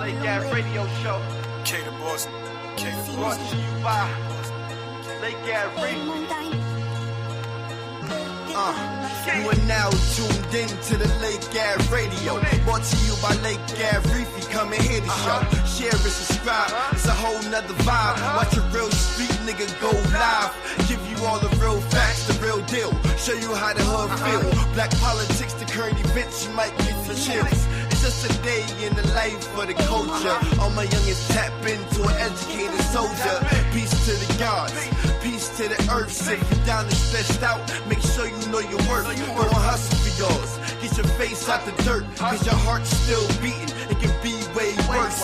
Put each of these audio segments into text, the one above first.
Late Gas Radio Show. K the boss. K the Brought boss. to you by Late Gas Radio. You are now tuned in to the Lake Gas Radio. Brought to you by Lake Gas Reefy. Come and hear the show. Share and subscribe. It's a whole nother vibe. Watch a real street nigga go live. Give you all the real facts, the real deal. Show you how the hood feel. Black politics, the current events, you might get the chills. It's just a day in the life for the culture. All my youngins tap into an educated soldier. Peace to the gods, peace to the earth. If you down and stressed out, make sure you know your worth. Go and hustle for yours. Get your face out the dirt, cause your heart's still beating. It can be way worse.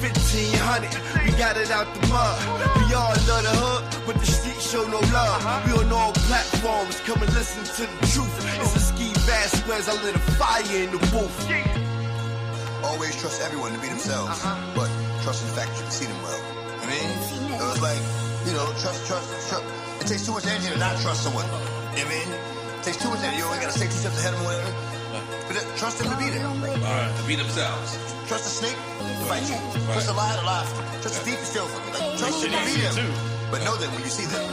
1500, we got it out the mud. We all love the hood, but the streets show no love. We on all platforms, come and listen to the truth. It's a ski Vasquez, I lit a fire in the booth. Always trust everyone to be themselves, but trust in the fact that you can see them well. I mean, it was like, trust. It takes too much energy to not trust someone. You know what I mean? It takes too much energy. You only gotta stay 2 steps ahead of them, whatever. But trust them to be there. To be themselves. Trust the snake to fight you. Trust the lie to lie. Trust the thief to steal from you. Like, trust them to be them. But know them when you see them.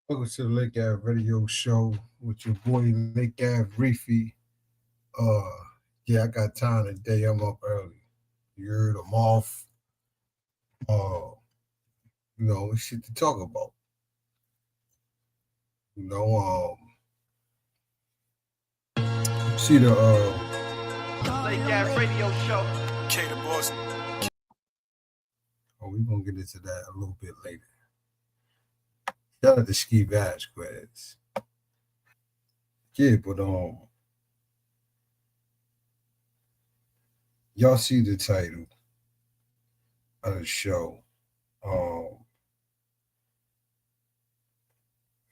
Welcome to the Lake Ave Radio Show with your boy Lake Ave Reefy. Yeah, I got time today. I'm up early. You heard I'm off. Shit to talk about. See the Late Gas Radio Show. K the boss. we're gonna get into that a little bit later. Shout out to Ski Vasquez. Yeah, but y'all see the title of the show.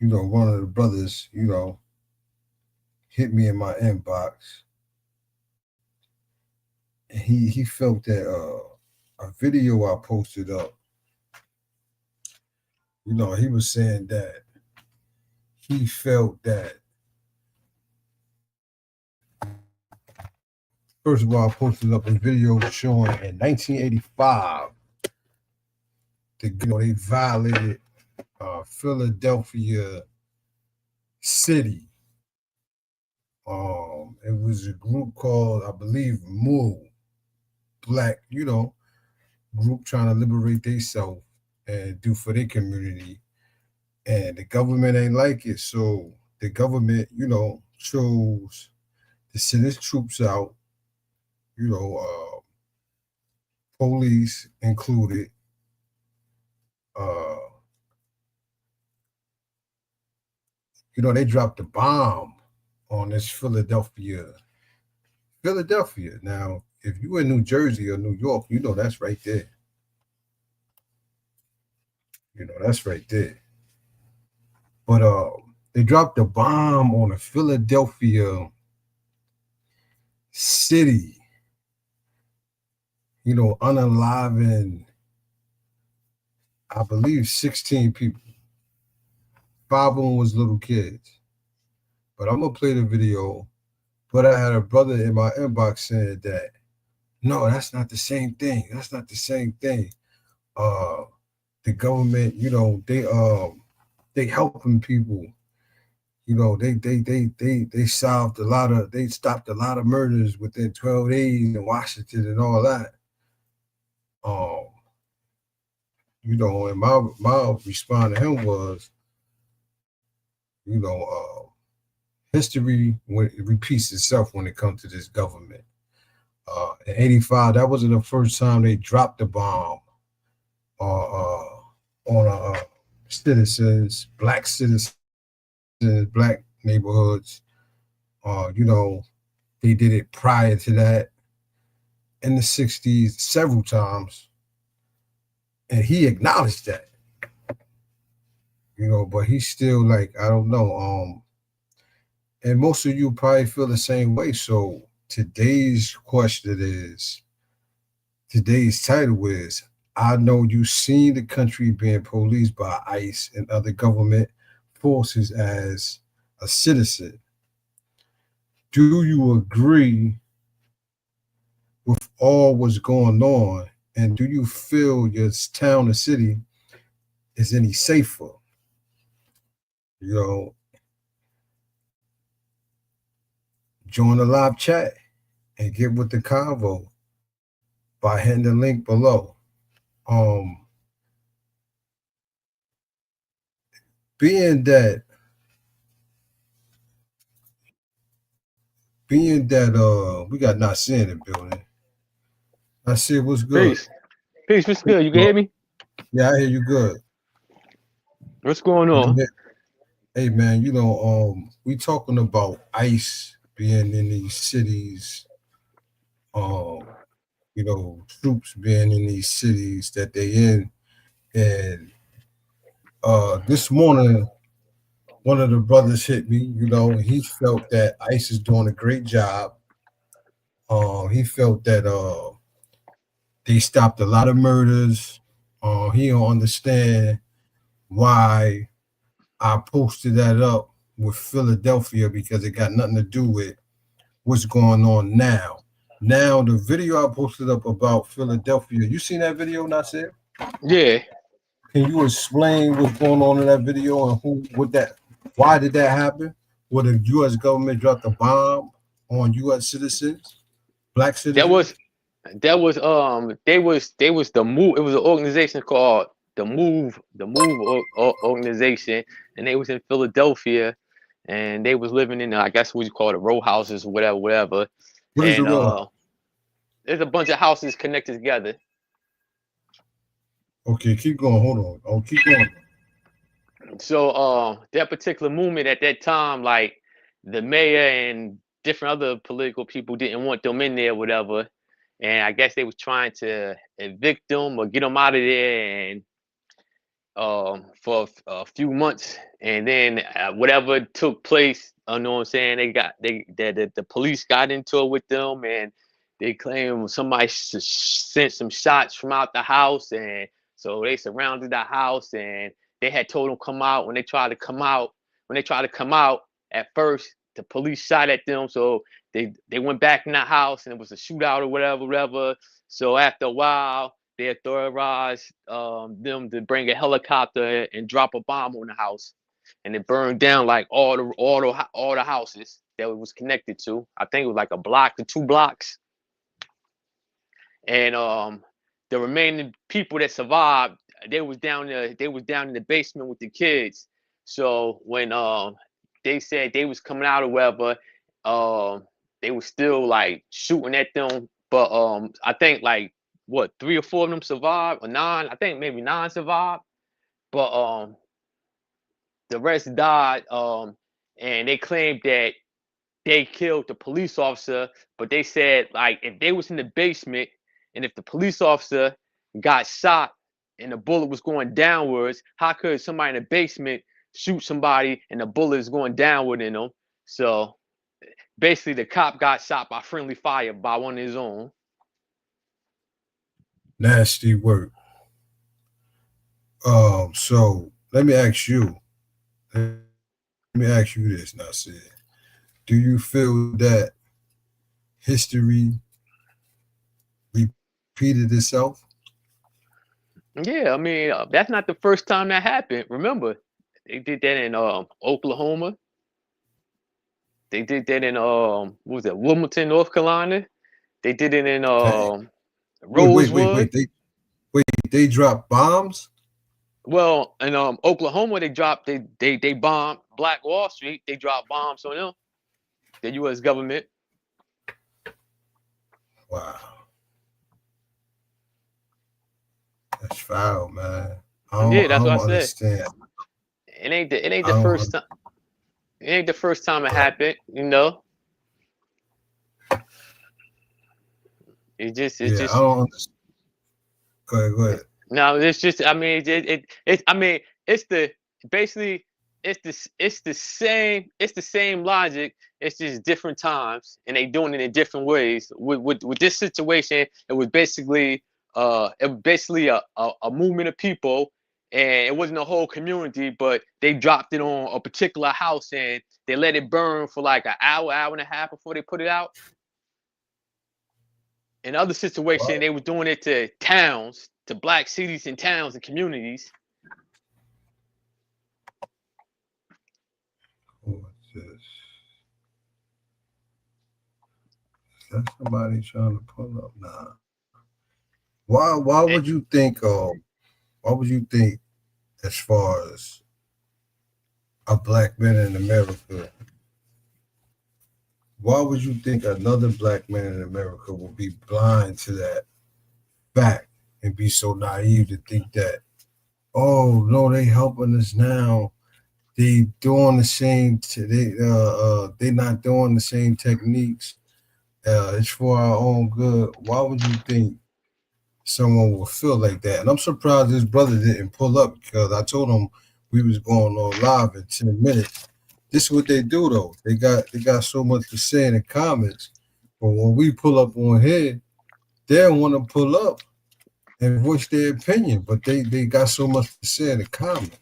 One of the brothers, hit me in my inbox. And he felt that a video I posted up, he was saying that he felt that, first of all, I posted up a video showing in 1985, they violated Philadelphia City. It was a group called, I believe, MORE, Black, group trying to liberate themselves and do for their community, and the government ain't like it, so the government, chose to send its troops out, police included, they dropped a bomb on this Philadelphia. Now, if you in New Jersey or New York, that's right there. That's right there. But they dropped a bomb on a Philadelphia city, unaliving, I believe, 16 people. 5 of them was little kids. But I'm going to play the video. But I had a brother in my inbox saying that, no, that's not the same thing. That's not the same thing. The government, they helping people. They stopped a lot of murders within 12 days in Washington and all that. And my response to him was, history repeats itself when it comes to this government. In 85, that wasn't the first time they dropped the bomb on citizens, black citizens, black neighborhoods. They did it prior to that in the 60s several times. And he acknowledged that, but he's still like, I don't know. And most of you probably feel the same way. So today's title is, I know you seen the country being policed by ICE and other government forces as a citizen. Do you agree with all what's going on? And do you feel your town or city is any safer? Join the live chat and get with the convo by hitting the link below. Being that we got Nasir in the building. Nasir, what's good? Peace, what's good? You can hear me? Yeah, I hear you good. What's going on? Hey man, we talking about ICE being in these cities, troops being in these cities that they in. And this morning, one of the brothers hit me, he felt that ICE is doing a great job. He felt that they stopped a lot of murders. He don't understand why I posted that up with Philadelphia, because it got nothing to do with what's going on now. Now, the video I posted up about Philadelphia, you seen that video, Nasir? Yeah. Can you explain what's going on in that video and why did that happen? Where the U.S. government dropped a bomb on U.S. citizens, black citizens? They was the Move. It was an organization called the Move organization, and they was in Philadelphia, and they was living in, I guess what you call it, row houses or whatever. What is the row? There's a bunch of houses connected together. Okay, keep going. Hold on. Oh, keep going. So that particular movement at that time, like the mayor and different other political people didn't want them in there, whatever. And I guess they was trying to evict them or get them out of there, and for a few months, and then whatever took place, you know what I'm saying? The police got into it with them, and they claim somebody sent some shots from out the house, and so they surrounded the house, and they had told them come out. When they tried to come out, at first the police shot at them, so they went back in the house, and it was a shootout or whatever. So after a while, they authorized them to bring a helicopter and drop a bomb on the house, and it burned down like all the houses that it was connected to. I think it was like a block to 2 blocks, and the remaining people that survived, they was down in the basement with the kids. So when they said they was coming out or whatever, they was still like shooting at them, but I think like 3 or 4 of them survived, or 9. I think maybe 9 survived, but the rest died. And they claimed that they killed the police officer, but they said like if they was in the basement and if the police officer got shot and the bullet was going downwards, how could somebody in the basement shoot somebody and the bullet is going downward in them? So basically, the cop got shot by friendly fire by one of his own. Nasty work. So let me ask you this, Nasir. Do you feel that history repeated itself? Yeah, I mean, that's not the first time that happened. Remember, they did that in Oklahoma. They did that in what was that, Wilmington, North Carolina. They did it in Rosewood. Wait, they dropped bombs? Well, in Oklahoma, they bombed Black Wall Street. They dropped bombs on them, the U.S. government. Wow. That's foul, man. Yeah, that's what I understand. said. It ain't the first time. It ain't the first time it happened, you know. It's just. I don't understand. Go ahead. No, it's just. I mean, it. I mean, it's the basically. It's the same logic. It's just different times, and they doing it in different ways. With this situation, it was basically a movement of people, and it wasn't a whole community, but they dropped it on a particular house, and they let it burn for like an hour and a half before they put it out. In other situations, What? they were doing it to towns, to black cities and towns and communities. What's this? Is that somebody trying to pull up? Nah. Why Eh, would you think? Why would you think, as far as a black man in America? Why would you think another black man in America will be blind to that fact and be so naive to think that, oh no, they helping us now. They doing the same. They not doing the same techniques. It's for our own good. Why would you think someone will feel like that? And I'm surprised this brother didn't pull up, because I told him we was going on live in 10 minutes. This is what they do though. They got so much to say in the comments, but when we pull up on here, they don't want to pull up and voice their opinion. But they got so much to say in the comments.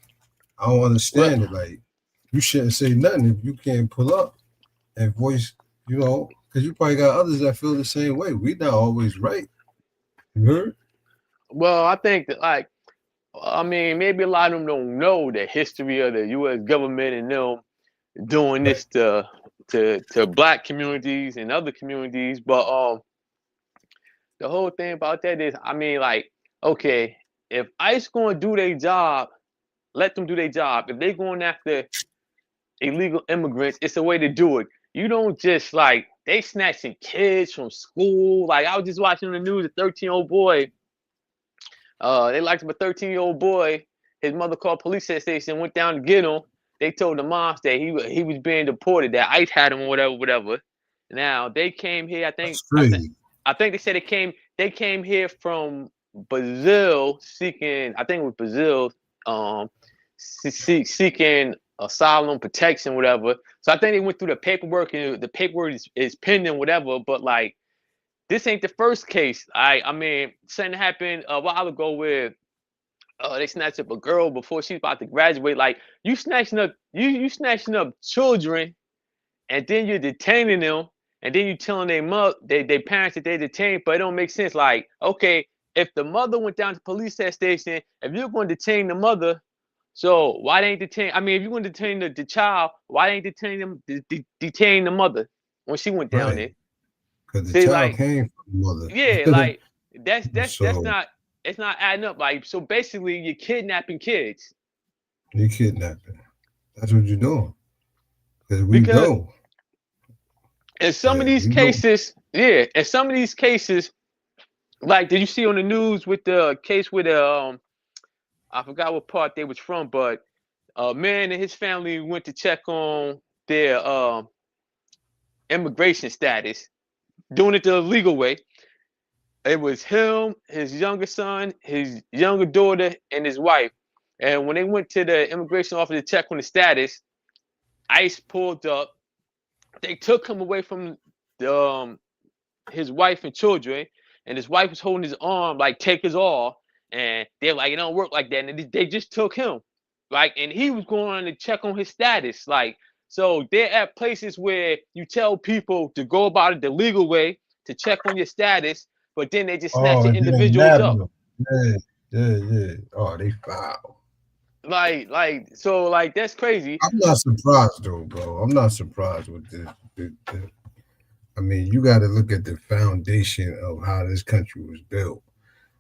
I don't well, understand it. Like, you shouldn't say nothing if you can't pull up and voice, because you probably got others that feel the same way. We not always right. You heard? I think that like I mean, maybe a lot of them don't know the history of the U.S. government and them doing Right. this to black communities and other communities. But the whole thing about that is, I mean, like, okay, if ICE gonna do their job, let them do their job. If they going after illegal immigrants, it's a way to do it. You don't just like they snatching kids from school. Like I was just watching the news, a 13-year-old boy. They liked him, a 13-year-old boy. His mother called police station, went down to get him. They told the moms that he was being deported, that ICE had him or whatever. Now they came here. That's crazy. I think they said they came here from Brazil seeking. I think it was Brazil, seeking asylum, protection, whatever. So I think they went through the paperwork, and the paperwork is pending, whatever. But like, this ain't the first case. I mean, something happened a while ago where they snatched up a girl before she's about to graduate. Like, you snatching up children, and then you're detaining them, and then you telling their parents that they detained, but it don't make sense. Like, okay, if the mother went down to the police station, if you're going to detain the mother, so why they ain't detain? I mean, if you're going to detain the child, why they ain't detain the mother when she went down there? Right. Because the See, child like, came from yeah, the mother. like that's So not, it's not adding up. Like, so basically, you're kidnapping kids you kidnapping. That's what you're doing. Because we because know. in some of Yeah, these we know. cases, like, did you see on the news with the case with I forgot what part they was from, but a man and his family went to check on their immigration status, doing it the legal way. It was him, his younger son, his younger daughter, and his wife. And when they went to the immigration office to check on the status, ICE pulled up. They took him away from the, his wife and children, and his wife was holding his arm like, take his all. And they're like, it don't work like that. And they just took him. Like, and he was going to check on his status. Like, so they're at places where you tell people to go about it the legal way to check on your status, but then they just Oh, snatching and then individuals up. nabbing them. Yeah. Oh, they foul. So like that's crazy. I'm not surprised though, bro. I'm not surprised with this. I mean, you got to look at the foundation of how this country was built: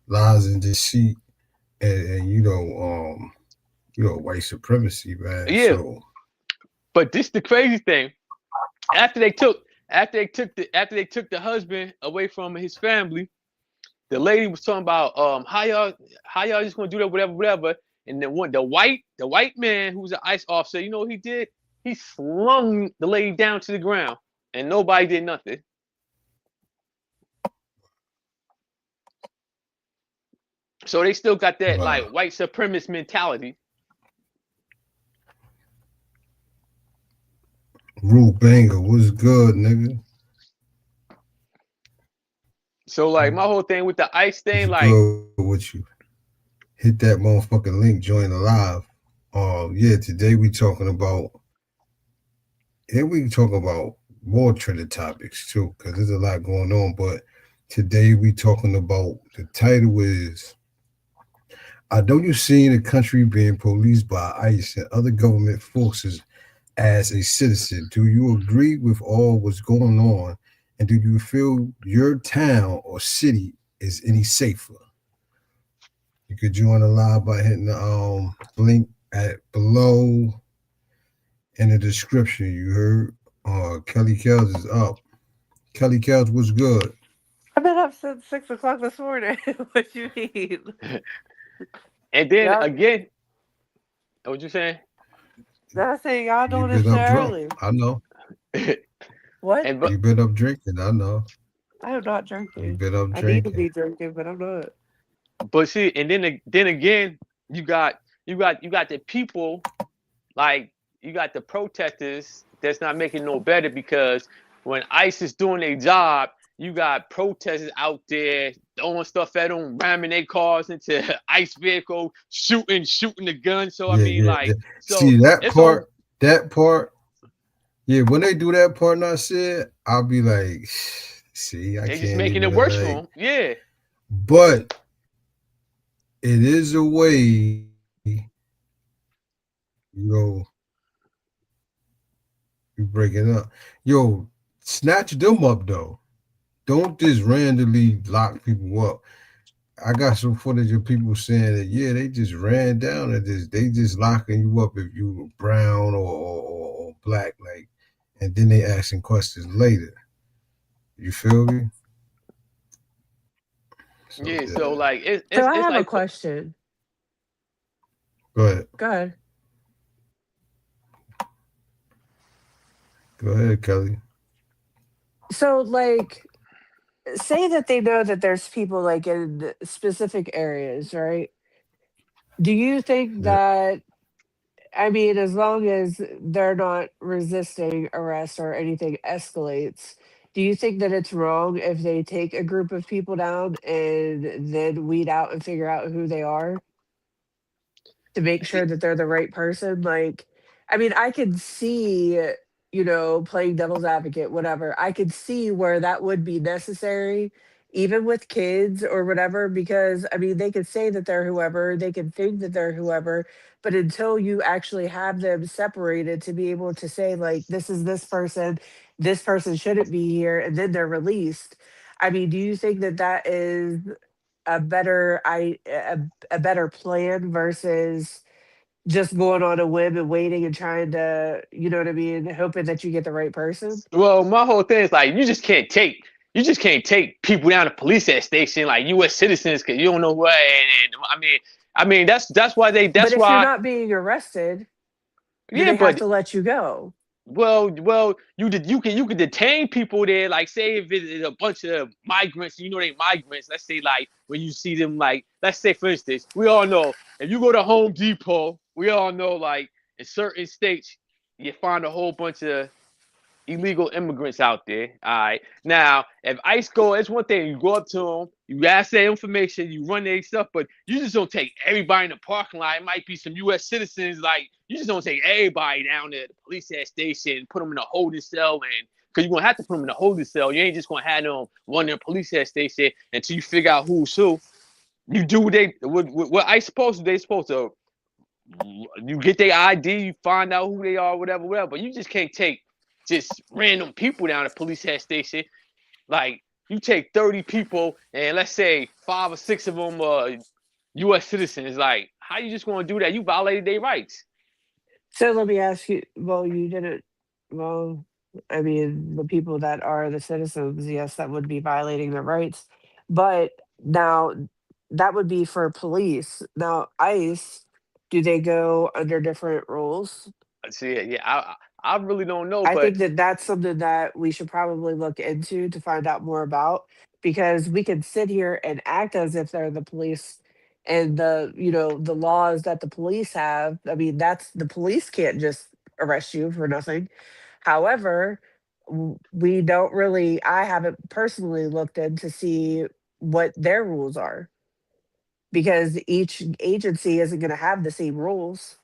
lies and deceit, and white supremacy, man. Yeah, So but this the crazy thing. After they took the husband away from his family, the lady was talking about how y'all just gonna do that, whatever. And then the white man who was an ICE officer, you know what he did? He slung the lady down to the ground, and nobody did nothing. So they still got that like Wow. white supremacist mentality. Rule banger, what's good, nigga? So like my whole thing with the ICE What's thing, like good with you? Hit that motherfucking link, join the live. Yeah, today we talking about more trending topics too, because there's a lot going on. But today we talking about the title is I know you've seen a country being policed by ICE and other government forces as a citizen. Do you agree with all what's going on? And do you feel your town or city is any safer? You could join the live by hitting the link at below in the description. You heard Kelly Kells is up. Kelly Kells was good. I've been up since 6 o'clock this morning. What you mean? and then Y'all, again, what you saying? I saying y'all You doing this been shit up drunk. early. I know. What? and You been up drinking. I know. I am not You drinking. been up I need to drinking. be drinking, but I'm not. but see, and then again, you got the people like you got the protesters that's not making no better because when ICE is doing their job, you got protesters out there throwing stuff at them, ramming their cars into ICE vehicle, shooting the gun. So I Yeah, mean, yeah. like, so See that it's on. part. That part. Yeah, when they do that part, not said, I'll be like, see, I They just can't making it even worse for like. them. Yeah, But it is a way, yo, you breaking up. Yo, snatch them up though. Don't just randomly lock people up. I got some footage of people saying that yeah, they just ran down and they just locking you up if you were brown or black, like, and then they asking questions later. You feel me? So yeah. So yeah. like it's So it's, I it's have a like question. Go ahead. Go ahead. Go ahead, Kelly. So, like, say that they know that there's people like in specific areas, right? Do you think Yeah. that, I mean, as long as they're not resisting arrest or anything escalates, do you think that it's wrong if they take a group of people down and then weed out and figure out who they are to make see, sure that they're the right person? Like, I mean, I could see, playing devil's advocate, whatever. I could see where that would be necessary, even with kids or whatever, because I mean, they could say that they're whoever, they can think that they're whoever, but until you actually have them separated to be able to say, like, this is this person shouldn't be here, and then they're released. I mean, do you think that that is a better plan versus just going on a whim and waiting and trying to, you know what I mean, hoping that you get the right person? well, my whole thing is like you just can't take people down to police station like U.S. citizens because you don't know what. And I mean that's why But that's if you're why not being arrested, do yeah. they have But to let you go? well, you can detain people there. Like, say if it's a bunch of migrants, they migrants. Let's say like when you see them, like let's say for instance, we all know if you go to Home Depot, we all know like in certain states you find a whole bunch of illegal immigrants out there. All right. Now, if ICE go, it's one thing. You go up to them, you ask their information, you run their stuff, but you just don't take everybody in the parking lot. It might be some U.S. citizens. Like, you just don't take everybody down to the police station, put them in a holding cell, and because you're gonna have to put them in a holding cell. You ain't just gonna have them run their police station until you figure out who's who. You do what ICE supposed to. They supposed to. You get their ID, you find out who they are, whatever. But you just can't take just random people down to police station. Like, you take 30 people and let's say 5 or 6 of them are U.S. citizens. Like, how you just going to do that? You violated their rights. So let me ask you, well, you didn't, well, I mean, the people that are the citizens, yes, that would be violating their rights. But now that would be for police. Now, ICE, do they go under different rules? See, yeah, I really don't know, I but think that that's something that we should probably look into to find out more about, because we can sit here and act as if they're the police and the the laws that the police have. I mean, that's the police can't just arrest you for nothing. However, we don't really. I haven't personally looked in to see what their rules are because each agency isn't going to have the same rules.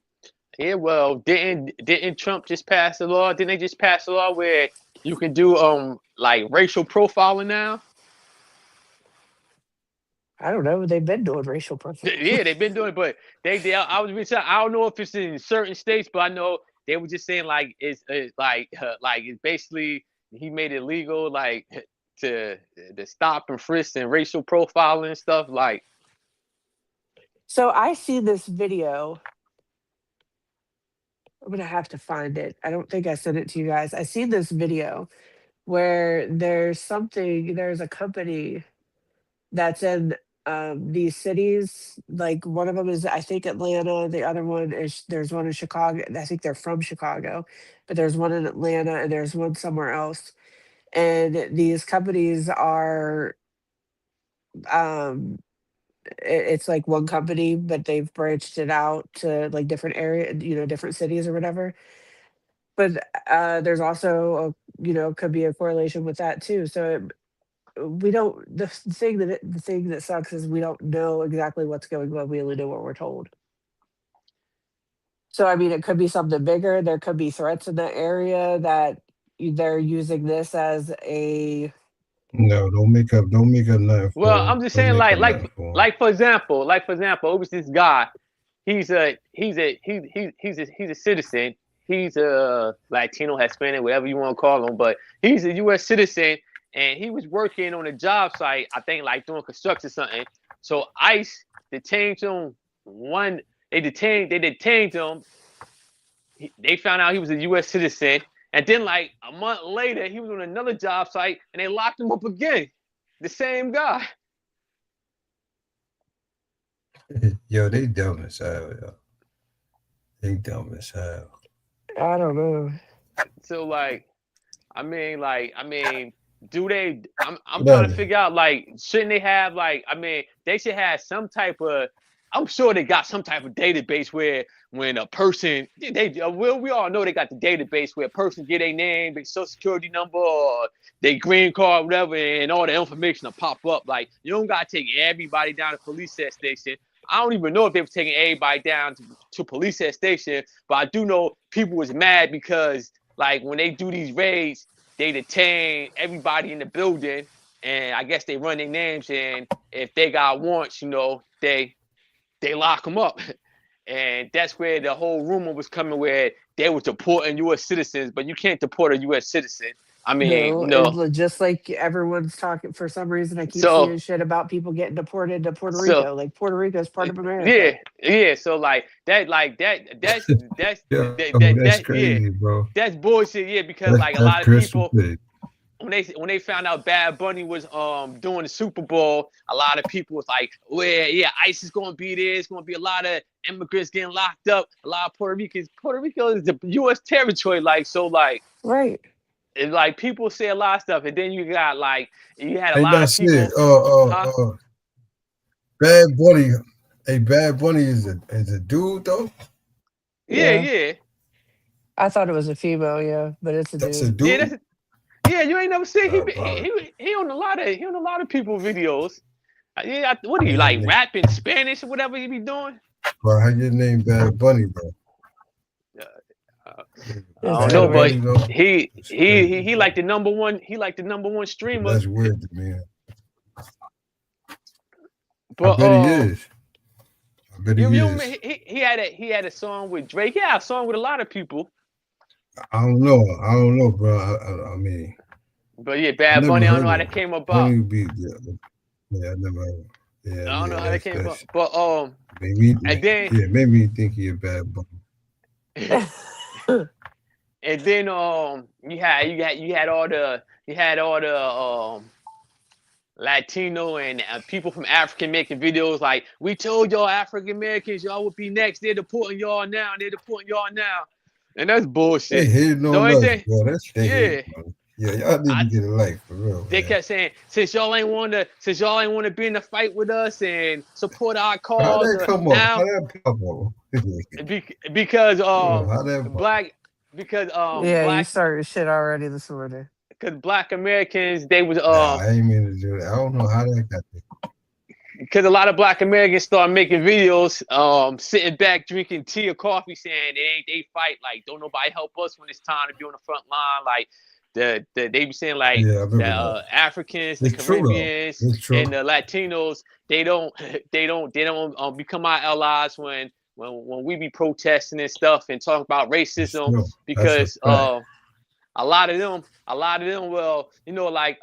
Yeah, well, didn't Trump just pass the law? Didn't they just pass the law where you can do like racial profiling now? I don't know. They've been doing racial profiling. Yeah, they've been doing it, but I was researching. I don't know if it's in certain states, but I know they were just saying like it's like it's basically he made it legal like to stop and frisk and racial profiling and stuff like. So I see this video. I'm gonna have to find it. I don't think I sent it to you guys. I seen this video where there's a company that's in these cities. Like one of them is I think Atlanta. The other one is there's one in Chicago. I think they're from Chicago, but there's one in Atlanta and there's one somewhere else. And these companies are it's like one company, but they've branched it out to like different area, different cities or whatever. But there's also could be a correlation with that too. So we don't. The thing that sucks is we don't know exactly what's going on. We only know what we're told. So I mean, it could be something bigger. There could be threats in that area that they're using this as a. No, don't make up nothing for Well, him. I'm just Don't saying make like up like nothing for him. like for example, it was this guy. He's a citizen. He's a Latino, Hispanic, whatever you want to call him, but he's a U.S. citizen, and he was working on a job site, I think, like doing construction or something. So ICE detained him. They detained him. They found out he was a U.S. citizen, and then like a month later, he was on another job site, and they locked him up again. The same guy. Yo, they dumb as hell, yo. They dumb as hell. I don't know. So like, I mean, do they? I'm trying to figure out like, shouldn't they have like? I mean, they should have some type of. I'm sure they got some type of database where when a person we all know they got the database where a person get their name, their social security number, or their green card, whatever, and all the information will pop up. Like you don't gotta take everybody down to police station. I don't even know if they were taking everybody down to police station, but I do know people was mad because like when they do these raids, they detain everybody in the building, and I guess they run their names, and if they got warrants, they lock them up. And that's where the whole rumor was coming, where they were deporting U.S. citizens, but you can't deport a U.S. citizen. I mean, no. Just like everyone's talking for some reason, I keep So seeing shit about people getting deported to Puerto so Rico. Like Puerto Rico is part of America. yeah. So like that's Yo, that that's crazy, bro. that's bullshit. Yeah, because like a lot of people when they found out Bad Bunny was doing the Super Bowl, a lot of people was like, well, yeah, ICE is gonna be there. It's gonna be a lot of immigrants getting locked up. A lot of Puerto Ricans. Puerto Rico is the U.S. territory, like so, like right. And like people say a lot of stuff, and then you had a lot of people. Bad Bunny. Hey, Bad Bunny is a dude though. Yeah. I thought it was a female, yeah, but it's a dude. That's a dude. Yeah, you ain't never seen he on a lot of people videos. Yeah, what are you like rapping Spanish or whatever you be doing? Bro, how your name Bad Bunny, bro? I don't know, but he like the number one. He like the number one streamer. That's weird to me. But I bet he is. I bet he is. He had a song with Drake. Yeah, a song with a lot of people. I don't know, bro. I mean. But yeah, Bad Bunny. I don't know how that came about. I never heard. Yeah, I don't know how that came about. But made me think he a Bad Bunny. And then you had all the Latino and people from Africa making videos like, we told y'all African Americans y'all would be next. They're deporting y'all now. And that's bullshit. They hating on us, bro. That's Yeah, y'all need I to get a life for real, they man. kept saying, since y'all ain't want to be in the fight with us and support our How cause, that come up? How now that pop up? because How that pop? black because Yeah, you black started shit already this morning. because Black Americans they was Nah, I ain't mean to do that. I don't know how that got there. because a lot of Black Americans start making videos, sitting back drinking tea or coffee, saying they fight, like don't nobody help us when it's time to be on the front line, like they be saying like Yeah, I the remember that. Africans, the It's true though. Caribbeans, It's true. and the Latinos, they don't become our allies when we be protesting and stuff and talking about It's racism true. That's a because fact. a lot of them, well, like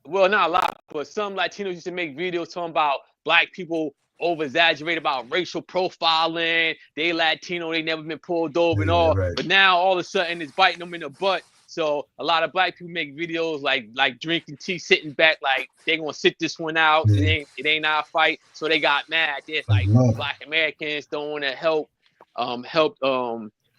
well, not a lot, but some Latinos used to make videos talking about black people over exaggerate about racial profiling. They Latino, they never been pulled over and Yeah, all. right. But now all of a sudden it's biting them in the butt. So a lot of black people make videos like drinking tea, sitting back, like they gonna sit this one out. Yeah. It ain't our fight. So they got mad. It's like No. Black Americans don't want to help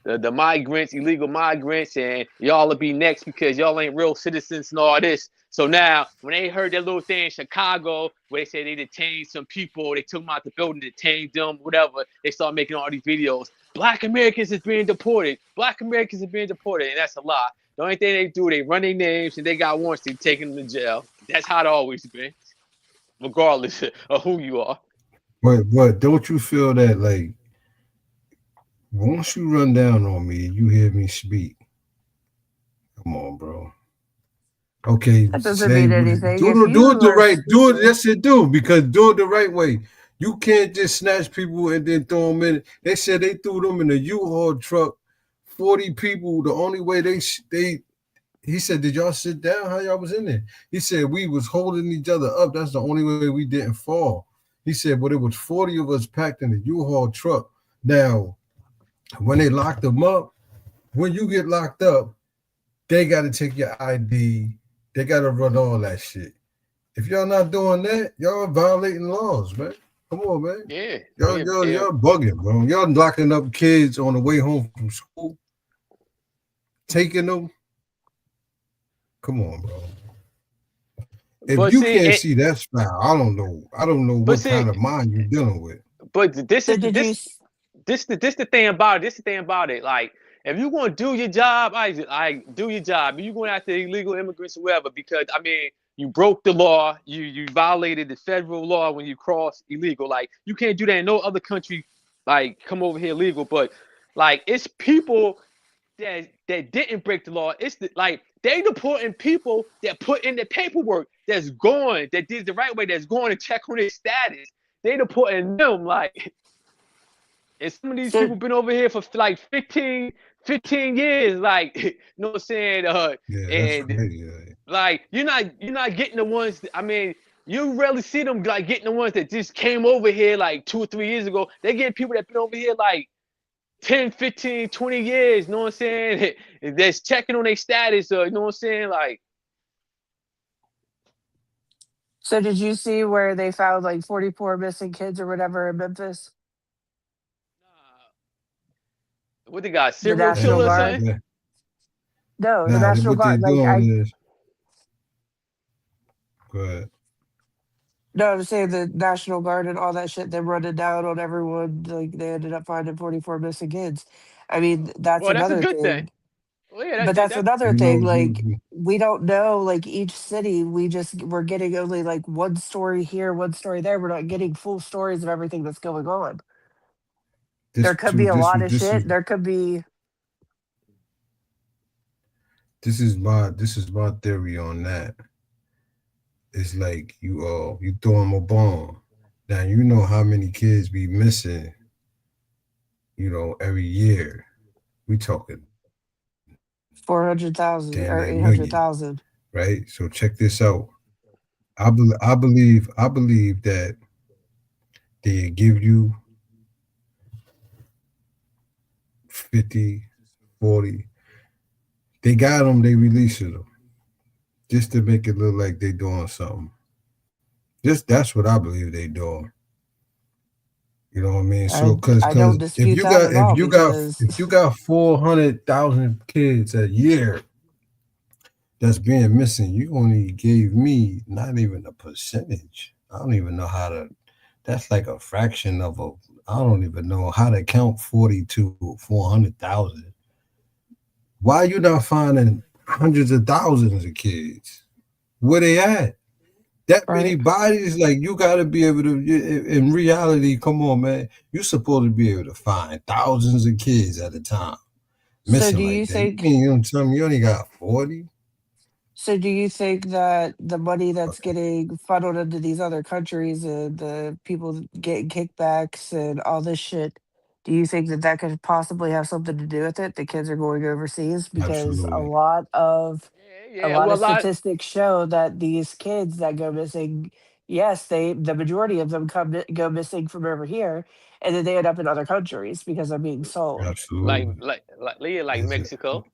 the migrants, illegal migrants, and y'all will be next because y'all ain't real citizens and all this. So now, when they heard that little thing in Chicago where they said they detained some people, they took them out the building, detained them, whatever, they started making all these videos. Black Americans is being deported. Black Americans are being deported, and that's a lie. The only thing they do, they run their names and they got warrants to take them to jail. That's how it always been, regardless of who you are. But don't you feel that like once you run down on me, you hear me speak? Come on, bro. Okay, That doesn't say mean anything. If do it you the are right, do it. speaking, Yes, it do because do it the right way. You can't just snatch people and then throw them in. They said they threw them in a U-Haul truck. 40 people. The only way they he said, did y'all sit down? How y'all was in there? He said we was holding each other up. That's the only way we didn't fall. He said, but it was 40 of us packed in a U-Haul truck. Now, when they locked them up, when you get locked up, they got to take your ID. They got to run all that shit. If y'all not doing that, y'all violating laws, man. Come on, man. Yeah, Y'all bugging, bro. Y'all locking up kids on the way home from school, taking them. Come on, bro. If but you see, can't see that style, I don't know. I don't know what see, kind of mind you're dealing with. but this so is did you? this the thing about it. This the thing about it. Like, if you gonna do your job, I do your job. If you going after illegal immigrants or whatever, because I mean, you broke the law. You violated the federal law when you cross illegal. Like, you can't do that in no other country. Like, come over here legal, but like it's people that didn't break the law. It's like they deporting people that put in the paperwork, that's going, that did the right way, that's going to check on their status. They deporting them, like, and some of these So people been over here for like 15 years, like, you know what I'm saying? Yeah, that's And crazy. like you're not getting the ones. I mean, you rarely see them like getting the ones that just came over here like 2 or 3 years ago. They get people that been over here like 10, 15, 20 years, you know what I'm saying? That's checking on their status, you know what I'm saying? Like, so did you see where they found like 44 missing kids or whatever in Memphis? what they got? The Serial National killer or Guard? something? Yeah. No, the Nah, National what they Guard. Like doing I is go ahead. no, I'm saying the National Guard and all that shit. They're running down on everyone. Like they ended up finding 44 missing kids. I mean, that's Well, that's a another good thing. thing. Well, yeah, But that's another You know, thing. Like we don't know. Like each city, we're getting only like one story here, one story there. We're not getting full stories of everything that's going on. this There could be a this lot was of shit. There could be. this is my theory on that. It's like you throw them a bomb. Now you know how many kids be missing, every year. We talking 400,000 damn or near million, 800,000. right? So check this out. I believe that they give you 50, 40. They got them, they releasing them just to make it look like they doing something. Just that's what I believe they doing. You know what I mean? So I don't if dispute you that got at all because 400,000 kids a year that's being missing, you only gave me not even a percentage. I don't even know how to. That's like a fraction of a. I don't even know how to count 40 to 400,000. Why are you not finding hundreds of thousands of kids? Where they at? That many right. bodies, like you got to be able to. In reality, come on, man, you're supposed to be able to find thousands of kids at a time So missing do like you that. You think mean you don't tell me you only got 40? So do you think that the money that's getting funneled into these other countries and the people getting kickbacks and all this shit, do you think that that could possibly have something to do with it? The kids are going overseas because Absolutely, a Yeah, lot well, of statistics show that these kids that go missing, yes, the majority of them go missing from over here, and then they end up in other countries because they're being sold. absolutely. yeah, like Is it? Mexico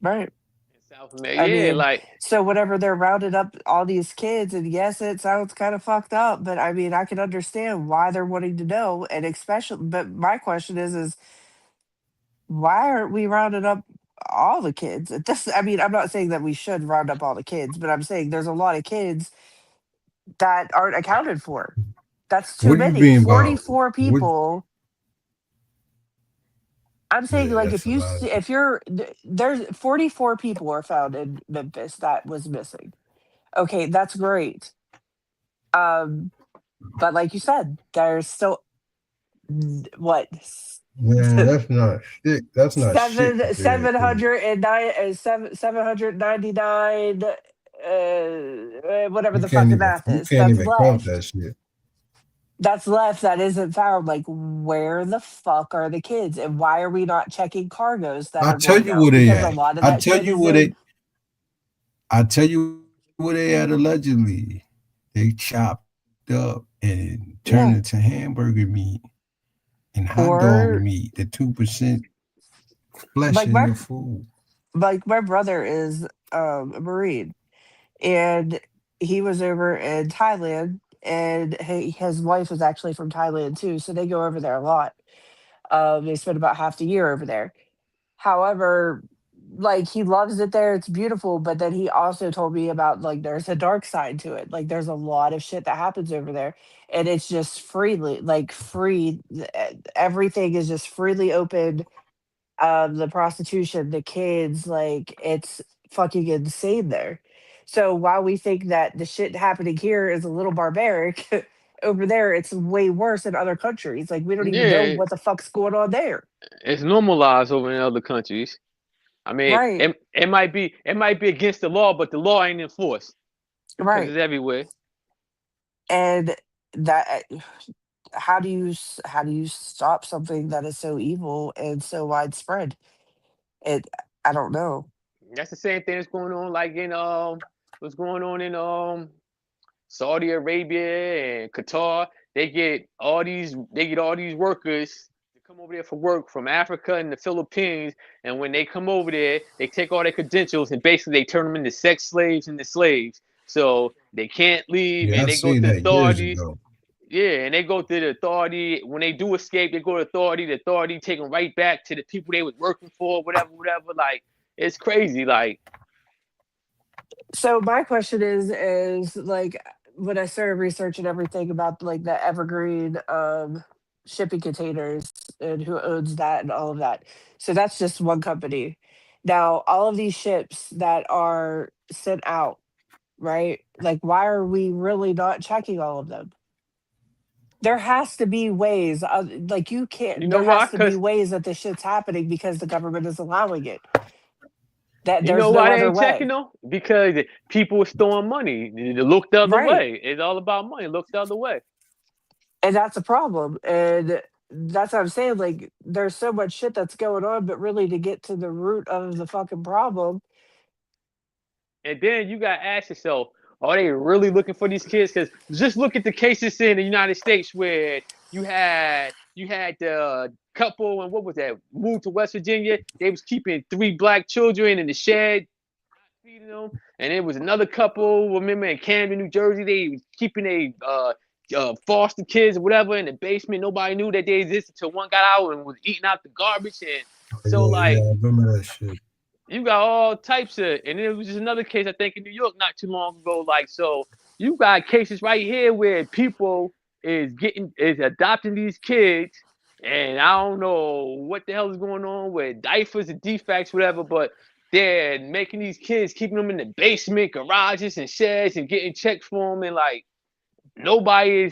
Right. and South America. I Yeah, mean, like so whenever they're rounding up all these kids, and yes, it sounds kind of fucked up, but I mean, I can understand why they're wanting to know, and especially, but my question is why aren't we rounding up all the kids? I mean, I'm not saying that we should round up all the kids, but I'm saying there's a lot of kids that aren't accounted for. That's too What do you many. mean by 44 what? people. I'm saying Yeah, like that's a lot. if you're there's 44 people are found in Memphis that was missing. Okay, that's great. Um, but like you said, there's still what Man, that's not shit. That's not shit compared seven to. hundred and nine seven hundred 99 whatever the fucking math You is can't even count that shit. that's left that isn't found. Like, where the fuck are the kids, and why are we not checking cargoes that I are tell going you where out? they Because a at. lot of I that tell shit you is where in. they. I tell you where they at allegedly. They chopped up and turned Yeah, into hamburger meat and hot dog or meat. The 2% flesh like in the food. my brother is a Marine, and he was over in Thailand, and his wife is actually from Thailand too, so they go over there a lot. They spend about half the year over there. However, like he loves it there, it's beautiful, but then he also told me about like there's a dark side to it. Like there's a lot of shit that happens over there, and it's just freely like free. Everything is just freely open, the prostitution, the kids, like it's fucking insane there. So while we think that the shit happening here is a little barbaric, over there it's way worse in other countries. Like we don't even know yeah, what the fuck's going on there. it's normalized over in other countries. I mean, Right, it might be against the law, but the law ain't enforced because right. it's everywhere. And that how do you stop something that is so evil and so widespread? It I don't know. That's the same thing that's going on like in what's going on in Saudi Arabia and Qatar. They get all these workers to come over there for work from Africa and the Philippines. And when they come over there, they take all their credentials and basically they turn them into sex slaves and the slaves. So they can't leave Yeah, and I they go to seen the that years authorities. ago. Yeah, and they go to the authority. When they do escape, they go to authority. The authority take them right back to the people they was working for, whatever, whatever. Like it's crazy. Like So my question is like when I started researching everything about like the evergreen shipping containers and who owns that and all of that. So that's just one company. Now all of these ships that are sent out, right? Like why are we really not checking all of them? There has to be ways like you you can't know there why? has to be Cause ways that this shit's happening because the government is allowing it. That you there's know no why they other ain't checking way. them? Because people are throwing money. They look the other Right. way. It's all about money. Look the other way. And that's a problem. And that's what I'm saying. Like, there's so much shit that's going on, but really to get to the root of the fucking problem, And then you got to ask yourself, are they really looking for these kids? Because just look at the cases in the United States where you had the couple and what was that? Moved to West Virginia. They was keeping 3 black children in the shed, feeding them. And it was another couple. Remember in Camden, New Jersey, they was keeping a foster kids or whatever in the basement. Nobody knew that they existed until one got out and was eating out the garbage. And so like I remember that shit. you got all types of, and there was just another case I think in New York not too long ago. Like, so you got cases right here where people is adopting these kids, and I don't know what the hell is going on with diapers and defects, whatever, but they're making these kids, keeping them in the basement, garages, and sheds, and getting checks for them, and like nobody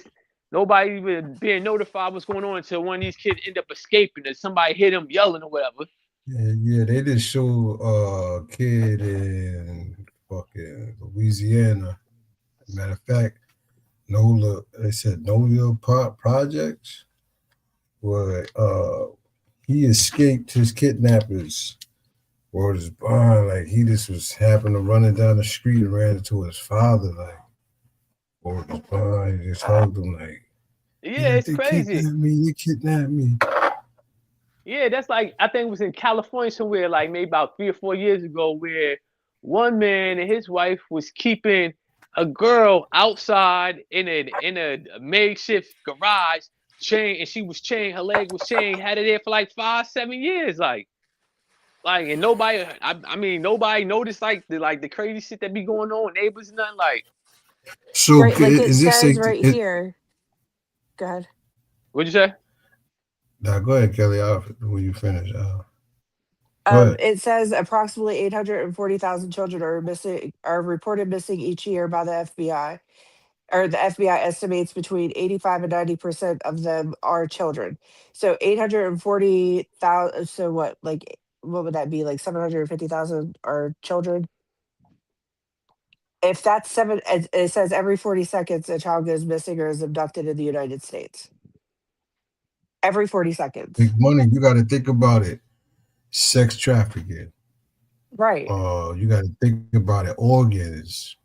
even being notified what's going on until one of these kids end up escaping, or somebody hit them yelling or whatever. Yeah, they just show a kid in fucking Louisiana. Matter of fact, they said NOLA projects where he escaped his kidnappers or his bond. Like he just was happened to running down the street and ran into his father, like or his bond. He just hugged him like, yeah, it's crazy. They kidnapped me. Yeah, that's like, I think it was in California somewhere, like maybe about 3 or 4 years ago, where one man and his wife was keeping a girl outside in a makeshift garage, chained, and she was chained, her leg was chained, had it there for like 5-7 years, like, and nobody, I mean, nobody noticed like the crazy shit that be going on with neighbors and nothing, like. So Right, like it is this says right here. Go ahead. What'd you say? Now go ahead, Kelly. When you finish. It says approximately 840,000 children are reported missing each year by the FBI. Or the FBI estimates between 85 and 90% of them are children. So 840,000. So what would that be? Like 750,000 are children. If that's it says every 40 seconds a child goes missing or is abducted in the United States. Every 40 seconds. Big money. You got to think about it. Sex trafficking. Right. You got to think about it. Organs.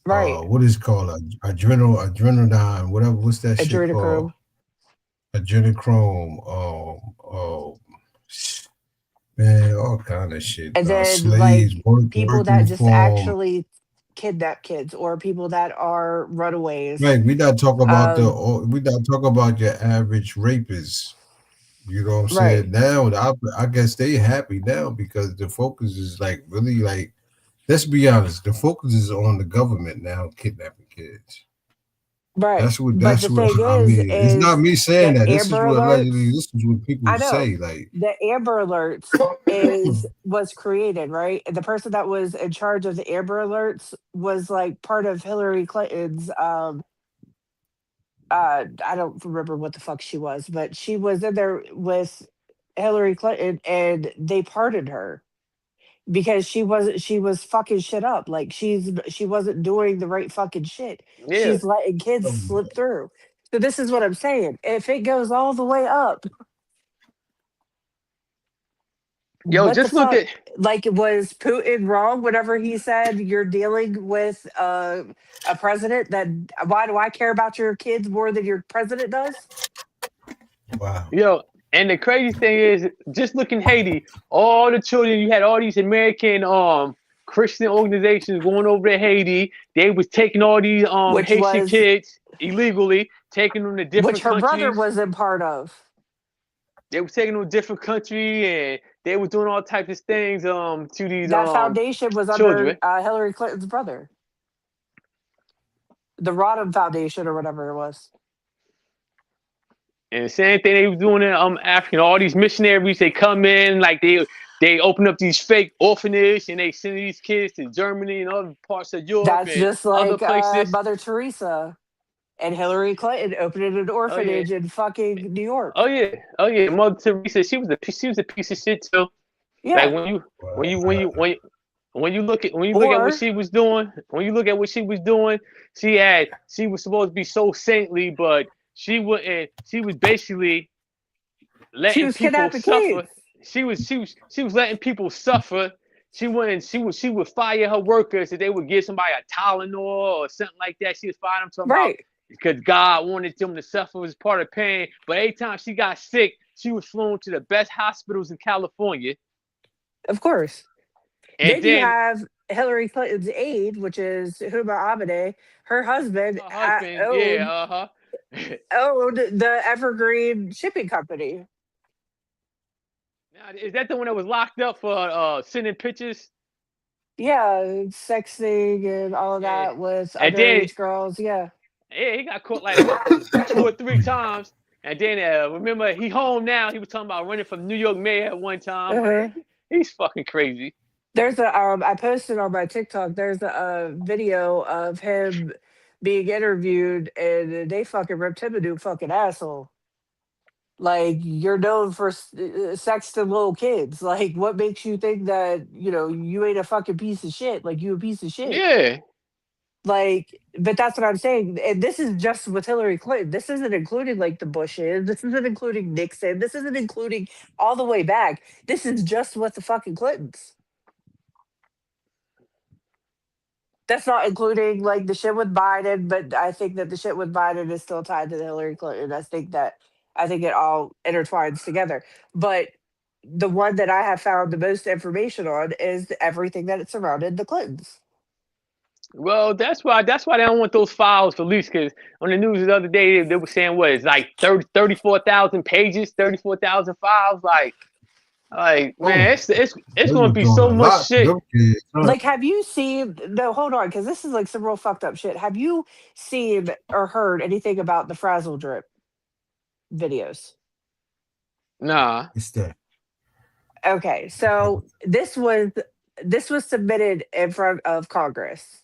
Right. What is it called? Adrenaline. Whatever. What's that shit called? Adrenochrome. Man, all kind of shit. And then slaves, people that just actually kidnap kids or people that are runaways. Right. We not talk about your average rapists. You know what I'm saying? Now I guess they happy now because the focus is like really like, let's be honest, the focus is on the government now kidnapping kids. Right. That's what I mean. It's not me saying that. This is what allegedly, this is what people say. Like the Amber Alerts was created, right? And the person that was in charge of the Amber Alerts was like part of Hillary Clinton's I don't remember what the fuck she was, but she was in there with Hillary Clinton and they pardoned her because she was fucking shit up. Like she wasn't doing the right fucking shit. Yeah. She's letting kids slip through. So this is what I'm saying. If it goes all the way up, yo, just look at like, was Putin wrong whenever he said you're dealing with a president that why do I care about your kids more than your president does? Wow. Yo, and the crazy thing is, just look in Haiti, all the children, you had all these American Christian organizations going over to Haiti. They was taking all these Haitian kids illegally, taking them to different countries. Which her brother was in part of. They were taking them to different country and they were doing all types of things to these that foundation was children. Under Hillary Clinton's brother. The Rodham Foundation or whatever it was. And the same thing they were doing in Africa. All these missionaries, they come in, like they open up these fake orphanages and they send these kids to Germany and other parts of Europe. That's and just like other places. Mother Teresa and Hillary Clinton opening an orphanage in fucking New York. Oh yeah, Mother Teresa, she was a piece of shit too. Yeah. Like when you look at what she was doing, she was supposed to be so saintly, but she wouldn't. She was basically letting people suffer. She was letting people suffer. She would fire her workers if they would give somebody a Tylenol or something like that. She was firing them about because God wanted them to suffer as part of pain. But every time she got sick, she was flown to the best hospitals in California. Of course. And then you have Hillary Clinton's aide, which is Huma Abedin, her husband Her husband, yeah, owned the Evergreen Shipping Company. Now, is that the one that was locked up for sending pictures? Yeah, sexting and all of Yeah. that with And then underage girls. Yeah. yeah, he got caught like what 2 or 3 times. And then remember he home now. He was talking about running for New York mayor at one time. Uh-huh. He's fucking crazy. There's a I posted on my TikTok. There's a video of him being interviewed, and they fucking ripped him a new fucking asshole. Like, you're known for sex to little kids. Like, what makes you think that you ain't a fucking piece of shit? Like, you a piece of shit. Yeah. Like, but that's what I'm saying. And this is just with Hillary Clinton. This isn't including like the Bushes. This isn't including Nixon. This isn't including all the way back. This is just with the fucking Clintons. That's not including like the shit with Biden, but I think that the shit with Biden is still tied to the Hillary Clinton. I think it all intertwines together. But the one that I have found the most information on is everything that it surrounded the Clintons. Well, that's why they don't want those files released, because on the news the other day they were saying what it's like 34,000 pages, 34,000 files. Like man, it's gonna be so much shit. Like, have you seen? No, hold on, because this is like some real fucked up shit. Have you seen or heard anything about the Frazzle Drip videos? Nah. It's that. Okay, so this was submitted in front of Congress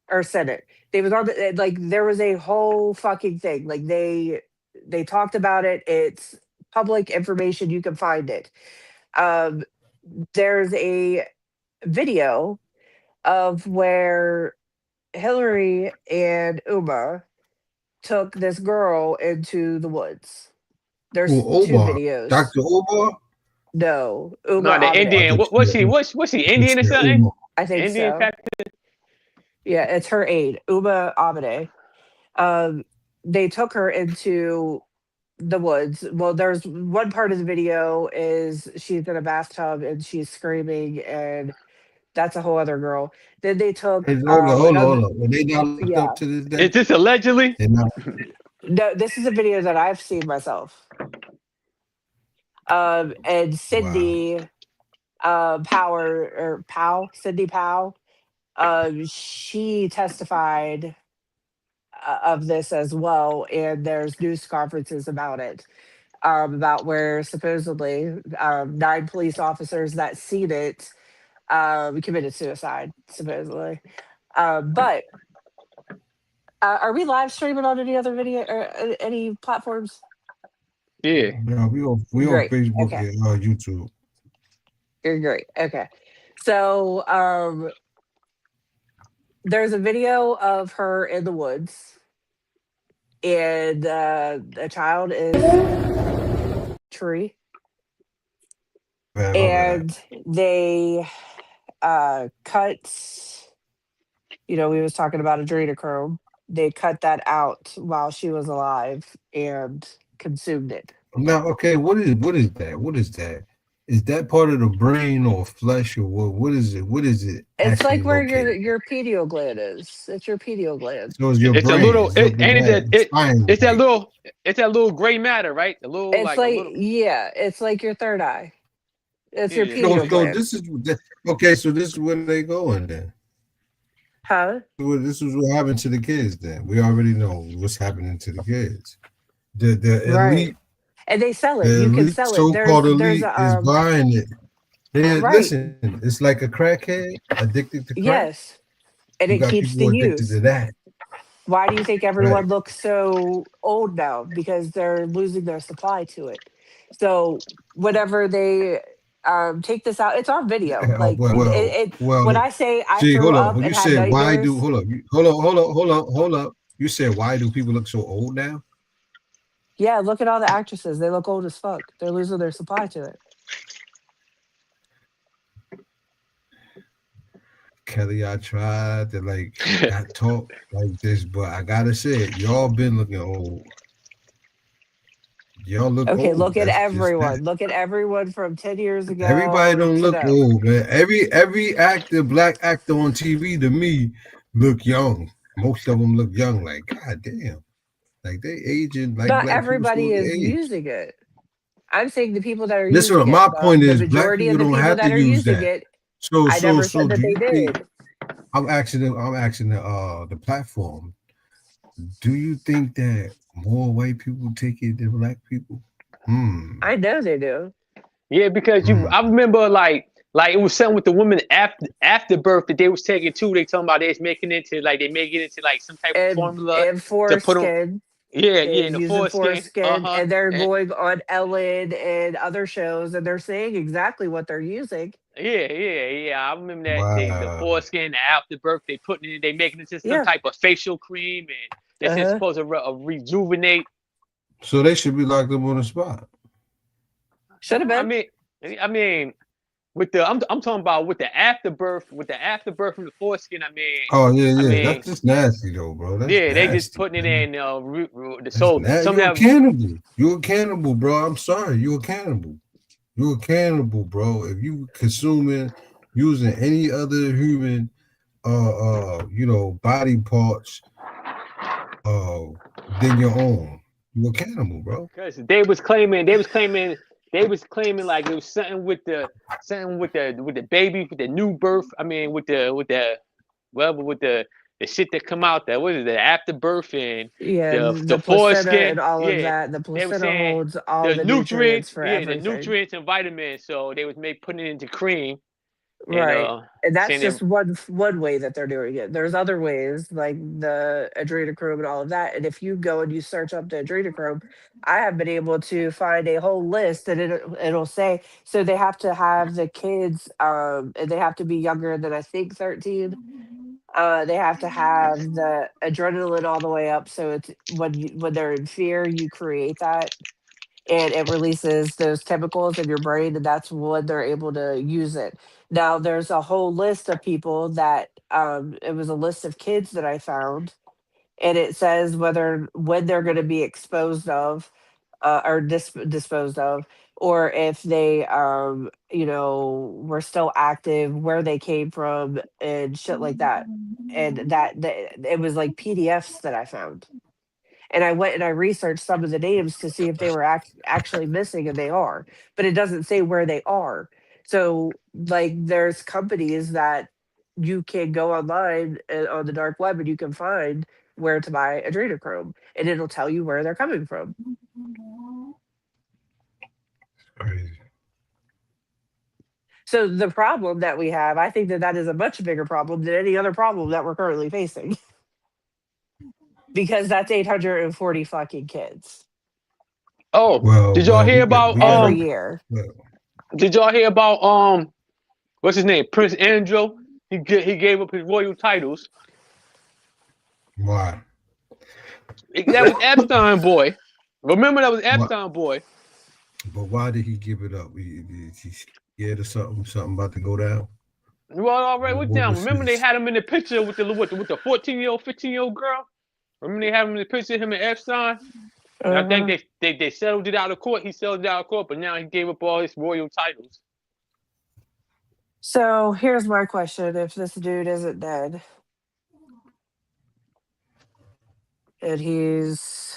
or Senate. They was on the, like, there was a whole fucking thing. Like, they talked about it. It's public information. You can find it. There's a video of where Hillary and Uma took this girl into the woods. There's two videos. Dr. Omar? No, Uma. No, the Abedin. Indian. What's she Indian or something? I think Indian so. Pakistan? Yeah, it's her aide, Uma Abedin. They took her into the woods. Well, there's one part of the video is she's in a bathtub and she's screaming, and that's a whole other girl. Then they took Hold on. Were they not locked up to this day? Is this allegedly? No, this is a video that I've seen myself. And Cindy Cindy Powell, she testified of this as well, and there's news conferences about it, about where supposedly 9 police officers that seen it committed suicide, supposedly. But are we live streaming on any other video or any platforms? Yeah. No, we on Facebook and YouTube. You're great. Okay. So there's a video of her in the woods, and a child is tree. And they cut, we was talking about adrenochrome. They cut that out while she was alive and consumed it. Now, okay, what is that? What is that? Is that part of the brain or flesh or what? What is it? What is it? It's like where your pineal gland is. It's your pineal gland. So it's your it's brain. A little. It's that little gray matter, right? A little. It's it's like your third eye. It's your pineal gland. This is okay. So this is where they going then. Huh? This is what happened to the kids. Then we already know what's happening to the kids. The elite, and they sell it. You can sell it. So-called elite is buying it. Right. Listen, it's like a crackhead addicted to crack. Yes, and it keeps the use. To that. Why do you think everyone looks so old now? Because they're losing their supply to it. So whenever they take this out, it's on video. Like when I say I threw up and had nightmares. Hold up. You said why do people look so old now? Yeah, look at all the actresses. They look old as fuck. They're losing their supply to it. Kelly, I tried to not talk like this, but I gotta say it. Y'all been looking old. Y'all look Okay, old. look at That's just that. everyone. Look at everyone from 10 years Everybody ago don't to look now. old, man. Every actor, black actor on TV to me look young. Most of them look young. Like, god damn. Like they aging like Not black people everybody supposed to is age. using it. I'm saying the people that are using Listen, it. my point The is black majority people of the don't people have to that are use using that. it, So I never said do that they you think did. I'm asking the platform, do you think that more white people take it than black people? Hmm. I know they do. Yeah, because Hmm. I remember like it was something with the women after birth that they was taking too. They talking about they was making it into like they make it into like some type of formula And to put on. foreskin. Yeah, They yeah, was in the using foreskin. foreskin, and they're And going on Ellen and other shows, and they're saying exactly what they're using. yeah. I remember that the Wow. foreskin after birth they putting it, they making it into some Yeah. type of facial cream, and they said it's Uh-huh. supposed to rejuvenate. So they should be locked up on the spot. Should have I been. mean, I mean, with the I'm talking about with the afterbirth from the foreskin. Oh yeah, I yeah. That's mean, just nasty though, bro. That's yeah, they just nasty, putting it man. in. That's So nasty. some You're a have, cannibal. You're a cannibal, bro. I'm sorry. You're a cannibal. You're a cannibal, bro. If you consuming using any other human body parts than your own, you're a cannibal, bro. because they was claiming like it was something with the baby with the new birth. I mean, with the shit that come out that what is it afterbirth and Yeah, the the placenta foreskin. and all of Yeah, that. The they were placenta saying holds all the the nutrients nutrients. for Yeah, the everything. nutrients and vitamins. So they was putting it into cream and Right. And that's saying it. just one way that they're doing it. There's other ways like the adrenochrome and all of that. And if you go and you search up the adrenochrome, I have been able to find a whole list and it'll say so they have to have the kids and they have to be younger than I think 13. They have to have the adrenaline all the way up so it's when they're in fear you create that and it releases those chemicals in your brain and that's when they're able to use it. Now there's a whole list of people that it was a list of kids that I found and it says whether when they're going to be exposed of or disposed of or if they were still active where they came from and shit like that and that it was like PDFs that I found and I went and I researched some of the names to see if they were actually missing, and they are, but it doesn't say where they are. So, like, there's companies that you can go online and on the dark web and you can find where to buy adrenochrome, and it'll tell you where they're coming from. Crazy. So the problem that we have, I think that that is a much bigger problem than any other problem that we're currently facing, because that's 840 fucking kids Oh, Well, did y'all well, hear about every year. well, Did y'all hear about what's his name? Prince Andrew. He gave up his royal titles. why? That was Epstein boy. Remember that was What? Epstein boy. But why did he give it up? He scared of something? Something about to go down? Well, all right, what What down? was Remember they his? had him in the picture with the 14-year-old, 15-year-old girl. Remember they had him in the picture of him and Epstein. And I think Uh-huh. they settled it out of court. He settled it out of court, but now he gave up all his royal titles. So here's my question: if this dude isn't dead and he's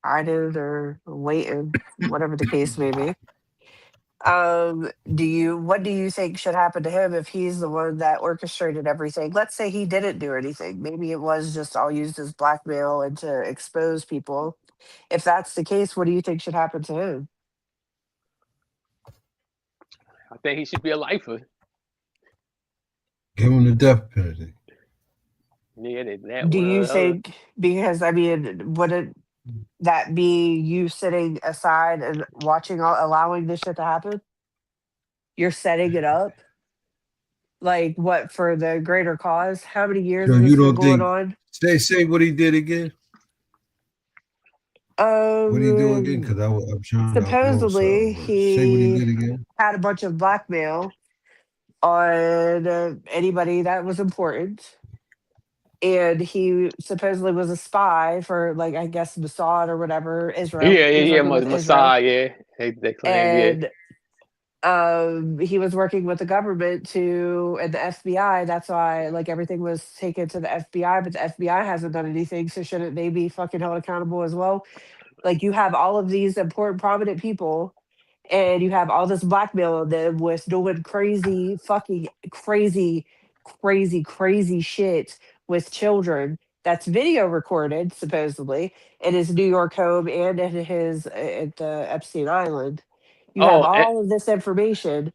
hiding or waiting, whatever the case may be, what do you think should happen to him if he's the one that orchestrated everything? Let's say he didn't do anything. Maybe it was just all used as blackmail and to expose people. If that's the case, what do you think should happen to him? I think he should be a lifer. Give him the death penalty. Yeah, that Do one or you the other. think because I mean, would that be you sitting aside and watching allowing this shit to happen? You're setting it up like what for the greater cause? How many years So has you this been don't going think? on? Say what he did again. What did he do again? Because I'm trying to upload Supposedly something. But say what he he did again. had a bunch of blackmail on anybody that was important, and he supposedly was a spy for, like, I guess Mossad or whatever, Israel. Yeah, He was yeah, working with Israel, Messiah. Yeah, they claim. Yeah. and he was working with the government to and the FBI. That's why, like, everything was taken to the FBI, but the FBI hasn't done anything. So shouldn't they be fucking held accountable as well? Like, you have all of these important, prominent people, and you have all this blackmail on them with doing crazy, fucking crazy, crazy, crazy shit with children. That's video recorded supposedly in his New York home and in his at the Epstein Island. You have Oh, all of this information.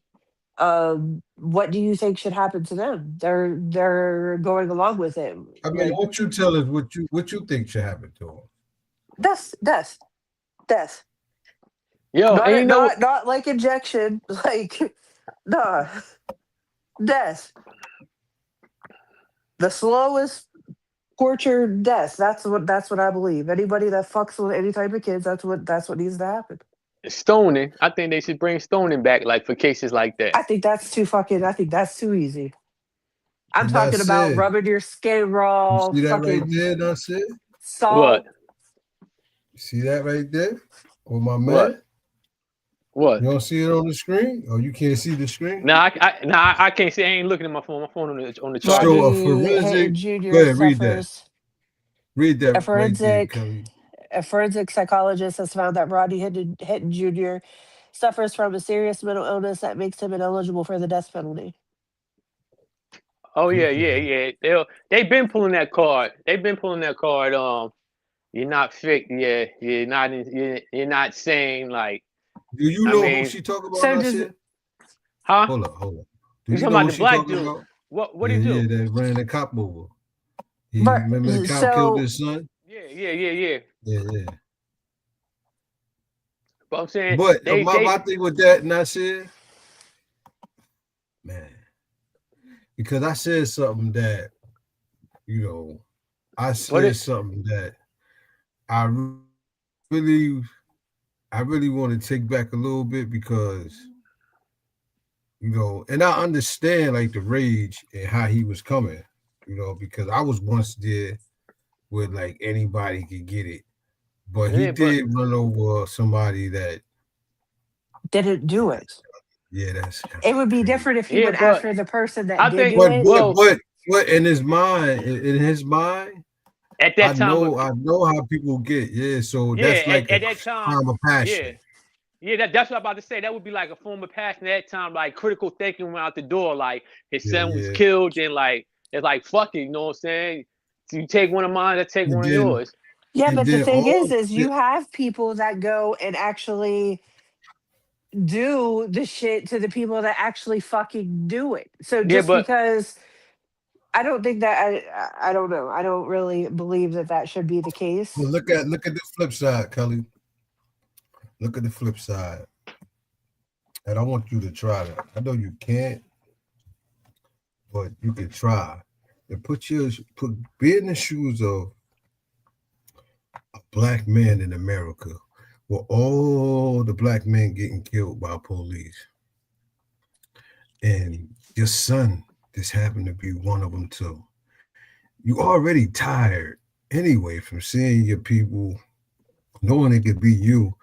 What do you think should happen to them? They're going along with it. I mean, Like, what you tell us what you think should happen to him. death, death, death. yo, and you know what? Not like injection, like, nah, death. The slowest torture death. That's what I believe. Anybody that fucks with any type of kids, that's what needs to happen. Stoning. I think they should bring stoning back, like for cases like that. I think that's too fucking. I think that's too easy. I'm And talking that's about it. rubbing your skin You raw, see that right fucking there? That's it. What? salt. You see that right there? Oh, my man. What? What? You don't see it on the screen? Oh, you can't see the screen? Nah, I can't see. I ain't looking at my phone. My phone on the charger. So a Rodney Hinton forensic. Jr. Go ahead, read that. suffers. Read that A right there, forensic Kelly. a forensic psychologist has found that Rodney Hinton Jr. suffers from a serious mental illness that makes him ineligible for the death penalty. Oh yeah, Okay. they've been pulling that card. They've been pulling that card. You're not fit. Yeah, you're not sane. Like, Do you I know who mean, she talking about, So does Nasir? huh? Hold up. Do You you talking know about who the she black talking dude? about? What he do? Yeah, that ran the cop over. but Remember the cop killed his son? Yeah. Yeah. But I'm saying But they my thing with that, Nasir, man, because I said something that, I what said it, something that I really, I really want to take back a little bit because, and I understand like the rage and how he was coming, because I was once there where like anybody could get it. But he yeah, but did run over somebody that, didn't do it. yeah, that's It would be crazy. different if he yeah, went but after the person that I did think do it. But in his mind, at I that time, know how people get. Yeah, so yeah, that's like at a that time, crime of yeah. passion. Yeah, that's what I'm about to say. That would be like a form of passion at that time. Like critical thinking went out the door. Like his son was Yeah. killed, and like it's like fuck it. You know what I'm saying? So you take one of mine, I take And one of then yours. Yeah, and but the then thing all is you have people that go and actually do the shit to the people that actually fucking do it. So Yeah, just but because I don't think that I don't know. I don't really believe that that should be the case. well, look at the flip side, Kelly. Look at the flip side. And I want you to try that. I know you can't, but you can try. And be in the shoes of a black man in America, where all the black men getting killed by police, and your son just happened to be one of them too. You already tired anyway from seeing your people, knowing it could be you.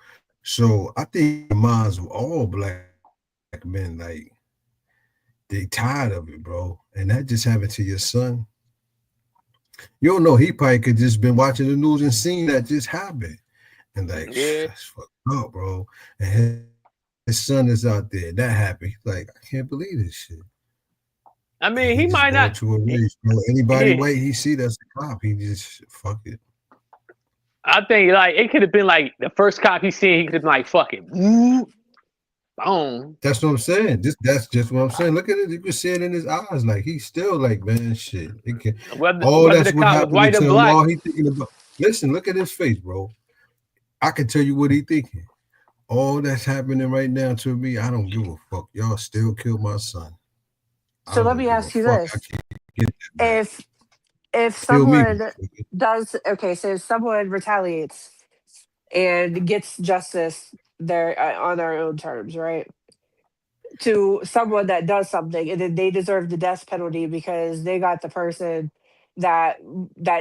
So I think the minds of all black men, like, they tired of it, bro. And that just happened to your son. You don't know, he probably could just been watching the news and seen that just happen. And like, yeah, that's fucked up, bro. And his son is out there. That happened. He's like, I can't believe this shit. I And mean he he just might go not. to a race, bro. Anybody He, white he see that's a cop, he just fuck it. I think like it could have been like the first cop he seen. He could have been like fucking boom. That's what I'm saying. That's just what I'm saying. Look at it. You can see it in his eyes. Like he's still like, man, shit. It can all Whether that's the what cop was happening white or to him. black. All he thinking about. Listen, look at his face, bro. I can tell you what he thinking. All that's happening right now to me, I don't give a fuck. Y'all still killed my son. I So let don't me give a ask you fuck. I this. can't get that back. If Kill me. someone does okay, so if someone retaliates and gets justice there on their own terms, right? To someone that does something and then they deserve the death penalty because they got the person that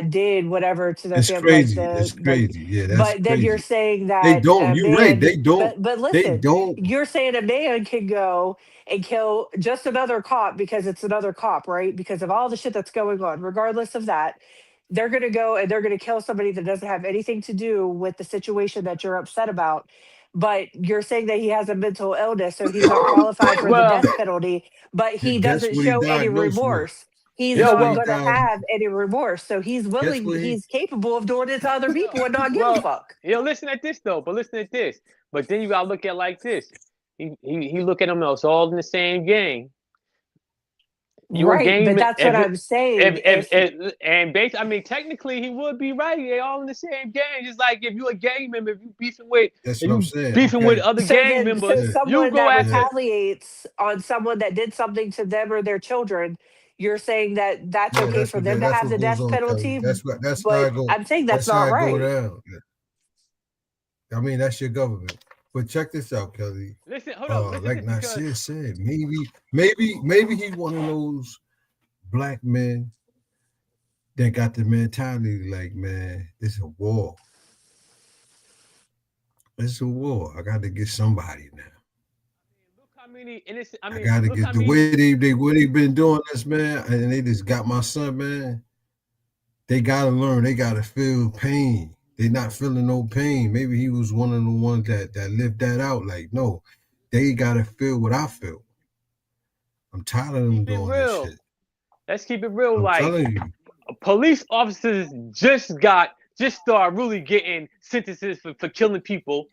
did whatever to their It's family, like crazy. It's like. crazy. Yeah, that's But then you're crazy. saying They that don't. a You're right. man, They don't. but They listen, don't. you're saying a man can go and kill just another cop because it's another cop, right? Because of all the shit that's going on. Regardless of that, they're gonna go and they're gonna kill somebody that doesn't have anything to do with the situation that you're upset about. But you're saying that he has a mental illness, so he's not qualified for the Well, death penalty, but he Guess doesn't what he show any diagnosed with? remorse. He's Guess yo, what not he well, going to died? have any remorse. So he's Guess willing, what he? he's capable of doing it to other well, people and not give a well, fuck. listen at this though. But listen at this. But then you gotta look at it like this. He look at them. It's all in the same gang. You a Right. game But that's what I'm saying. if and based, I mean, technically he would be right. They all in the same gang. Just like if you a gang member, if you beefing with, That's if what I'm you saying. beefing with Okay. other So gang then, so members, Yeah. you someone go that after. Yeah. retaliates on someone that did something to them or their children, you're saying that that's Yeah. okay for them to That's have what the goes death on, Kelly. penalty. That's how But I go. I'm saying that's That's how not I go right. down. I mean, that's your government. But check this out, Kelly. Listen, hold up, listen to Like this because Nasir said, maybe he's one of those black men that got the mentality like, man, this is a war. It's a war. I got to get somebody now. look how many innocent. I I mean, got to look get how the many. way they been doing this, man, and they just got my son, man. They gotta learn. They gotta feel pain. They not feeling no pain. Maybe he was one of the ones that lived that out. Like, no, they gotta feel what I feel. I'm tired of them Keep it doing this real. shit. Let's keep it real. I'm Like telling you. police officers just start really getting sentences for killing people,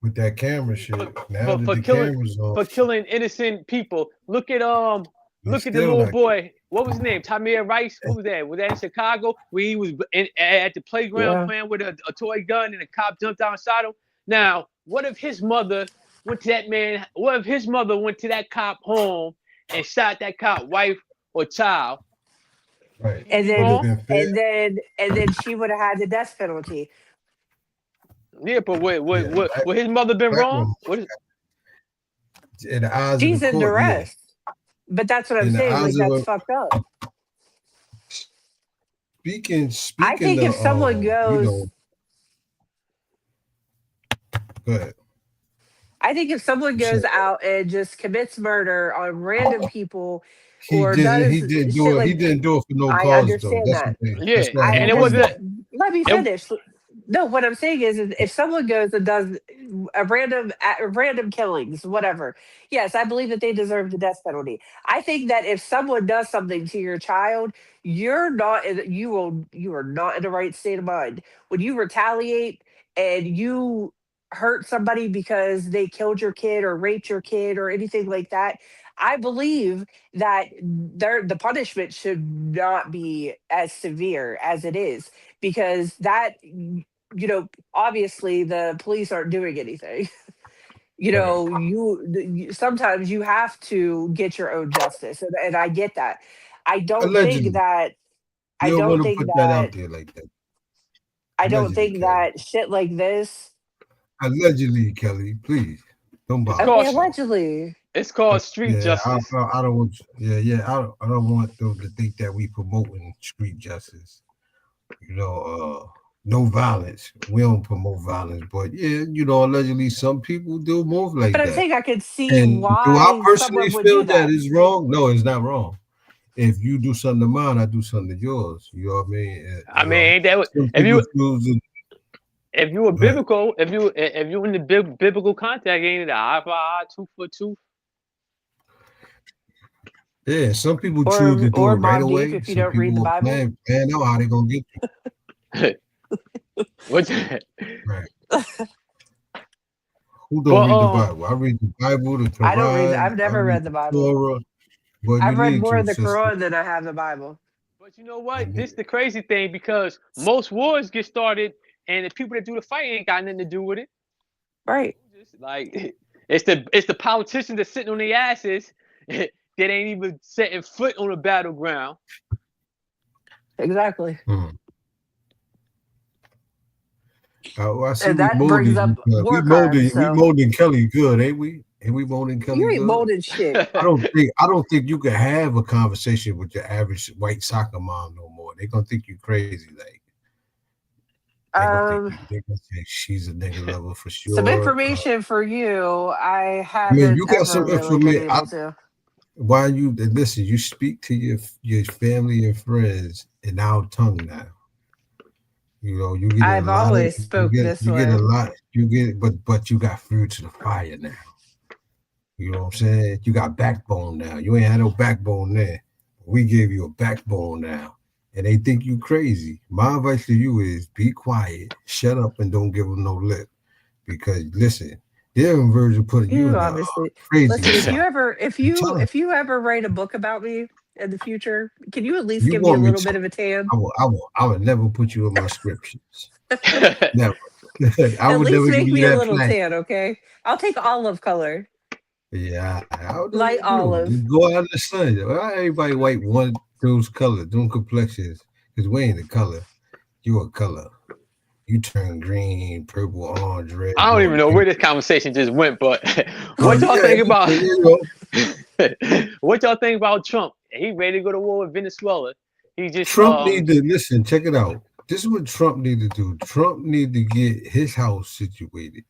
With that camera shit. Now that for the killing camera's off, innocent people. Look at they look at the still little not. boy. What was his name? Tamir Rice. What was that? Was that in Chicago where he was at the playground Yeah. playing with a toy gun and a cop jumped out and shot him? Now, what if his mother went to that man? What if his mother went to that cop home and shot that cop wife or child? Right. He'd And be Would have then, wrong. been fair. she would have had the death penalty. Yeah, but Yeah. would his mother been Black wrong? woman. In the eyes of She's the in court, yeah. duress. But that's what I'm In the saying. Like, eyes of that's a fucked up. speaking I think if someone you goes, know, go ahead. I think if someone You said goes out and just commits murder on random people he or didn't does he didn't shit do it. He like, didn't do it for no I cause though. understand That's the that. thing. Yeah, That's what I and it happened. understand. Let me it, finish. No, what I'm saying is if someone goes and does random killings, whatever, yes, I believe that they deserve the death penalty. I think that if someone does something to your child, you are not in the right state of mind when you retaliate and you hurt somebody because they killed your kid or raped your kid or anything like that. I believe that the punishment should not be as severe as it is because obviously the police aren't doing anything. Right. Sometimes you have to get your own justice, and I get that. I don't think Allegedly. that I You don't don't want to think put that that out there like that. I don't Allegedly, think Kelly. that shit like this. Allegedly, Kelly. Please don't it's bother Okay, called yourself. allegedly. it's called street Yeah, justice. I don't want. Yeah. I don't want them to think that we promoting street justice. No violence. We don't promote violence, but yeah, allegedly some people do move like But I'm that. saying I could see And do I why personally someone would do feel that that. is wrong? No, it's not wrong. If you do something to mine, I do something to yours. You know what I mean? I mean, ain't that what, Some if people you choose to. if you were Go ahead. biblical, if you in the biblical context, ain't it eye for eye, tooth for tooth? Yeah, some people choose to do Or it right Mob Deep away. if you Some don't read the people are Bible. plan out how they gonna get you. What's that? Right. Who But don't read the Bible? I read the Bible, the I don't read. I've Quran, I never read read the the Bible. Torah. Well, you I've read need more to, of the sister. Quran than I have the Bible. But you know what? And This the crazy thing because most wars get started and the people that do the fight ain't got nothing to do with it. Right. Just like it's the politicians that sitting on their asses that ain't even setting foot on the battleground. Exactly. I see And we that molding brings you. up We war crimes. molding So Kelly good, ain't we? Ain't we molding Kelly You ain't good? molded shit. I don't think you can have a conversation with your average white soccer mom no more. They're gonna think you crazy. Like they're gonna say she's a nigga lover for Some sure. information for you. I I mean, haven't you got ever some really been information. able to. Why you listen? You speak to your family and friends in our tongue now. You know, you get a I've lot of always spoke this you get a way. lot. You get but you got food to the fire now. You know what I'm saying? You got backbone now. You ain't had no backbone there. We gave you a backbone now. And they think you crazy. My advice to you is be quiet, shut up, and don't give them no lip. Because listen, they're in version of putting you You in that obviously crazy listen. If you spot. ever, if you ever write a book about me in the future, can you at least You give me a want me little to? bit of a tan? I will never put you in my scriptures. Never. I At would least never give make you me a that little plan. tan, okay? I'll take olive color, Yeah, I would light never do. olive. Just go out in the sun. Why everybody white one those colors, them complexions? Because we ain't a color. You a color. You turn green, purple, orange, red, I don't even blue, know where pink. this conversation just went, but Oh what y'all yeah, think about you know, what y'all think about Trump? He ready to go to war with Venezuela. He just Trump need to listen. Check it out. This is what Trump need to do. Trump need to get his house situated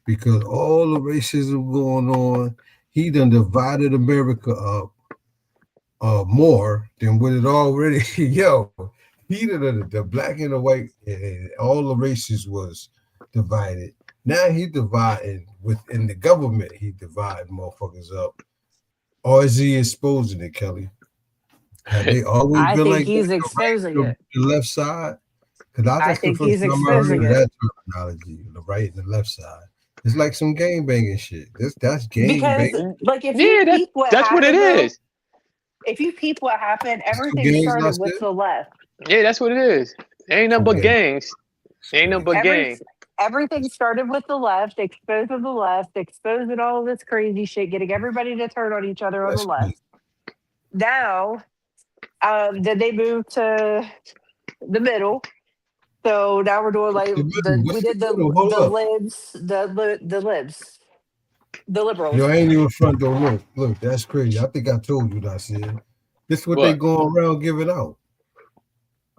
because all the racism going on, he done divided America up more than what it already. Yo, he done the black and the white and all the races was divided. Now he dividing within the government. He dividing motherfuckers up. Or is he exposing it, Kelly? Have they always I been think like that? he's The right, exposing it. the left side. Because I that's the think first he's time I heard exposing of it that terminology, the right and the left side. It's like some gang banging shit. That's gang because, banging. like, if you yeah, peep what that's what it happened though, is. if you peep what happened, There's two everything gangs started last with year. the left. Yeah, that's what it is. Ain't nothing Two but gangs. gangs. Ain't nothing but Every gang. everything started with the left, exposing the left, exposing all of this crazy shit, getting everybody to turn on each other on the That's crazy. left. Now, then they moved to the middle. So now we're doing What's like the middle? we What's the did middle? Hold up. the libs, the Yo, liberals, I ain't even front though. Look, that's crazy. I think I told you that, said. This is what they What? going around giving out.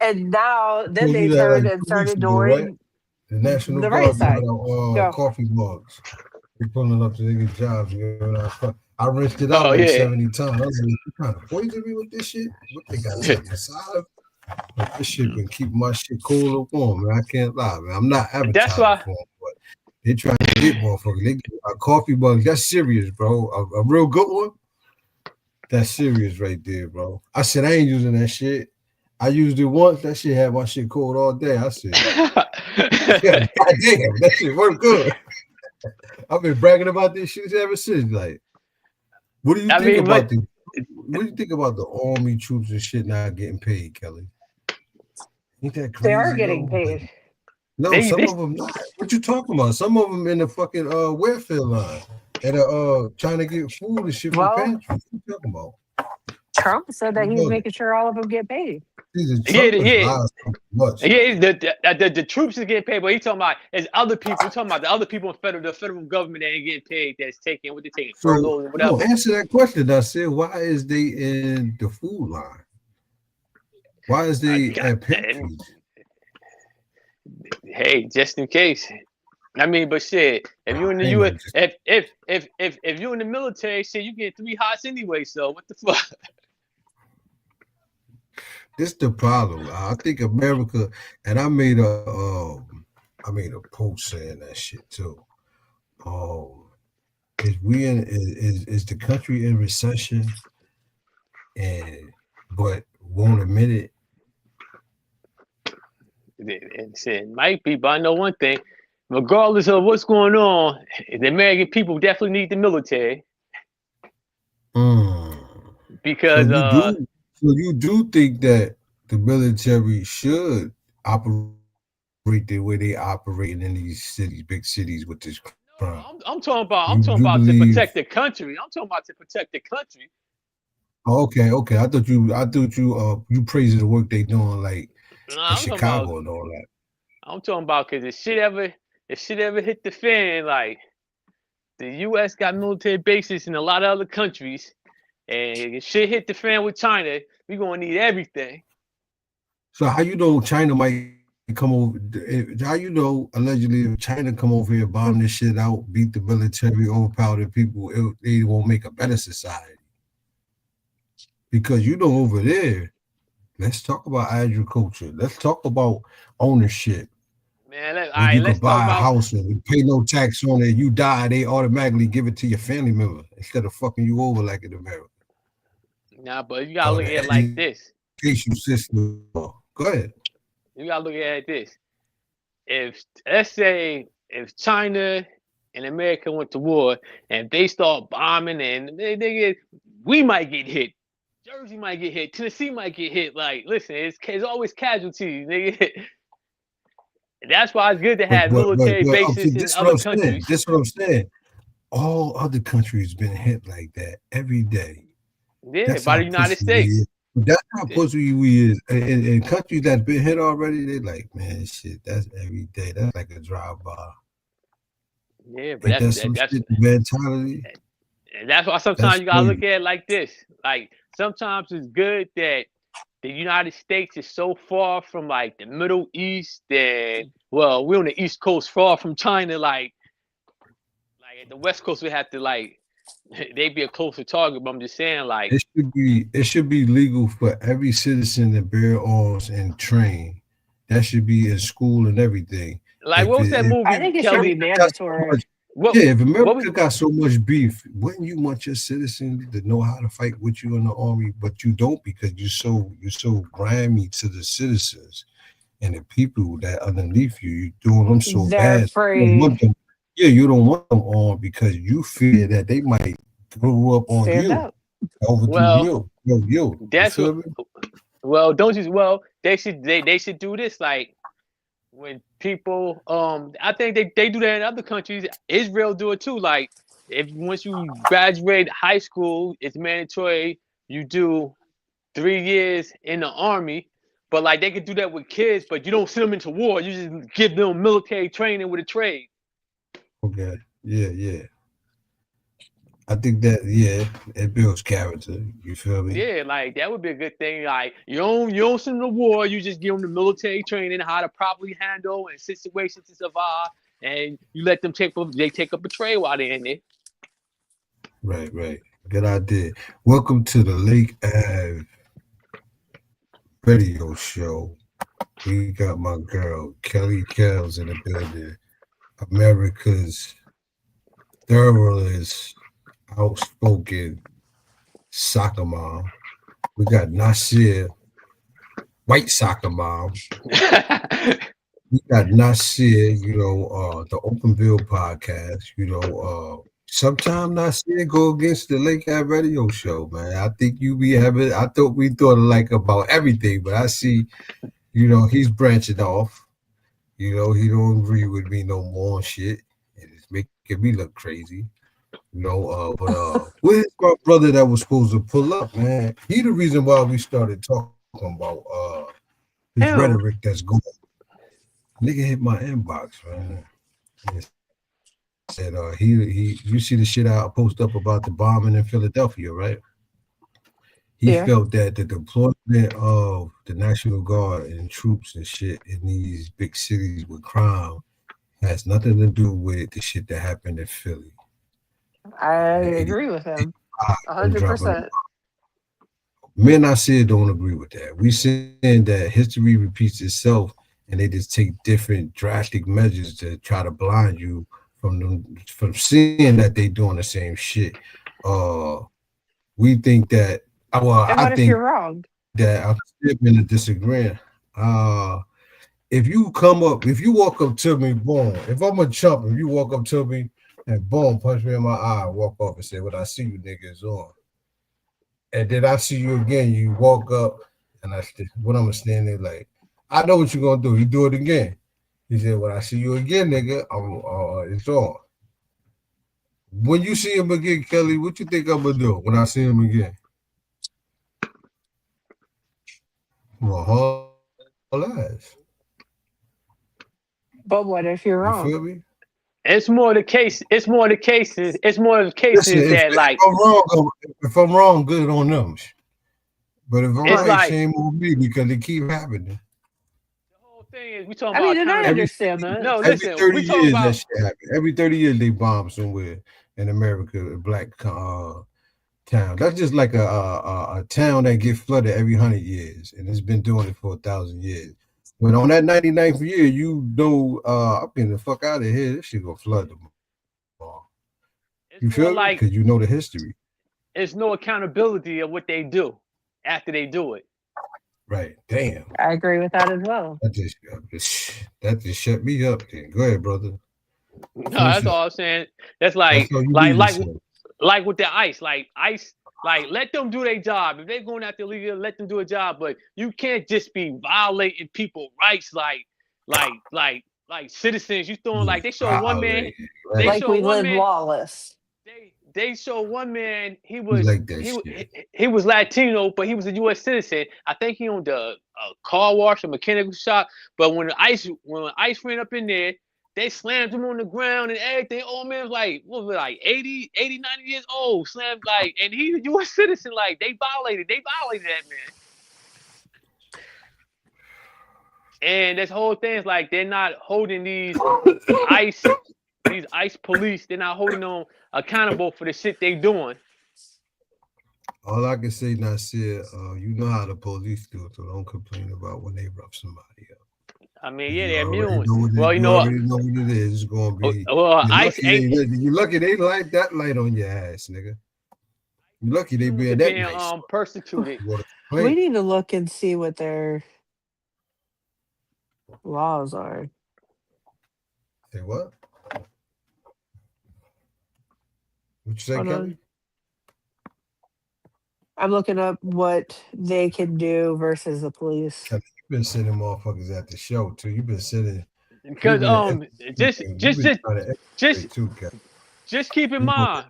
and now I then told they you that like turned and 2 weeks started ago, right? doing The National the right Guard giving side. out Go. coffee mugs. They pulling up to niggas' jobs. Giving out I rinsed it out Oh like yeah. 70 times. I was like, you trying to poison me with this shit? What they got something inside? But this shit been keeping my shit cool and warm, man. I can't lie, man. I'm not That's advertising why. for them, but they trying to get motherfuckers. They give out coffee mugs. That's serious, bro. A real good one. That's serious right there, bro. I said I ain't using that shit. I used it once. That shit had my shit cold all day. I said, yeah, goddamn, that shit worked good. I've been bragging about this shit ever since. Like, what do you I think mean, about but the what do you think about the army troops and shit not getting paid, Kelly? Ain't that They are crazy, getting yo? paid. No, they some they of them not. What you talking about? Some of them in the fucking welfare line and trying to get food and shit from Well, pantries. What you talking about? Trump said that You he's know that. making sure all of them get paid. yeah Trump is yeah lies so much. yeah Like, the troops is getting paid, but he talking about there's other people. He talking about the other people in the federal government that ain't getting paid. That's taking what they taking so furloughs or no, whatever. answer that question. I said, why is they in the food line? Why is they at pantries? Hey, just in case. I mean, but shit, if you in the Ain't U.S., no just if you in the military, shit, you get 3 hots anyway. So what the fuck? this the problem. I think America, and I made a post saying that shit too. Is we in is the country in recession and but won't admit it? And shit might be, but I know one thing. Regardless of what's going on, the American people definitely need the military Mm. So because you do think that the military should operate the way they operating in these cities, big cities with this crime? I'm talking about You to believe? protect the country. I'm talking about to protect the country. Oh, okay. I thought you praising the work they doing like in Nah, Chicago and all that. I'm talking about because if shit ever hit the fan, like the U.S. got military bases in a lot of other countries, and if shit hit the fan with China, we gonna need everything. So how you know China might come over? How you know allegedly if China come over here, bomb this shit out, beat the military, overpower the people, they won't make a better society? Because you know over there, let's talk about agriculture. Let's talk about ownership. Man, all When right, you let's could talk buy a about. house and you pay no tax on it, you die, they automatically give it to your family member instead of fucking you over like in America. Nah, but you gotta Or look at the it like this. education system. Go ahead. You gotta look at it like this. If let's say if China and America went to war and they start bombing and we might get hit. Jersey might get hit. Tennessee might get hit. Like, listen, it's always casualties, nigga. That's why it's good to have military But okay, bases in this is what other I'm saying. countries. This is what I'm saying. All other countries been hit like that every day. Yeah, That's by how the United pussy we States. is. That's how Yeah. pussy we is. In countries that's been hit already, they like, man, shit, that's every day. That's like a drive-by. Yeah, but Ain't that some shit mentality? that's why sometimes That's you gotta look crazy. at it like this. Like sometimes it's good that the United States is so far from like the Middle East and well, we're on the East Coast far from China, like at the West Coast we have to like they'd be a closer target, but I'm just saying like It should be legal for every citizen to bear arms and train. That should be in school and everything. what was that If I movie, think it should be Kelly? got so mandatory. much, What yeah, if what was America got so much beef, wouldn't you want your citizens to know how to fight with you in the army? But you don't because you're so grimy to the citizens and the people that underneath you. You're doing them so They're bad. You don't want afraid. them. Yeah, you don't want them on because you fear that they might throw up on Stand you, up. overthrow well you. You. You that's what feel me? well don't you well they should do this like when people I think they do that in other countries. Israel do it too. Like if once you graduate high school, it's mandatory you do 3 years in the army. But like they could do that with kids, but you don't send them into war. You just give them military training with a trade. Okay. Yeah. I think that it builds character. You feel me? Yeah, like that would be a good thing. Like you don't send them to war. You just give them the military training, how to properly handle and situations to survive, and you let them take up a trade while they're in there. Right. Good idea. Welcome to the Lake Ave radio show. We got my girl Kelly Kells in the building. America's thoroughest outspoken soccer mom. We got Nasir, white soccer mom. We got Nasir, the Openville podcast, sometimes Nasir go against the Lake Ave radio show, man. I think you be having I thought we thought like about everything, but I see, he's branching off. He don't agree with me no more and shit. And it's making me look crazy. Where's my brother that was supposed to pull up, man? He the reason why we started talking about his Ew. rhetoric that's going. Nigga hit my inbox, man. It said he you see the shit I post up about the bombing in Philadelphia, right? He Yeah. felt that the deployment of the National Guard and troops and shit in these big cities with crime has nothing to do with the shit that happened in Philly. I The agree with him. and dropping 100%. Men I said don't agree with that. We saying that history repeats itself, and they just take different drastic measures to try to blind you from seeing that they doing the same shit. We think that. Well, And I what if you're think wrong? that I'm still in a disagreement. If you walk up to me, boom. If I'm a chump, if you walk up to me and boom, punch me in my eye, walk off and say, "What I see you niggas on." And then I see you again. You walk up, and what I'm gonna stand there like, I know what you're gonna do. You do it again. He said, "When I see you again, nigga, it's on." When you see him again, Kelly, what you think I'm gonna do when I see him again? I'm gonna haul ass. But what if you're You wrong? feel me? It's more the case. It's more the cases. It's more the cases Listen, that like. if I'm wrong, good on them. But if I'm It's right, like shame on me because it keep happening. the whole thing is we talking I about mean, and I accountability. understand that. No, Every listen, 30 we talking years about that shit happen. Every 30 years they bomb somewhere in America, a black town. That's just like a town that get flooded every 100 years, and it's been doing it for 1,000 years. But on that 99th year, you know, I'm getting the fuck out of here. This shit gonna flood them. You it's more feel me? like Because you know the history. it's no accountability of what they do after they do it. Right. Damn. I agree with that as well. That just shut me up. Then. Go ahead, brother. No, that's all I'm saying. That's That's all you need to say. like with the ICE, like let them do their job. If they're going out there illegal, let them do a job. But you can't just be violating people's rights like citizens. You throwing like they show one man, Right. Like we live lawless. They show one man. He was like that shit. he was Latino, but he was a U.S. citizen. I think he owned a car wash or mechanical shop. But when ICE ran up in there, they slammed him on the ground and everything. Old man was like, what was it, like 80, 90 years old. Slammed like, and he's a U.S. citizen. Like they violated that man. And this whole thing is like they're not holding these ICE police. They're not holding them accountable for the shit they doing. All I can say, Nasir, you know how the police do it, so don't complain about when they rough somebody up. I mean, yeah, they're immune. immune. Well, you already know what it is. It's gonna be. Well, ICE ain't. You lucky they light that light on your ass, nigga. You lucky they being that nice. Persecuted. We need to look and see what their laws are. Say what? What you say, Kelly? I'm looking up what they can do versus the police. You've been sending motherfuckers at the show too. You've been sending because just keep in mind.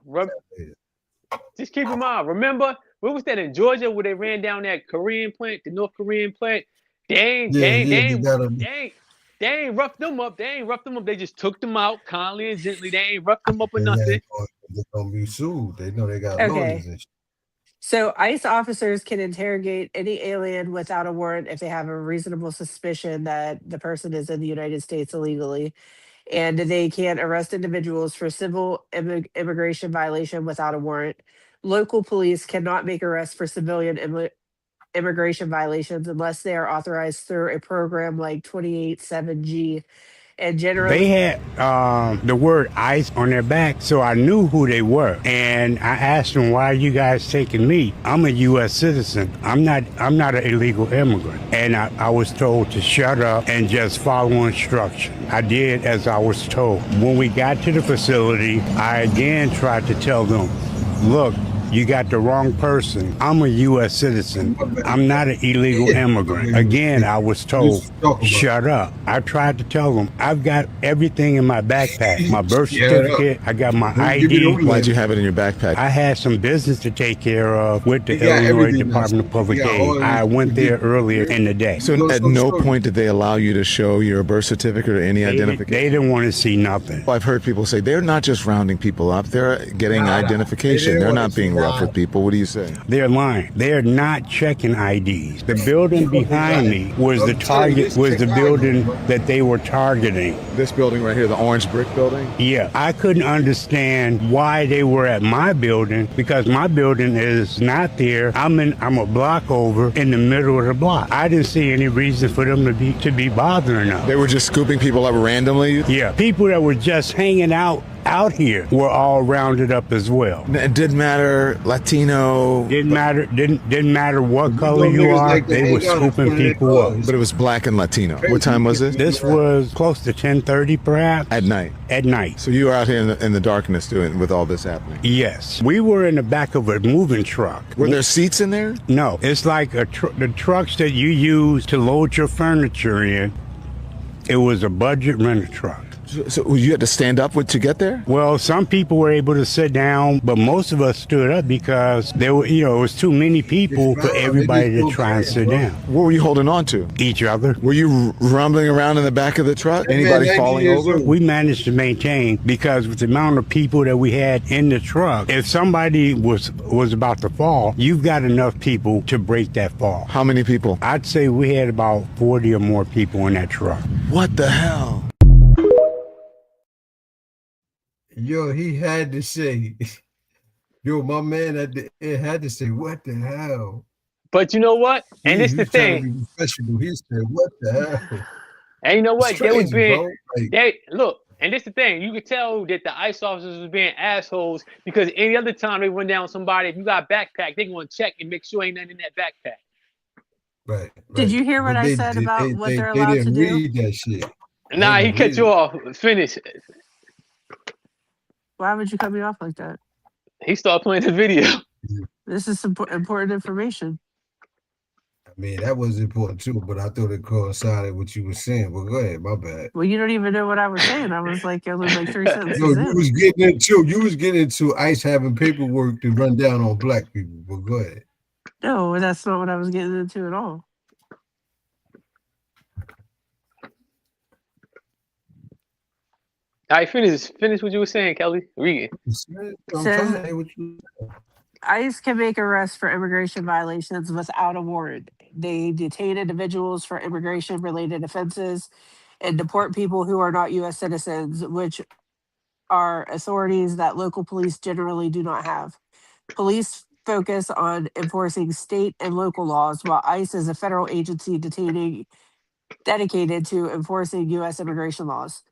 Just keep in mind. Remember, what was that in Georgia where they ran down that Korean plant, the North Korean plant? They ain't roughed them up. They just took them out calmly and gently. They ain't roughed them up or nothing. They're gonna be sued. They know they got lawyers and shit. So ICE officers can interrogate any alien without a warrant if they have a reasonable suspicion that the person is in the United States illegally. And they can arrest individuals for civil immigration violation without a warrant. Local police cannot make arrests for civilian immigration violations unless they are authorized through a program like 287G. And generally, they had the word ICE on their back, so I knew who they were. And I asked them, "Why are you guys taking me? I'm a U.S. citizen. I'm not an illegal immigrant." And I was told to shut up and just follow instruction. I did as I was told. When we got to the facility, I again tried to tell them, "Look, you got the wrong person. I'm a U.S. citizen. I'm not an illegal immigrant." Again, I was told, shut up. I tried to tell them, I've got everything in my backpack. My birth certificate, I got my ID. Why'd you have it in your backpack? I had some business to take care of with the Illinois Department of Public Aid. I went there earlier in the day. So at no point did they allow you to show your birth certificate or any identification? They didn't want to see nothing. Well, I've heard people say they're not just rounding people up, they're getting identification. They're not being rough with people. What do you say? They're lying. They're not checking IDs. The building behind me was the target, was the building that they were targeting. This building right here, the orange brick building? Yeah. I couldn't understand why they were at my building because my building is not there. I'm a block over in the middle of the block. I didn't see any reason for them to be bothering us. They were just scooping people up randomly? Yeah. People that were just hanging out here were all rounded up as well. It didn't matter Latino. Didn't matter what color you are. They were scooping people up. But it was black and Latino. What time was it? This was close to 10:30 perhaps. At night. At night. So you were out here in the darkness doing with all this happening. Yes, we were in the back of a moving truck. Were there seats in there? No, it's like the trucks that you use to load your furniture in. It was a budget rental truck. So you had to stand up to get there? Well, some people were able to sit down, but most of us stood up because there were, it was too many people for everybody to try and sit down. What were you holding on to? Each other. Were you rumbling around in the back of the truck? Anybody falling over? We managed to maintain because with the amount of people that we had in the truck, if somebody was about to fall, you've got enough people to break that fall. How many people? I'd say we had about 40 or more people in that truck. What the hell? Yo, he had to say, yo, my man at the end had to say, what the hell? But you know what? And it's the thing. Professional. He said, what the hell? And you know what? They was being, like, look, and this the thing. You could tell that the ICE officers was being assholes because any other time they run down somebody, if you got a backpack, they gonna check and make sure ain't nothing in that backpack. Right. Did you hear what I said about what they're allowed to do? They didn't read that shit. Nah, he cut you off. Finish. Why would you cut me off like that? He started playing the video. This is some important information. I mean, that was important too, but I thought it coincided with what you were saying. Well, go ahead, my bad. Well, you don't even know what I was saying. I was like, it was like 3 sentences No, in. you was getting into ICE having paperwork to run down on black people. But go ahead. No, that's not what I was getting into at all. All right, finish what you were saying, Kelly. Read it. ICE can make arrests for immigration violations without a warrant. They detain individuals for immigration-related offenses and deport people who are not U.S. citizens, which are authorities that local police generally do not have. Police focus on enforcing state and local laws, while ICE is a federal agency dedicated to enforcing U.S. immigration laws.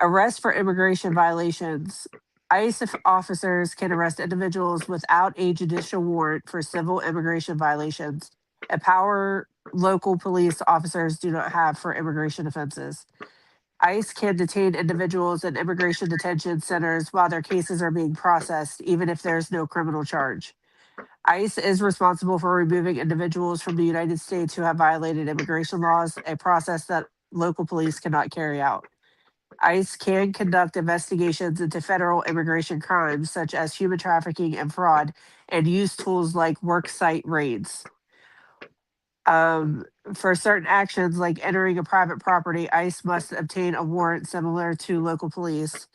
Arrests for immigration violations. ICE officers can arrest individuals without a judicial warrant for civil immigration violations, a power local police officers do not have for immigration offenses. ICE can detain individuals in immigration detention centers while their cases are being processed, even if there's no criminal charge. ICE is responsible for removing individuals from the United States who have violated immigration laws, a process that local police cannot carry out. ICE can conduct investigations into federal immigration crimes such as human trafficking and fraud and use tools like worksite raids. For certain actions like entering a private property, ICE must obtain a warrant similar to local police.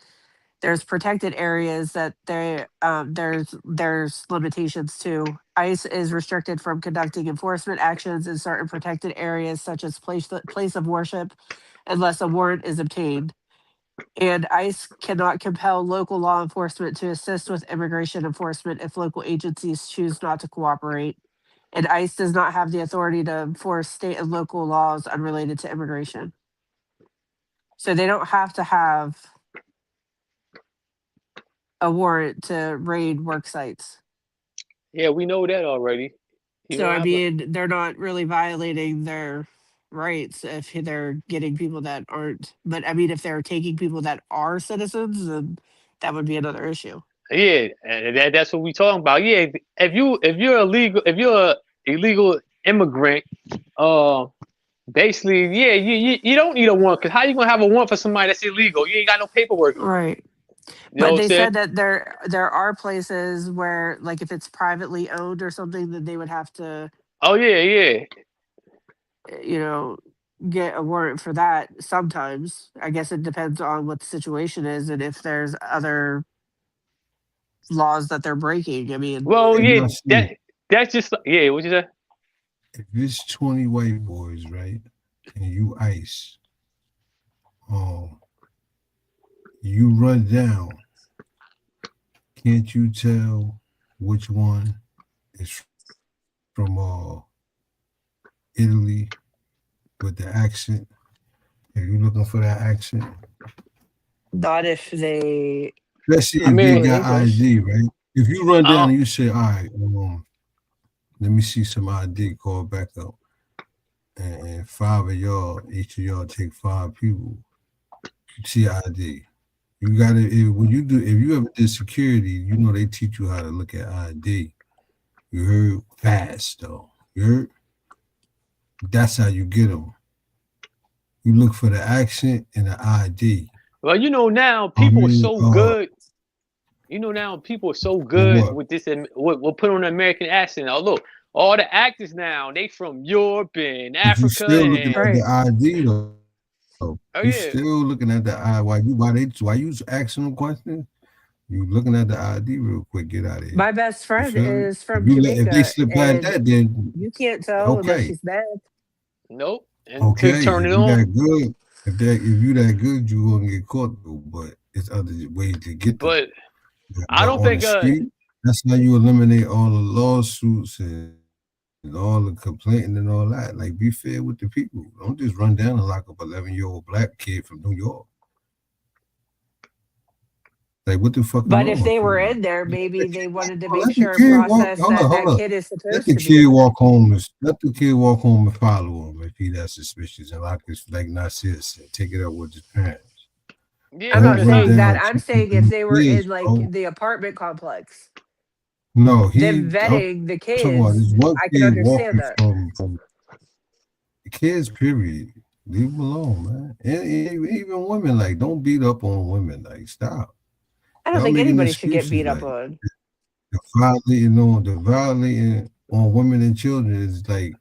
There's protected areas that there's limitations to. ICE is restricted from conducting enforcement actions in certain protected areas such as place of worship unless a warrant is obtained. And ICE cannot compel local law enforcement to assist with immigration enforcement if local agencies choose not to cooperate. And ICE does not have the authority to enforce state and local laws unrelated to immigration. So they don't have to have a warrant to raid work sites. Yeah, we know that already. So, I mean, they're not really violating their rights if they're getting people that aren't. But I mean, if they're taking people that are citizens, then that would be another issue. Yeah, and that's what we talking about. Yeah, if you're a illegal immigrant, basically, yeah, you don't need a warrant, because how you gonna have a warrant for somebody that's illegal? You ain't got no paperwork. Right. You know but they said that there are places where, like, if it's privately owned or something, then they would have to. Oh yeah. Get a warrant for that. Sometimes, I guess it depends on what the situation is and if there's other laws that they're breaking. I mean, well, yeah, that's just what you say. If it's 20 white boys, right, and you ICE, you run down. Can't you tell which one is from Italy with the accent? Are you looking for that accent? Not if they. Especially if they got ID, right? If you run down and you say, all right, let me see some ID, call back up. And 5 of y'all, each of y'all take 5 people. See ID. You gotta, if you ever did security, you know they teach you how to look at ID. You heard? Fast though. You heard? That's how you get them. You look for the accent and the ID. Well, you know now I people are mean, so good. You know now people are so good what? with this. And we'll put on an American accent. Oh look, all the actors now they from Europe and But you Africa still looking and at the Right. ID though. oh You yeah. still looking at the I. Why you asking them questions? You looking at the ID real quick. Get out of here. My best You friend feel me? is from If they Jamaica, slip past and that, then you can't tell unless okay, she's mad. Nope. Until you okay. turn If it you on. that good, if you that good, you gonna get caught though. But it's other ways to get them. But I But don't on the think street, that's how you eliminate all the lawsuits and all the complaining and all that. Like, be fair with the people. Don't just run down and lock up 11-year-old black kid from New York. Like, what the fuck is But wrong if with they were people? in there, maybe they wanted to make Let the sure and kid walk. process that Hold that on. kid is Let supposed the to be kid in there. walk home. Let the kid walk home and follow him if he that suspicious and like Nasir said, take it up with his parents. yeah, I'm Don't not because run saying down that. I'm two saying if they were kids, in like bro. the apartment complex, No, them I'm vetting the talking about kids, this one I can kid understand walking that. from the kids, period. Leave them alone, man. And even women, like, don't beat up on women. Like, stop. I don't Y'all think making anybody should get excuses. beat up Like, on. the violating on women and children is like,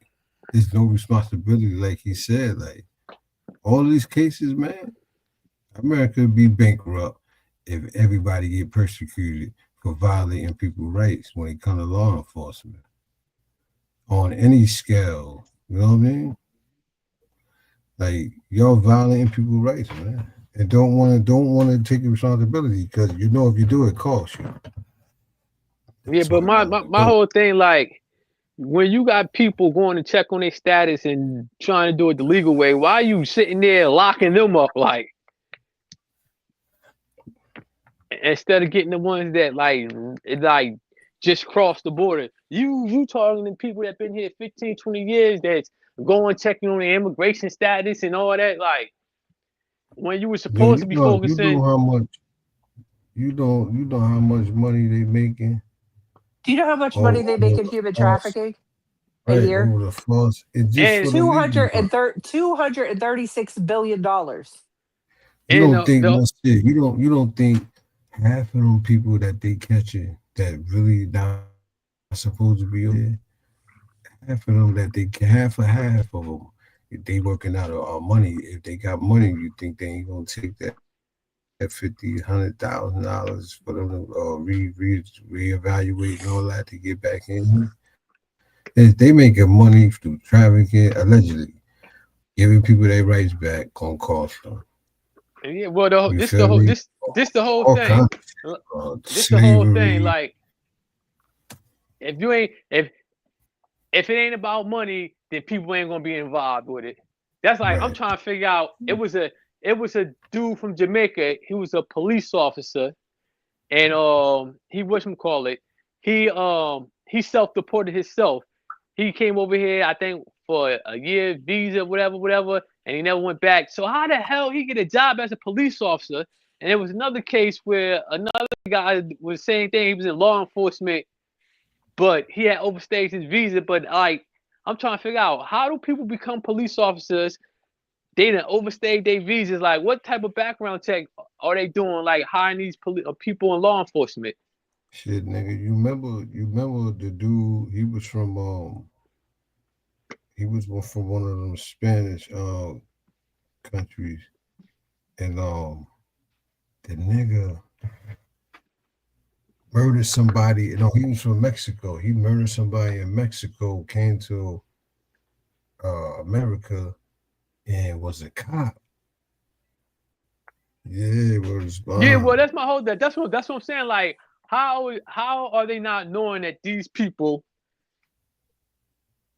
it's no responsibility. Like he said, like all these cases, man, America would be bankrupt if everybody get persecuted for violating people's rights when it comes to law enforcement on any scale. You know what I mean? Like, y'all violating people's rights, man, and don't want to take the responsibility because you know if you do it costs you. yeah, That's but why my, y'all my don't my do it. whole thing like when you got people going to check on their status and trying to do it the legal way, why are you sitting there locking them up like instead of getting the ones that like just cross the border? You talking to people that been here 15, 20 years that's going checking on their immigration status and all that, like when you were Yo, supposed to be you know focusing. how much you know how much money they making Do you know how much money over they make in the human false, trafficking a right? year? Over the false, it's just And for the legal part. $236 billion. You and don't think that's it. You don't think half of them people that they catching that really not supposed to be over there, half of them, if they working out of money, if they got money, you think they ain't gonna take that $50,000-$100,000 for them to reevaluate and all that to get back in? They making money through trafficking, allegedly giving people their rights back gonna cost them. yeah, well, You this the feel whole me? this the whole All thing. kinds This the whole thing. slavery. Like if you ain't if it ain't about money, then people ain't gonna be involved with it. That's like I'm Right. trying to figure out. It was a dude from Jamaica. He was a police officer, and he whatchamacallit, he self-deported himself. He came over here, I think, for a year visa, whatever, and he never went back. So how the hell he get a job as a police officer? And there was another case where another guy was the same thing. He was in law enforcement, but he had overstayed his visa. But like, I'm trying to figure out how do people become police officers? They done overstayed their visas. Like, what type of background check are they doing? Like hiring these people in law enforcement? Shit, nigga. You remember the dude? He was from one of them Spanish countries, and the nigga murdered somebody. No, he was from Mexico. He murdered somebody in Mexico. Came to America and was a cop. Yeah, was Yeah, well, that's my whole. That's what I'm saying. Like, how are they not knowing that these people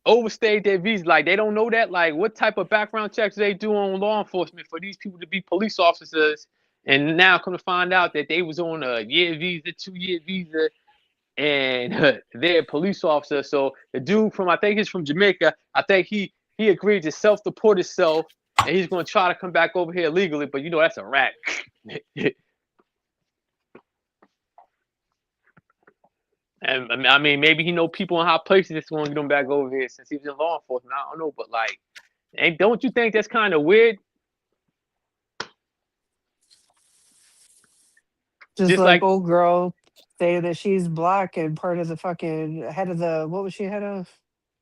overstayed their visa? Like, they don't know that. Like, what type of background checks they do on law enforcement for these people to be police officers? And now come to find out that they was on a year visa, 2-year visa, and they're a police officer. So the dude from, I think he's from Jamaica. I think he agreed to self-deport himself, and he's going to try to come back over here legally. But you know that's a rat. And I mean, maybe he know people in high places that's going to get him back over here since he was in law enforcement. I don't know, but like, don't you think that's kind of weird? Just Just like like old girl saying that she's black and part of the fucking head of the what was she head of?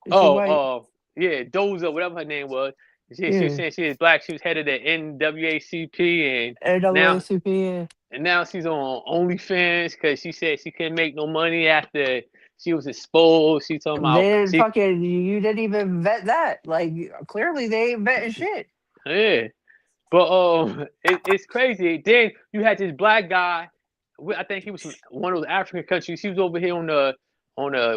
Is she white? yeah, Doza, whatever her name was. She was Yeah. saying she was black. She was head of the NWACP, now NAACP. Yeah. and now she's on OnlyFans because she said she couldn't make no money after she was exposed. She talking about Then she fucking you didn't even vet that. Like clearly they ain't vetting shit. yeah. But it's crazy. Then you had this black guy. I think he was from one of those African countries. He was over here on a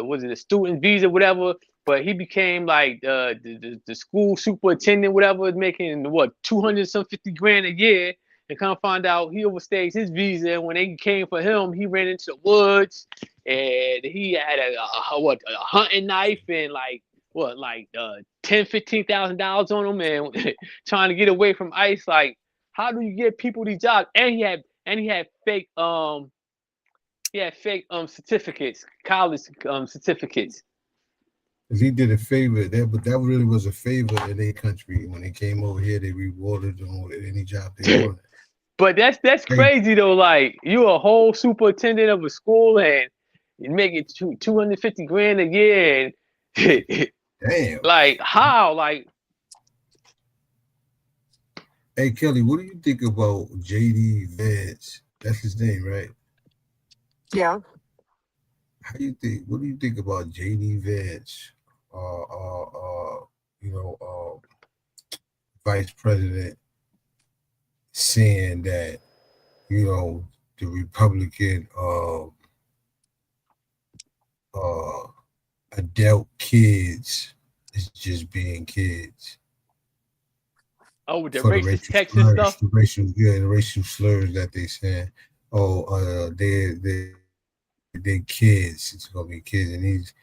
was it a student visa, whatever. But he became like the school superintendent, whatever, making what 200 some 50 grand a year. And kind of find out he overstayed his visa. And when they came for him, he ran into the woods, and he had a hunting knife and like 10, $15,000 on him, and trying to get away from ICE. Like, how do you get people these jobs? And he had fake certificates, college certificates. He did a favor, but that really was a favor in their country. When they came over here, they rewarded them with any job they wanted. But that's crazy though. Like, you a whole superintendent of a school and you make it 250 grand a year, and damn. Like, how? Like, hey Kelly, what do you think about JD Vance? That's his name, right? Yeah. How do you think? What do you think about JD Vance? Vice President saying that, the Republican adult kids is just being kids. Oh, with the For racist text slurs, and stuff. The racial slurs that they saying. They kids. It's gonna be kids, and these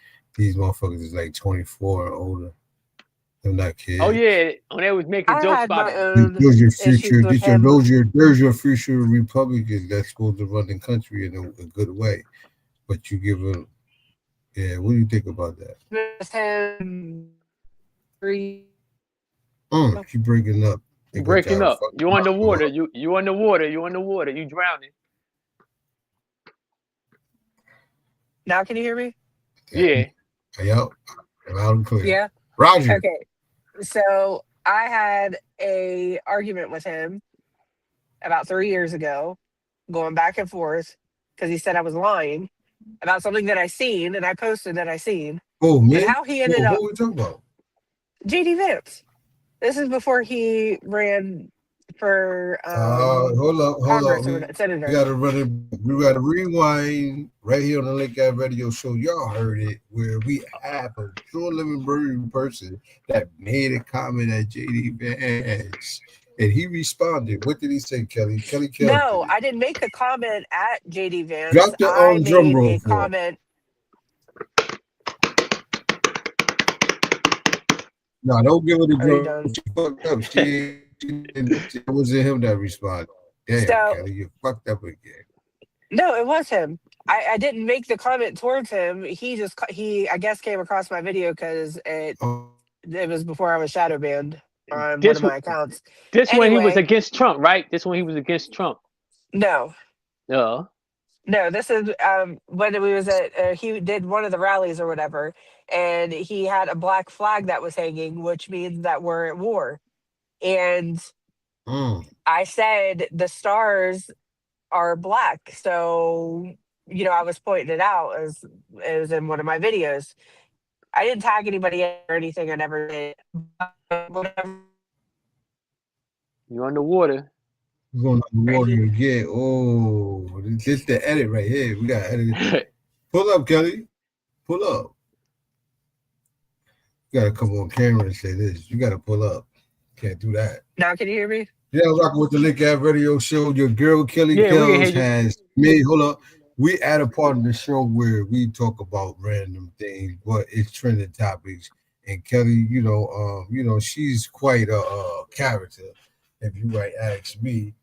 motherfuckers is like 24 or older. They're not kids. Oh yeah, when they was making I jokes had about my it. own Those your issues future. with him. There's your future Republicans that's supposed to run the country in a good way, but you give them. Yeah, what do you think about that? With him Keep breaking up. You breaking up. You underwater. You underwater. You underwater. You drowning. Now can you hear me? Yeah. Yep. Loud and clear. Yeah. Roger. Okay. So I had a argument with him about 3 years ago, going back and forth, because he said I was lying about something that I seen, and I posted that I seen. Oh, man. And how he ended up. Who are we talking about? JD Vance. This is before he ran for hold up. Congress or senator. We gotta run it. We gotta rewind right here on the Lake Ave Radio Show. Y'all heard it, where we have a true living person that made a comment at JD Vance, and he responded. What did he say, Kelly? Kelly. No, I didn't make the comment at JD Vance. Drop the I drum made roll a for comment. No, don't give her the Are you drum. done? She fucked up. It wasn't him that responded. Damn, So- Kelly, you fucked up again. No, it was him. I didn't make the comment towards him. He I guess came across my video because it was before I was shadow banned on one of my accounts. This one he was Anyway. against Trump, right? This one he was against Trump. No, No. this is when we was at he did one of the rallies or whatever, and he had a black flag that was hanging, which means that we're at war. And I said the stars are black, so I was pointing it out as it was in one of my videos. I didn't tag anybody or anything. I never did. Whatever. You underwater. We're going to the water again. Oh, this is the edit right here. We got to edit it. Pull up, Kelly. Pull up. You got to come on camera and say this. You got to pull up. Can't do that. Now, can you hear me? Yeah, rocking with the Lake Ave Radio Show. Your girl Kelly Kells has made. Hold up. We at a part of the show where we talk about random things, but it's trending topics. And Kelly, she's quite a character. If you might ask me,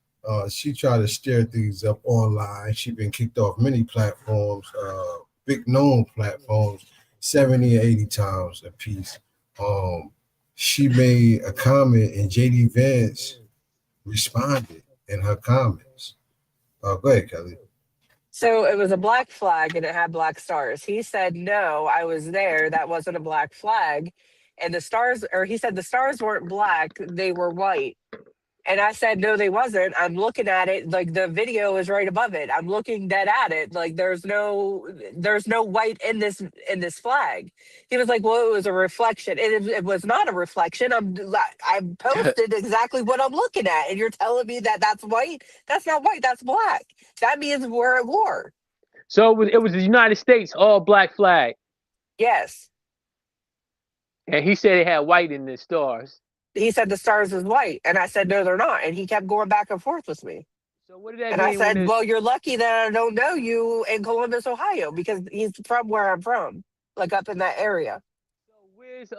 she tried to stir things up online. She's been kicked off many platforms, big known platforms, 70 or 80 times a piece. She made a comment, and JD Vance responded in her comments. Go ahead, Kelly. So it was a black flag and it had black stars. He said, no, I was there. That wasn't a black flag. And the stars, or he said the stars weren't black, they were white. And I said, no, they wasn't. I'm looking at it, like the video is right above it. I'm looking dead at it. Like there's no white in this flag. He was like, well, it was a reflection. It was not a reflection. I posted exactly what I'm looking at. And you're telling me that that's white? That's not white, that's black. That means we're at war. So it was the United States all black flag, Yes. and he said it had white in the stars. He said the stars is white. And I said, no, they're not. And he kept going back and forth with me. So what did that And I mean? When said, well, you're lucky that I don't know you in Columbus, Ohio, because he's from where I'm from, like up in that area. so where's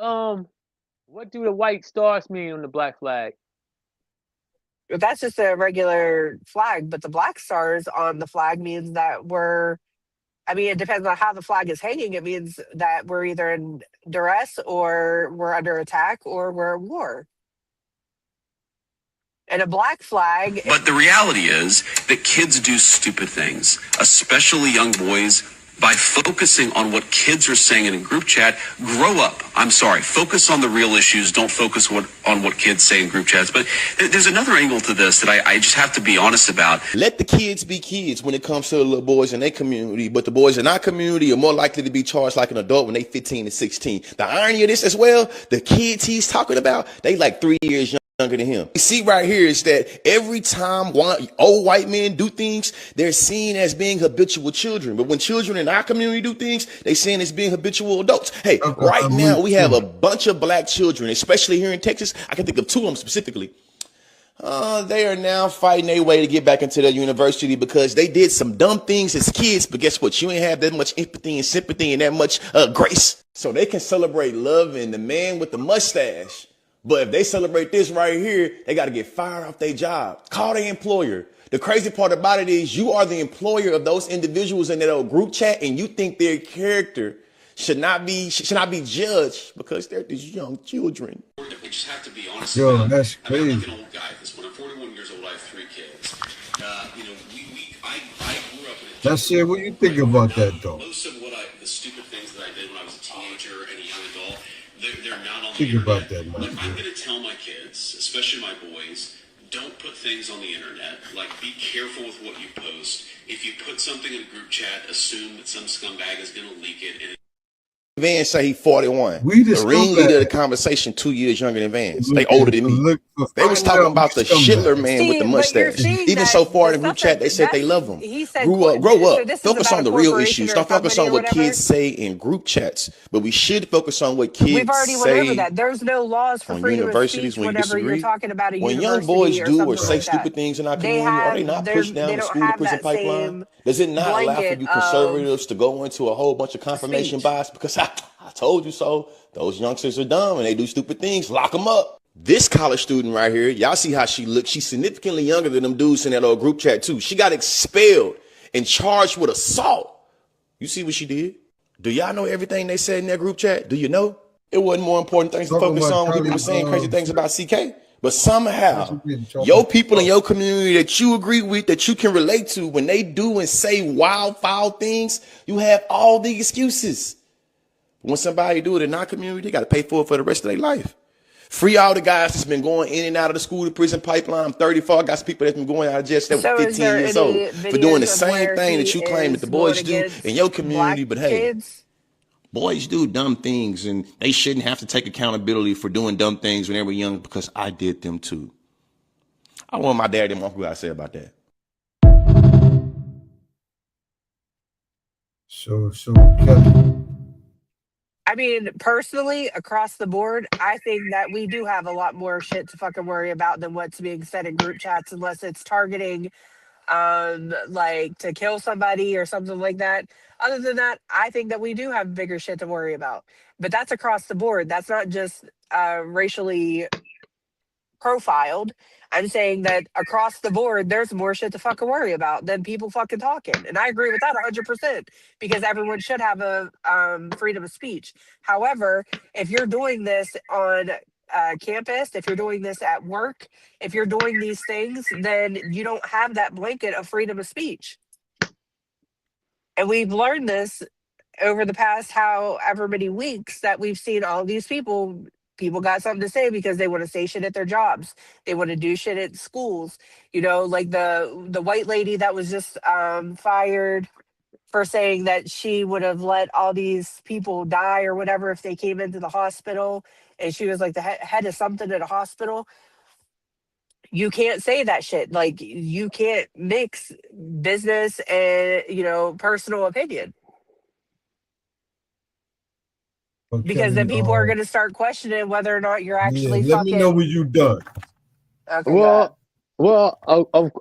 what do the white stars mean on the black flag? But that's just a regular flag. But the black stars on the flag means that it depends on how the flag is hanging. It means that we're either in duress or we're under attack or we're at war. And a black flag. But the reality is that kids do stupid things, especially young boys. By focusing on what kids are saying in a group chat, grow up. I'm sorry, focus on the real issues. Don't focus on what kids say in group chats. But there's another angle to this that I just have to be honest about. Let the kids be kids when it comes to the little boys in their community, but the boys in our community are more likely to be charged like an adult when they 15 and 16. The irony of this as well, the kids he's talking about, they like 3 years younger than him. You see right here is that every time old white men do things, they're seen as being habitual children. But when children in our community do things, they're seen as being habitual adults. Hey, right now we have a bunch of black children, especially here in Texas. I can think of 2 of them specifically. They are now fighting their way to get back into their university because they did some dumb things as kids. But guess what? You ain't have that much empathy and sympathy and that much grace. So they can celebrate love and the man with the mustache. But if they celebrate this right here, they got to get fired off their job. Call their employer. The crazy part about it is you are the employer of those individuals in that old group chat, and you think their character should not be judged because they're these young children. We just have to be honest. Yo, that's crazy. I'm like an old guy at this point. I'm 41 years old. I have 3 kids. I grew up in a That's it. What do you think about that, though? Most of the stupid things that I did when I was a teenager and a young adult, they're not on the Think internet. about that, man. Like, I'm going to tell my kids, especially my boys, don't put things on the internet. Like, be careful with what you post. If you put something in a group chat, assume that some scumbag is going to leak it. And Vance say he 41. The ringleader of the conversation 2 years younger than Vance. They older than me. They was talking about the Schindler man with the mustache. Even so far in the group chat, they said they love him. Grow up. Focus on the real issues. Don't focus on what kids say in group chats. But we should focus on what kids say. We've already went over that. There's no laws for freedom of speech whenever you're talking about a university. When young boys do or say like stupid things in our community, are they not pushed down the school to prison pipeline? Does it not allow for you conservatives to go into a whole bunch of confirmation bias? Because I told you so. Those youngsters are dumb and they do stupid things. Lock them up. This college student right here, y'all see how she looks. She's significantly younger than them dudes in that old group chat too. She got expelled and charged with assault. You see what she did? Do y'all know everything they said in that group chat? Do you know? It wasn't more important things to focus on when people were saying crazy things about CK. But somehow, your people in your community that you agree with, that you can relate to, when they do and say wild, foul things, you have all the excuses. When somebody do it in our community, they got to pay for it for the rest of their life. Free all the guys that's been going in and out of the school to prison pipeline. I'm 34. I got some people that's been going out of jail since they were 15 years old for doing the same thing that you claim that the boys do in your community. But hey, boys do dumb things and they shouldn't have to take accountability for doing dumb things when they were young because I did them too. I want my dad and my uncle to say about that. So Kelly. I mean, personally, across the board, I think that we do have a lot more shit to fucking worry about than what's being said in group chats, unless it's targeting, like to kill somebody or something like that. Other than that, I think that we do have bigger shit to worry about. But that's across the board. That's not just racially profiled. I'm saying that across the board, there's more shit to fucking worry about than people fucking talking. And I agree with that 100% because everyone should have a freedom of speech. However, if you're doing this on campus, if you're doing this at work, if you're doing these things, then you don't have that blanket of freedom of speech. And we've learned this over the past however many weeks that we've seen all these people got something to say because they want to say shit at their jobs. They want to do shit at schools. You know, like the white lady that was just fired for saying that she would have let all these people die or whatever if they came into the hospital, and she was like the head of something at a hospital. You can't say that shit. Like, you can't mix business and, you know, personal opinion. But Because then Kelly, people are going to start questioning whether or not you're actually let me know fucking. when you done. Okay, well,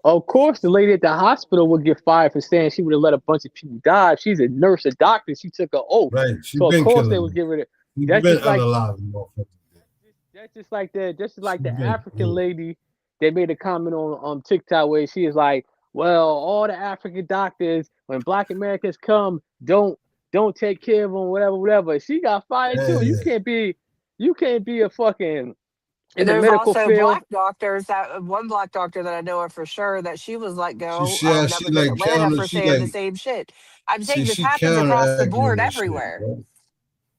of course, the lady at the hospital would get fired for saying she would have let a bunch of people die. She's a nurse, a doctor. She took an oath. Right. She So of been course killing they would them. get rid of. She That's been just like unaliving motherfuckers. that's just like the Been, African lady. They made a comment on TikTok where she is like, "Well, all the African doctors, when Black Americans come, don't take care of them, whatever." She got fired too. You can't be a fucking in the there's medical also field. black doctors, that one black doctor that I know of for sure that she was let go, she that she was in like Atlanta counter. for She saying the like same shit. I'm saying this she happens across the counteracting board this shit, everywhere. bro.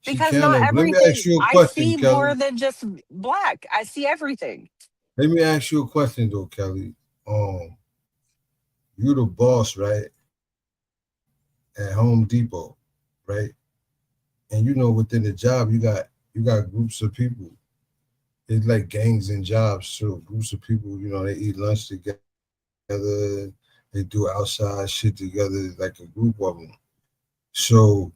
She Because not counter. Let me everything, ask you a I question, see more Kelly. than just black. I see everything. Let me ask you a question though, Kelly. You the boss, right? At Home Depot, right? And you know within the job you got groups of people. It's like gangs and jobs, so groups of people, you know, they eat lunch together, they do outside shit together, like a group of them. So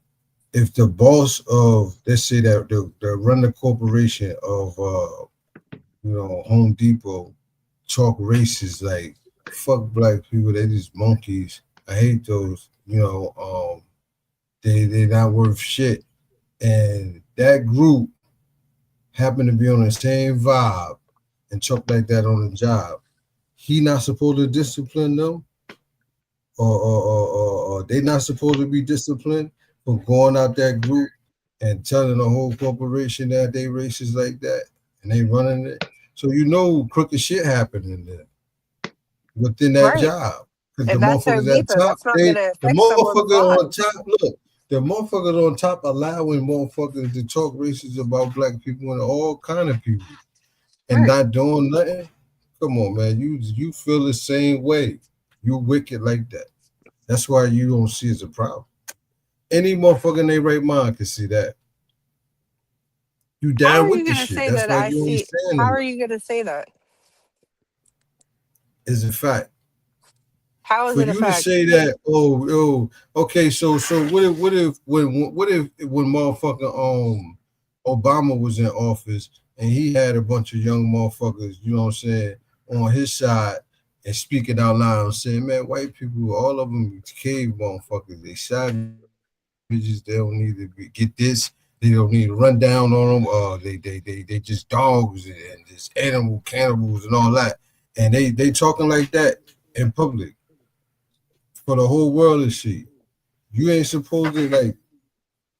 if the boss of, let's say that the run the corporation of Home Depot talk racist, like fuck black people, they just monkeys. I hate those, they not worth shit. And that group happen to be on the same vibe and talk like that on the job. He not supposed to discipline them, or they not supposed to be disciplined for going out that group and telling the whole corporation that they racist like that and they running it. So crooked shit happening there within that Right. job. Because the If that's Home motherfuckers at Depot, top, that's not going to the affect someone's motherfucker on lives. top, look, the motherfuckers on top allowing motherfuckers to talk racist about black people and all kind of people and not doing nothing. Come on, man. You feel the same way. You wicked like that. That's why you don't see it as a problem. Any motherfucker in their right mind can see that. You How down are with you the going to shit. say That's that why I you ain't see? saying How nothing. are you going to say that? It's a fact. How is For it a you to fact? say that, okay, so what if when motherfucker Obama was in office and he had a bunch of young motherfuckers, you know what I'm saying, on his side and speaking out loud saying, man, white people, all of them cave motherfuckers, they savages, they don't need to get this, they don't need to run down on them, they just dogs and just animal cannibals and all that. And they talking like that in public for the whole world to see. You ain't supposed to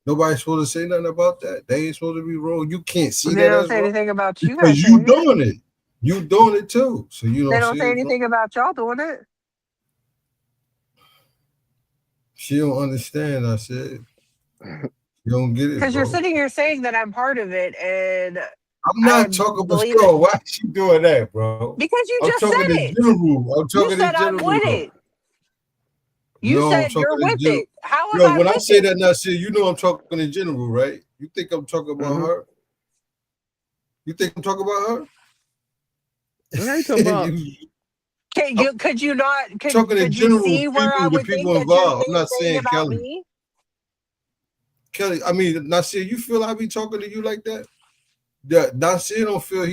nobody's supposed to say nothing about that. They ain't supposed to be wrong. You can't see They that don't as say wrong anything about you because guys you saying it. doing it. You doing it too. So you They don't don't see say it. anything about y'all doing it. She don't understand. I said, you don't get it, Because you're bro. sitting here saying that I'm part of it, and I'm I not talking about believe it yo. Why she doing that, bro? because you I'm just talking said in it. general. I'm You talking in said I'm general with though. it. You No, I'm said talking you're in with general. it. How am Yo, I when I with say it? that, now, see, you know I'm talking in general, right? You think I'm talking about her? You think I'm talking about her? What are you talking about? Could you not Talking in could you general, see where I people, the would think people that you're involved. I'm not saying saying about Kelly. me? Kelly, I mean, Nasir, you feel I be talking to you like that? Nasir don't feel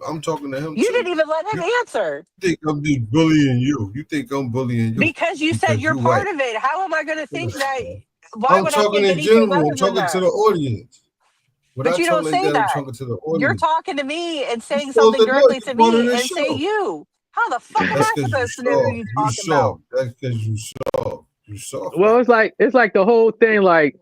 I'm talking to him You too. didn't even let him You answer. think I'm just bullying you. You think I'm bullying you Because you said because you're you part white. of it. How am I going to think that? Why I'm would I talking think in anything general. I'm other than talking to that? the audience. When But I you talk don't like say that, I'm that. talking to the You're audience. talking to me and You're saying supposed something to know. directly You're to part of me the and say show. you. How the fuck am That's I because you supposed to know who soft. you You talking about? soft. That's because you soft. You soft Well, like that. it's like the whole thing, like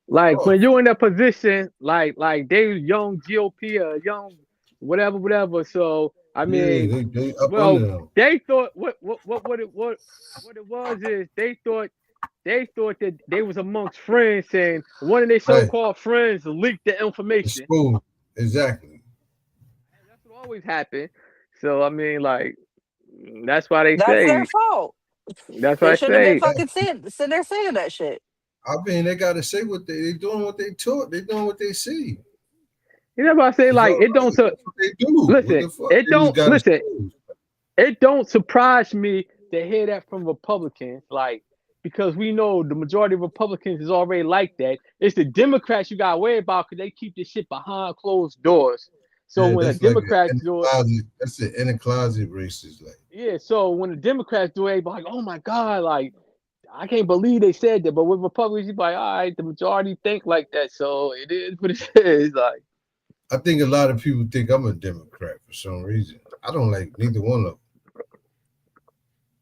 Soft. when you're in that position, like they young GOP or young whatever. So I Yeah, mean, they up well, under them. they thought what it was is they thought they thought that they was amongst friends, saying one of their so-called friends leaked the information. Exactly. That's what always happened. So I mean, like, that's why they That's their say. fault. That's why They I shouldn't have been say. fucking sitting there saying that shit. I mean, they gotta say what they doing, what they taught, they doing what they see. You know what I say? Like, it don't. What they do. Listen, it don't. Listen, choose. it don't surprise me to hear that from Republicans, like, because we know the majority of Republicans is already like that. It's the Democrats you gotta worry about because they keep this shit behind closed doors. So when a Democrat do it, that's the inner closet racist, like. Yeah, so when the Democrats do it, like, oh my God, like, I can't believe they said that. But with Republicans, you're like, all right, the majority think like that, so it is what it is. Like, I think a lot of people think I'm a Democrat for some reason. I don't like neither one of them.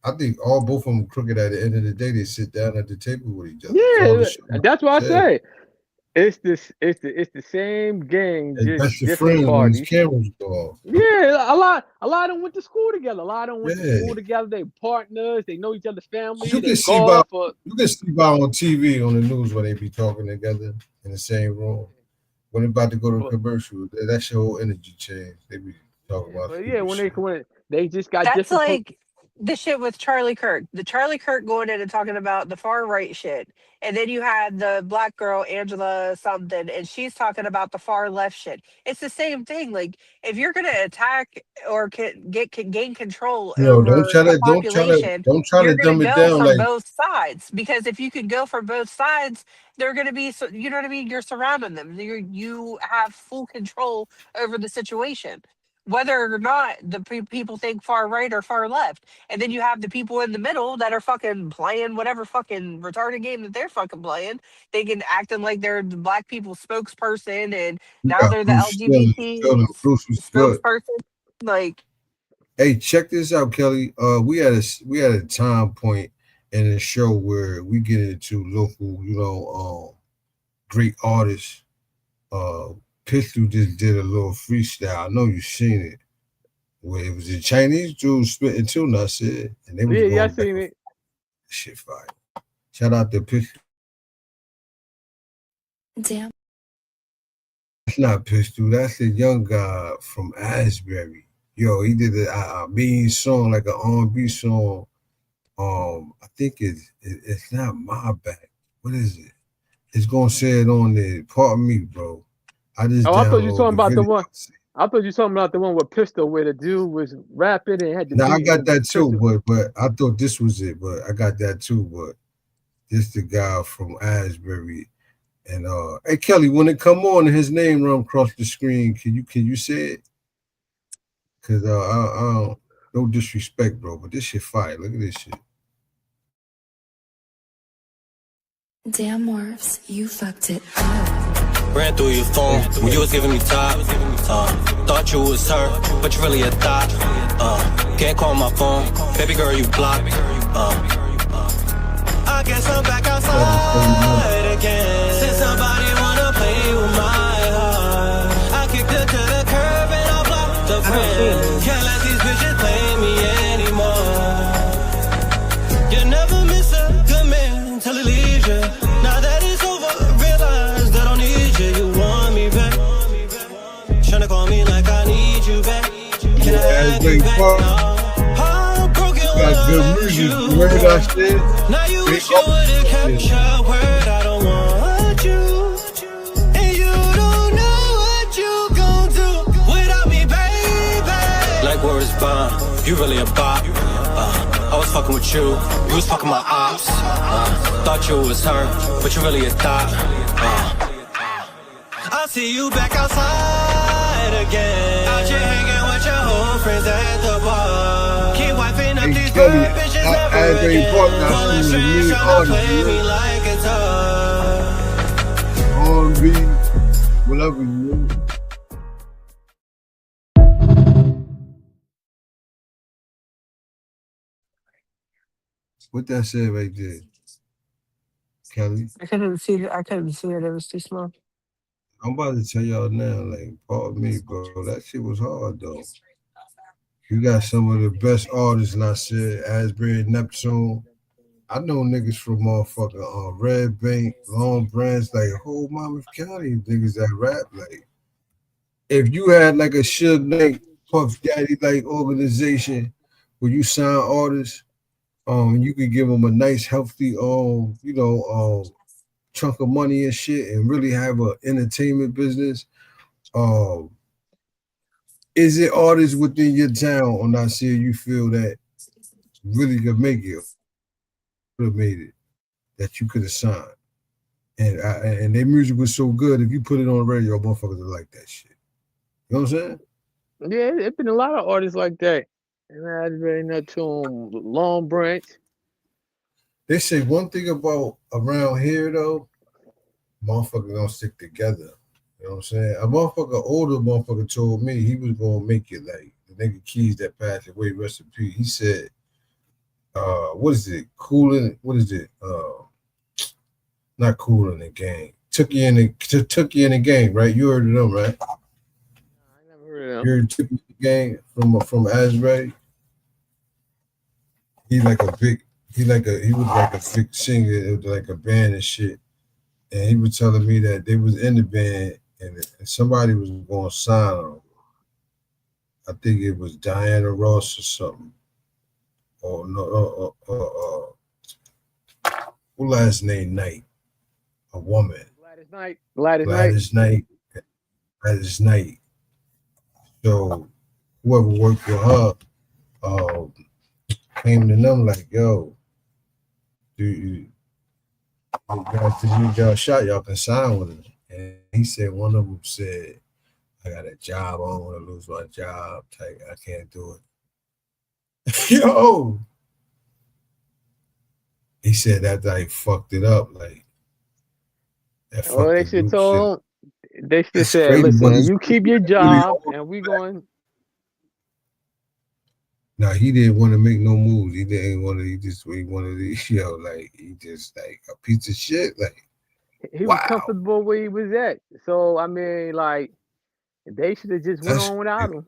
I think both of them crooked. At the end of the day, they sit down at the table with each other. Yeah, that's what I say. It's the same game, just different parties. Cameras go off. Yeah, a lot of them went to school together. A lot of them went to school together. They partners. They know each other's family. You can see by on TV on the news when they be talking together in the same room. When they're about to go to a commercial, that's your whole energy change. They be talking about. But yeah, when they just got that's different. Like the shit with Charlie Kirk. The Charlie Kirk going in and talking about the far right shit. And then you had the black girl, Angela something, and she's talking about the far left shit. It's the same thing. Like, if you're going to attack or gain control over the population, you're going to go from both sides. Because if you could go from both sides, they're going to be, you know what I mean? You're surrounding them. You have full control over the situation, whether or not the people think far right or far left. And then you have the people in the middle that are fucking playing whatever fucking retarded game that they're fucking playing. They can acting like they're the black people's spokesperson, and now they're the LGBT spokesperson. Like, hey, check this out, Kelly. We had a time point in the show where we get into local, great artists. Pistol just did a little freestyle. I know you've seen it. Where it was a Chinese dude spitting tuna, I said. And they was going I seen it. Shit fire. Shout out to Pistol. Damn. That's not Pistol. That's the young guy from Asbury. Yo, he did a mean song, like an R&B song. I think it's not My Back. What is it? It's gonna say it on there. Pardon me, bro. I thought you were talking about the one. I thought you were talking about the one with Pistol, where the dude was rapping and had the. No, I got that too, but I thought this was it. But I got that too. But this the guy from Asbury, and hey Kelly, when it come on and his name run across the screen, can you say it? Cause I don't, no disrespect, bro, but this shit fire. Look at this shit. Damn, Morphs, you fucked it up. Ran through your phone when you was giving me top. Thought you was her, but you really a thought. Can't call my phone, baby girl, you blocked. I guess I'm back outside again. Since somebody wanna play with my heart, I kicked her to the curb and I blocked the friends. Can't let these bitches play me anymore. You never miss a good man till he leaves you. Now that it's over, realize that I don't need you. You want me back? Tryna call me like I need you back. Can I have you back? Got good music. You heard that shit? Now you wish you would've kept your word. I don't want you, and you don't know what you gon' do without me, baby. Like word is bond, you really a bop. I was fucking with you was fucking my ops. Thought you was her, but you really a thought. I see you back outside again. Out here hanging with your old friends at the bar. Keep wiping up these bird bitches never again. Pulling strings trying to play me like guitar. R&B, whatever you want. What that said right there, Kelly? I couldn't see it. It was too small. I'm about to tell y'all now, like, pardon me, bro. That shit was hard, though. You got some of the best artists, and I said Asbury, Neptune, I know niggas from motherfucking Red Bank, Long Branch, like whole Monmouth County niggas that rap. Like, if you had like a Suge Knight, Puff Daddy like organization where you sign artists, you could give them a nice, healthy, chunk of money and shit, and really have an entertainment business. Is it artists within your town or not? See, you feel that really could make it, could have made it, that you could have signed, and their music was so good. If you put it on the radio, motherfuckers would like that shit. You know what I'm saying? Yeah, there's been a lot of artists like that. And I really not to them. Long Branch. They say one thing about around here though, motherfuckers don't stick together. You know what I'm saying? Older motherfucker told me he was gonna make it like the nigga Keys that passed away, rest in peace. He said, what is it? Cooling, what is it? Not Cooling the Game. Took you in the Game, right? You heard of them, right? I never heard of them. You heard Took You in the Game from Asbury? He was like a big singer. It was like a band and shit. And he was telling me that they was in the band and somebody was going to sign them. I think it was Diana Ross or something. Or no, who last name Knight? A woman. Gladys Knight. So whoever worked with her came to them like, yo, you guys shot, y'all can sign with him. And he said one of them said, I got a job, I don't want to lose my job. Like, I can't do it. Yo. He said that like fucked it up. Like, that they should told him. They should say, listen, you keep your job and we going. No, he didn't want to make no moves. He wanted these, like he just like a piece of shit. Like, he was comfortable where he was at. So I mean, like, they should have just went on without him.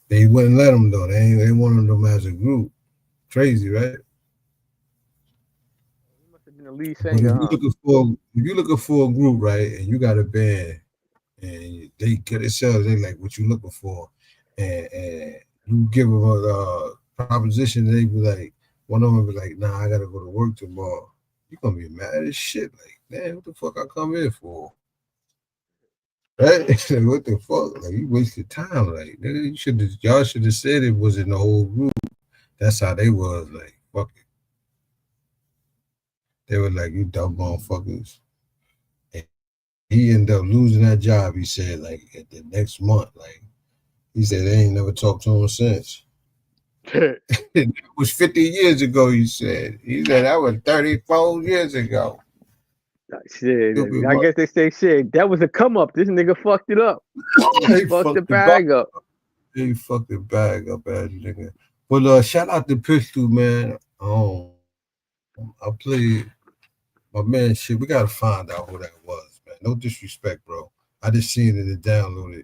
They wouldn't let him though. They wanted them as a group. Crazy, right? He must have been the lead singer. If you're looking for a group, right, and you got a band, and they get themselves, they like what you looking for, and you give them a proposition, they be like, one of them be like, nah, I gotta go to work tomorrow. You're gonna be mad as shit. Like, man, what the fuck I come in for? Right? What the fuck? Like, you wasted time. Like, y'all should have said it was in the whole group. That's how they was. Like, fuck it. They were like, you dumb motherfuckers. And he ended up losing that job, he said, like, at the next month. Like, he said they ain't never talked to him since. It was 50 years ago, he said. He said that was 34 years ago. Shit, I guess they say shit. That was a come up. This nigga fucked it up. He fucked the bag up. He fucked the bag up, ass nigga. But shout out to Pistol, man. I played my man shit. We gotta find out who that was, man. No disrespect, bro. I just seen it and downloaded.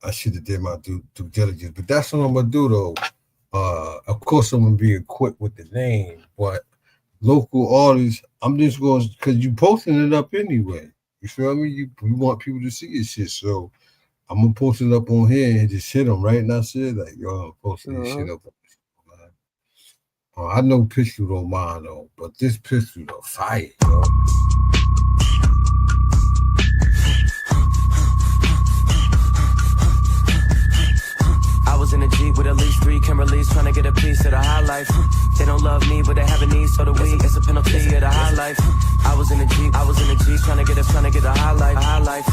I should have did my due diligence, but that's what I'm gonna do though. Of course, I'm gonna be equipped with the name, but local artists, I'm just going because you posting it up anyway. You feel me? You want people to see your shit, so I'm gonna post it up on here and just hit them right now. Shit, like yo, I'm posting this shit up. I know Pistol don't mind though, but this Pistol though, fire, yo. Was in a Jeep with at least 3 Kimberleys trying to get a piece of the high life. They don't love me, but they have a need, so the weed is a penalty of the high life. I was in a Jeep trying to get a high life.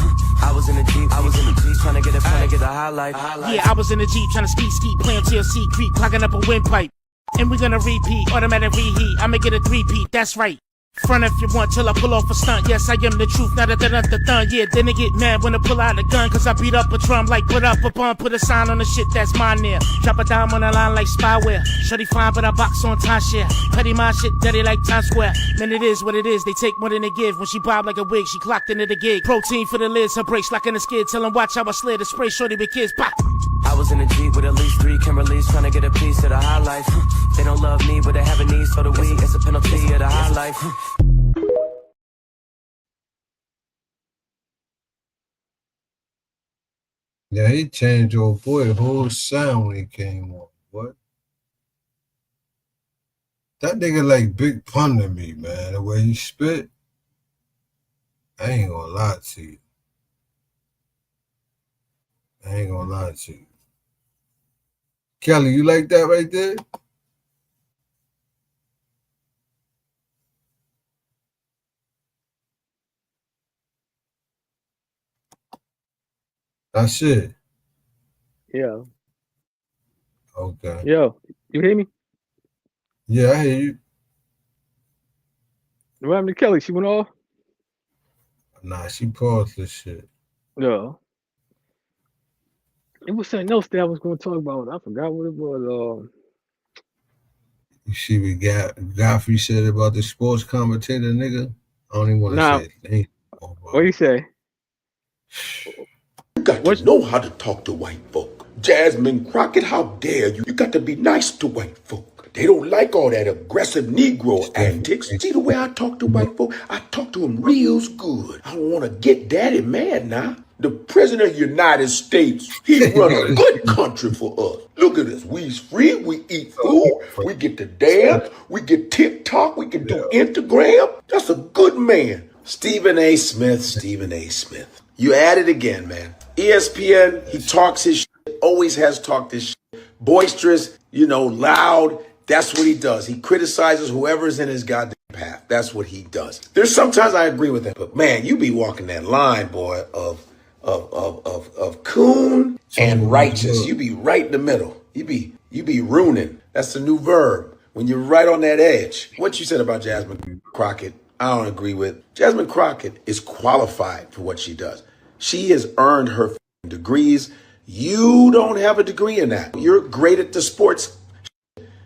I was in a Jeep trying to get a high life. Yeah, I was in a Jeep trying to ski, playing TLC Creek, clogging up a windpipe. And we're gonna repeat, automatic reheat. I'ma get a 3-peat, that's right. Front if you want till I pull off a stunt. Yes, I am the truth, not a dun. Yeah, then they get mad when I pull out a gun. Cause I beat up a drum like put up a bump. Put a sign on the shit that's mine there. Drop a dime on the line like spyware. Shorty fine but I box on timeshare. Petty my shit dirty like Times Square. Man, it is what it is, they take more than they give. When she bob like a wig, she clocked into the gig. Protein for the lids, her brakes like in a skid. Tell them watch how I slid the spray shorty with kids. Pop. was in a Jeep with at least 3 Kimberleys trying to get a piece of the high life. They don't love me, but they have a need, so the weed is a penalty of the high life. Yeah, he changed old boy the whole sound when he came on. What? That nigga like Big Pun to me, man. The way he spit, I ain't gonna lie to you. I ain't gonna lie to you. Kelly, you like that right there? That's it. Yeah. Okay. Yo, you hear me? Yeah, I hear you. What happened to Kelly? She went off? Nah, she paused this shit. No. It was something else that I was going to talk about. I forgot what it was. You see what Godfrey said about the sports commentator, nigga? I don't even want to say his name. What do you say? You got to know how to talk to white folk. Jasmine Crockett, how dare you? You got to be nice to white folk. They don't like all that aggressive Negro antics. See the way I talk to white folk? I talk to them real good. I don't want to get daddy mad now. The President of the United States, he run a good country for us. Look at us. We's free. We eat food. We get to dance. We get TikTok. We can do Instagram. That's a good man. Stephen A. Smith, Stephen A. Smith. You at it again, man. ESPN, he talks his shit, always has talked his shit. Boisterous, loud. That's what he does. He criticizes whoever's in his goddamn path. That's what he does. There's sometimes I agree with him, but man, you be walking that line, boy, of coon and righteous. You be right in the middle. You be ruining. That's the new verb. When you're right on that edge. What you said about Jasmine Crockett, I don't agree with. Jasmine Crockett is qualified for what she does. She has earned her degrees. You don't have a degree in that. You're great at the sports.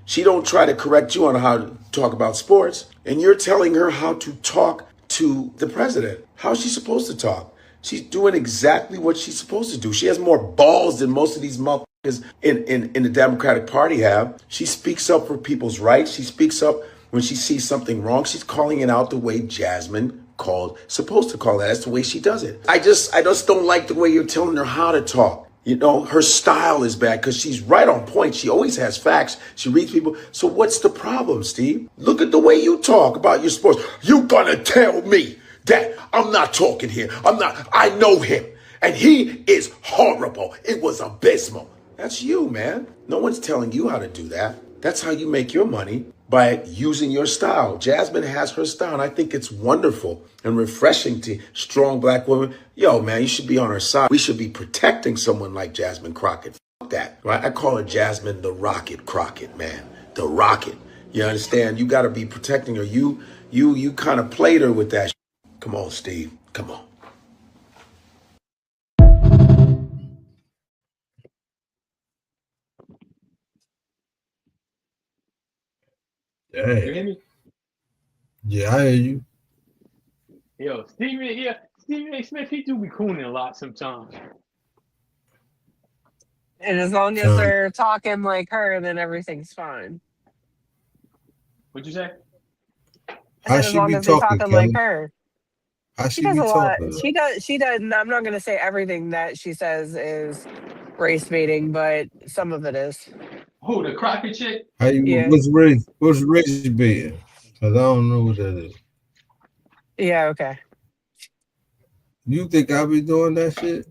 She don't try to correct you on how to talk about sports. And you're telling her how to talk to the president. How is she supposed to talk? She's doing exactly what she's supposed to do. She has more balls than most of these motherfuckers in the Democratic Party have. She speaks up for people's rights. She speaks up when she sees something wrong. She's calling it out the way Jasmine supposed to call that. That's the way she does it. I just don't like the way you're telling her how to talk. Her style is bad because she's right on point. She always has facts. She reads people. So what's the problem, Steve? Look at the way you talk about your sports. You gonna tell me that I'm not talking here. I know him. And he is horrible. It was abysmal. That's you, man. No one's telling you how to do that. That's how you make your money, by using your style. Jasmine has her style, and I think it's wonderful and refreshing to strong black women. Yo, man, you should be on her side. We should be protecting someone like Jasmine Crockett. Fuck that, right? I call her Jasmine the Rocket Crockett, man. The Rocket. You understand? You got to be protecting her. You kind of played her with that shit. Come on, Steve. Come on. Dang. You hear me? Yeah, I hear you. Yo, Stephen A. Smith, he do be cooning a lot sometimes. And as long as they're talking like her, then everything's fine. What'd you say? As long as they're talking like her. She does a lot. She does. I'm not going to say everything that she says is race baiting, but some of it is. Who, the Crockett chick? Yeah. What's race baiting? Because I don't know what that is. Yeah, okay. You think I'll be doing that shit?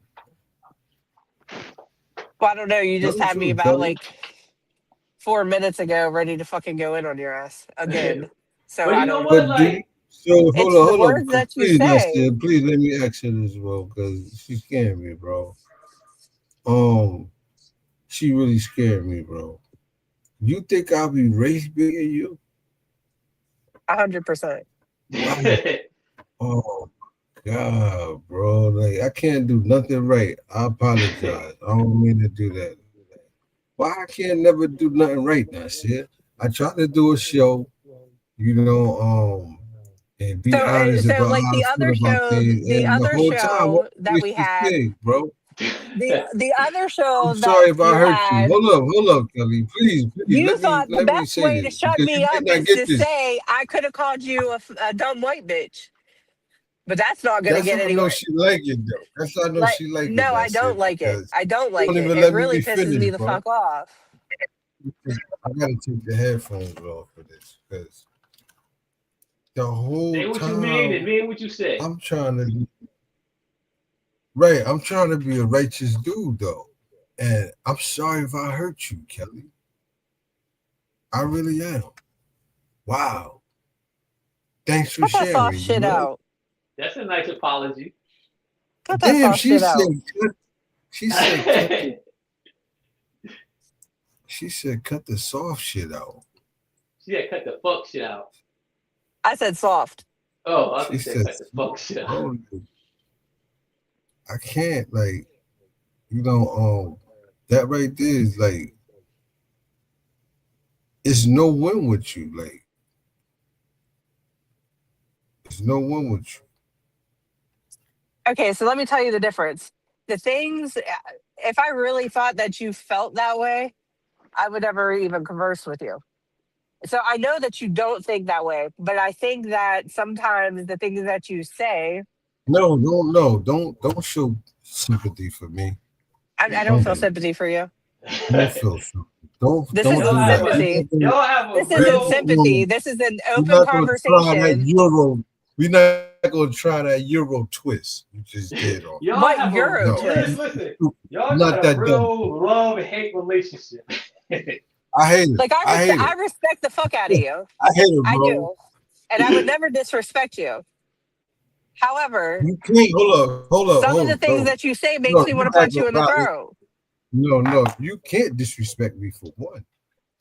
Well, I don't know. You just had me about like 4 minutes ago ready to fucking go in on your ass again. So I don't know. So hold on. That you say. Please let me ask you this, bro, because she scared me, bro. She really scared me, bro. You think I'll be race baiting you? 100%. Oh God, bro. Like I can't do nothing right. I apologize. I don't mean to do that. Why I can't never do nothing right now, shit? I try to do a show, and be honest about like the other show, that we had, big, bro. The other show I'm sorry that if I you hurt you. had, Hold up, Kelly. Please, you let me thought the best say way to this shut because me you up did not is get to this. say I could have called you a dumb white bitch. But that's not going to That's get how I know anywhere. she like it though. That's how I know Like, she like it. no, I That's don't it like it. because I don't you like don't it. even It let me really be pisses me finished, the bro. fuck off. I gotta take the headphones off for this because the whole Say what you mean and time mean what you say. I'm trying to be right. I'm trying to be a righteous dude though, and I'm sorry if I hurt you, Kelly. I really am. Wow. Thanks for Cut that soft sharing. You shit know. out. That's a nice apology. Cut that Damn, soft shit out. she said she said cut the soft shit out. She had cut the fuck shit out. I said soft. Oh, I She think she said said cut the fuck shit out. oh, I can't like that right there is like it's no win with you. Like it's no win with you. Okay, so let me tell you the difference. The things, if I really thought that you felt that way, I would never even converse with you. So I know that you don't think that way, but I think that sometimes the things that you say, No, don't show sympathy for me. I don't Don't feel do it. sympathy for you. Don't feel sympathy. This Don't isn't do that. sympathy. Y'all have a This isn't real. sympathy. This is an We're open not gonna try that conversation. Euro. We're not gonna try that Euro twist you just did on. Y'all What have a Euro No, twist? listen. Y'all not got a that dumb. real love and hate relationship. I hate it. Like I hate I it. respect the fuck out of you. I hate it, I bro. do, and I would never disrespect you. However, You can't hold up, some of the things no. that you say makes No, me you're want to not punch you in the gonna throat. no, you can't disrespect me for one,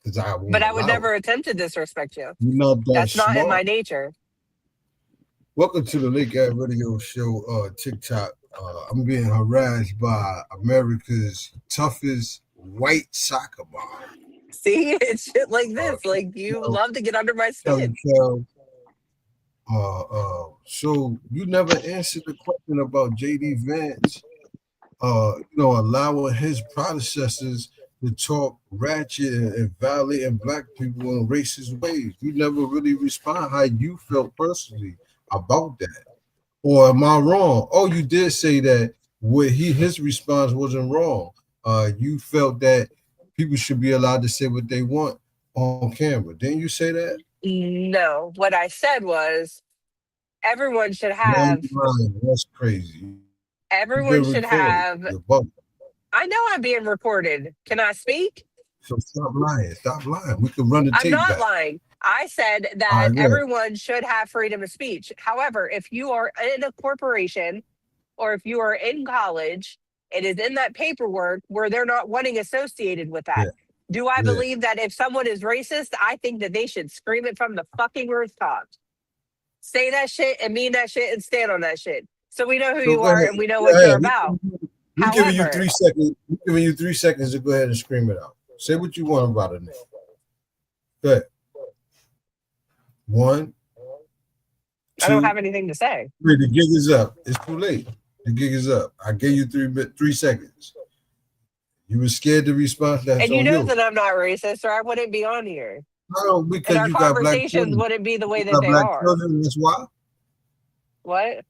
because I won't But I would allow never it. attempt to disrespect you. You're not that That's not in my smart. nature. Welcome to the Lake Cat Radio Show, TikTok. I'm being harassed by America's toughest white soccer mom. See, it's shit like this. Like you love to get under my skin. Kel. So you never answered the question about JD Vance, allowing his predecessors to talk ratchet and violating black people in racist ways. You never really respond how you felt personally about that. Or am I wrong? Oh, you did say that his response wasn't wrong. You felt that people should be allowed to say what they want on camera. Didn't you say that? No, what I said was everyone should No, have. that's crazy. Everyone should recorded. have. You're bugging. I know I'm being recorded. Can I speak? So stop lying. Stop lying. We can run the I'm tape not back. lying. I said that All right, everyone should have freedom of speech. However, if you are in a corporation or if you are in college, it is in that paperwork where they're not wanting associated with that. Yeah. Do I Yeah. believe that if someone is racist, I think that they should scream it from the fucking rooftops. Say that shit and mean that shit and stand on that shit. So we know who So you go are ahead. and we know Go what ahead. you're about. We're giving you However, 3 seconds. We're giving you 3 seconds to go ahead and scream it out. Say what you want about it. Go ahead. 1, 2, I don't have anything to say. 3. The gig is up. It's too late. The gig is up. I gave you 3 seconds. You were scared to respond. That's And you on know you. that I'm not racist, or I wouldn't be on here. No, because And our you got black conversations children. wouldn't be the way You that got they black are. children. That's why. What?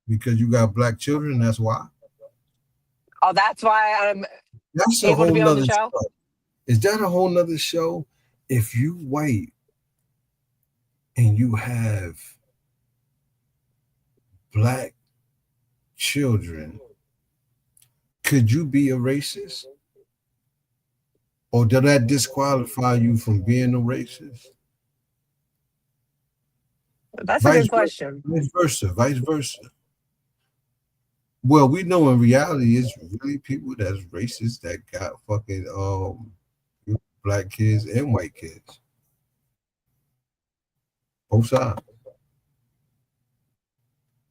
Because you got black children. That's why. Oh, that's why I'm That's a able whole to be on the nother show. show. Is that a whole nother show? If you white and you have black children, could you be a racist? Or did that disqualify you from being a racist? That's a good question. Vice versa. Well, we know in reality it's really people that's racist that got fucking black kids and white kids. Both sides.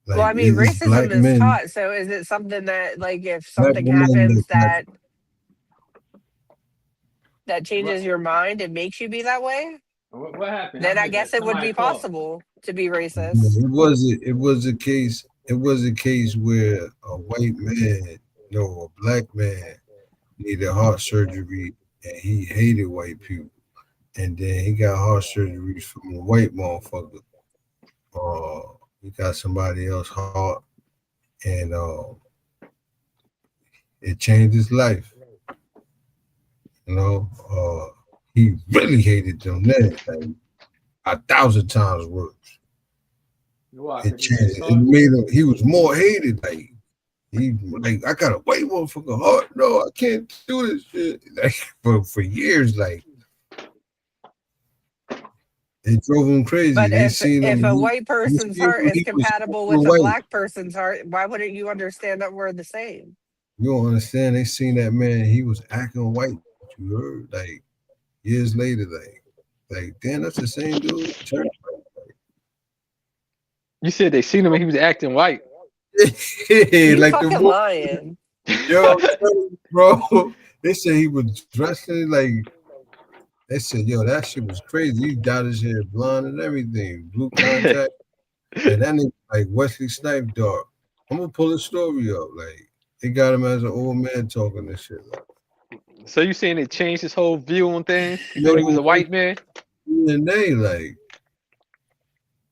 Like, Well, I mean, it's black racism is men, taught. So is it something that, like, if black something women happens that that changes your mind and makes you be that way, What happened? then I guess it would be possible to be racist. it was a case where a white man No, a black man needed heart surgery, and he hated white people. And then he got heart surgery from a white motherfucker. He got somebody else's heart, and it changed his life. You know, he really hated them then, like 1,000 times worse. It changed. It made him. He was more hated. Like I got a white motherfucker heart. No, I can't do this shit. Like for years, like it drove him crazy. But They seen him. if a white person's heart is he was compatible with a white. black person's heart, why wouldn't you understand that we're the same? You don't understand. They seen that man. He was acting white. You heard? Like years later, like damn, that's the same dude. You said they seen him and he was acting white. You like fucking the lying. Yo, bro. They said he was dressing like. They said, yo, that shit was crazy. He dyed his hair blonde and everything, blue contact, and that nigga like Wesley Snipes dark. I'm gonna pull the story up. Like they got him as an old man talking this shit. So you saying it changed his whole view on things? He thought he was a white man? DNA, like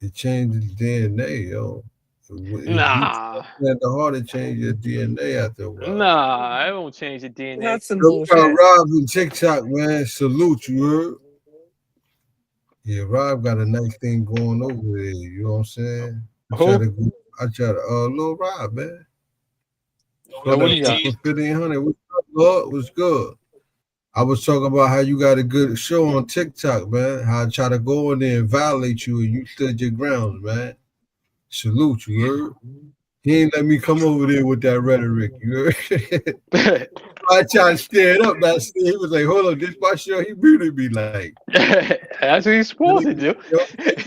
it changed his DNA, yo. Nah. The heart to change your DNA after a while. Nah, it won't change your DNA. That's some bullshit. Rob and TikTok, man. Salute, you heard? Yeah, Rob got a nice thing going over there. You know what I'm saying? I try to little Rob, man. What do you got? 1,500. What's up, Lord? What's good? I was talking about how you got a good show on TikTok, man. How I try to go in there and violate you, and you stood your grounds, man. Salute, you heard? He ain't let me come over there with that rhetoric, you heard? I tried to stand up, man. He was like, hold on, this my show. He muted me like. That's what he's supposed to do.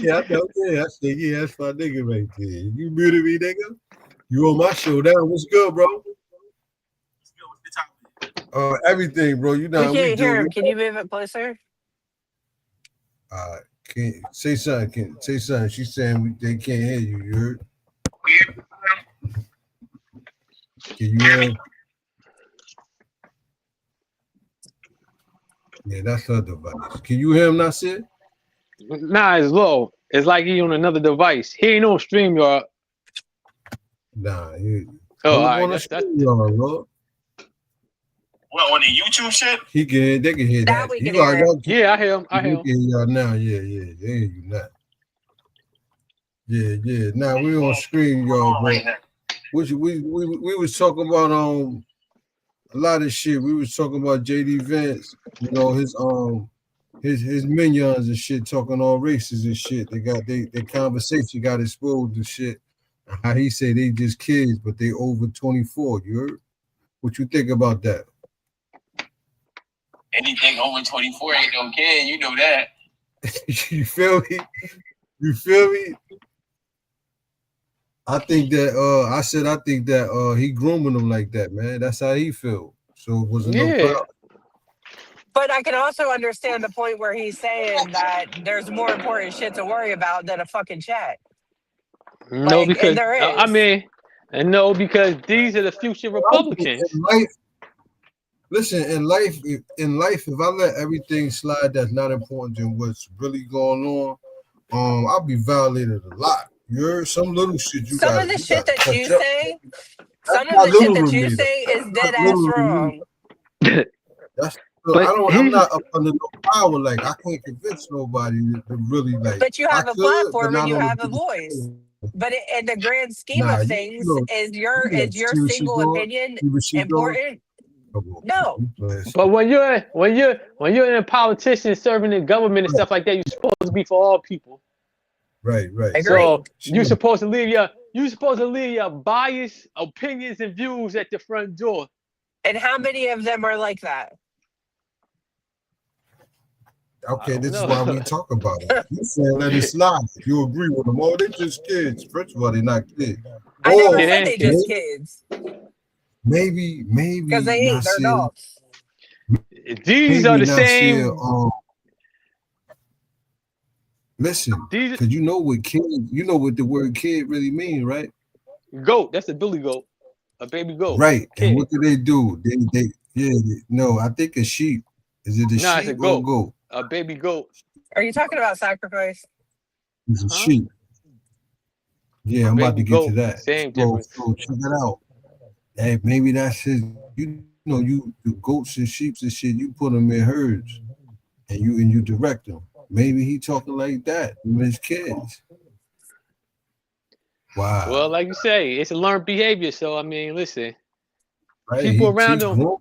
Yeah, I know. Yeah, I said, yeah, that's my nigga right there. You muted me, nigga? You on my show now. What's good, bro? Everything, bro. You know We can't hear him. Can you move it closer? Can't say something. Say something. She's saying they can't hear you. You heard? Can you hear him? Yeah, that's her device. Can you hear him, Nasir? Nah, it's low. It's like he on another device. He ain't on StreamYard. Nah, all right. That's Lord. What, on the YouTube shit? They can hear that. We can hear him. Yeah, I hear him. I hear y'all now. Yeah. They hear you now. Yeah. Now we on screen, y'all, bro. We was talking about a lot of shit. We was talking about JD Vance, you know, his minions and shit, talking all races and shit. They got their conversation got exposed and shit. How he said they just kids, but they over 24. You heard? What you think about that? Anything over 24 ain't no kid. You know that. You feel me? I think that he grooming them like that, man. That's how he feel. So it was no problem. But I can also understand the point where he's saying that there's more important shit to worry about than a fucking chat. No, because there is. No, because these are the future Republicans. Listen, in life, if I let everything slide that's not important than what's really going on, I'll be violated a lot. You heard some little shit you Some of the shit that you say, is dead ass wrong. I'm not up under no power. Like I can't convince nobody to really like. But you have a platform and you have a voice. But in the grand scheme of things, is your single opinion important? No. But when you're a politician serving in government and stuff like that, you're supposed to be for all people. Right. So you're supposed to leave your biased opinions and views at the front door. And how many of them are like that? Okay, this is why we talk about it. You saying let it slide. You agree with them. Oh, they just kids. First of all, they're not kids. I never said they just kids. Maybe because they ain't. They're dogs. These are the same. Listen, because you know what the word kid really means, right? Goat. That's a billy goat. A baby goat. Right. Kid. And what do? No, I think a sheep. Is it a Nah, it's a sheep or a goat. goat? A baby goat. Are you talking about sacrifice? It's a sheep. Yeah, I'm about to Baby get to goat. that. Same So difference. check it out. Hey, maybe that's his. The goats and sheep and shit. You put them in herds, and you direct them. Maybe he talking like that with his kids. Wow. Well, like you say, it's a learned behavior. So I mean, listen, Right, people he around teach him, them.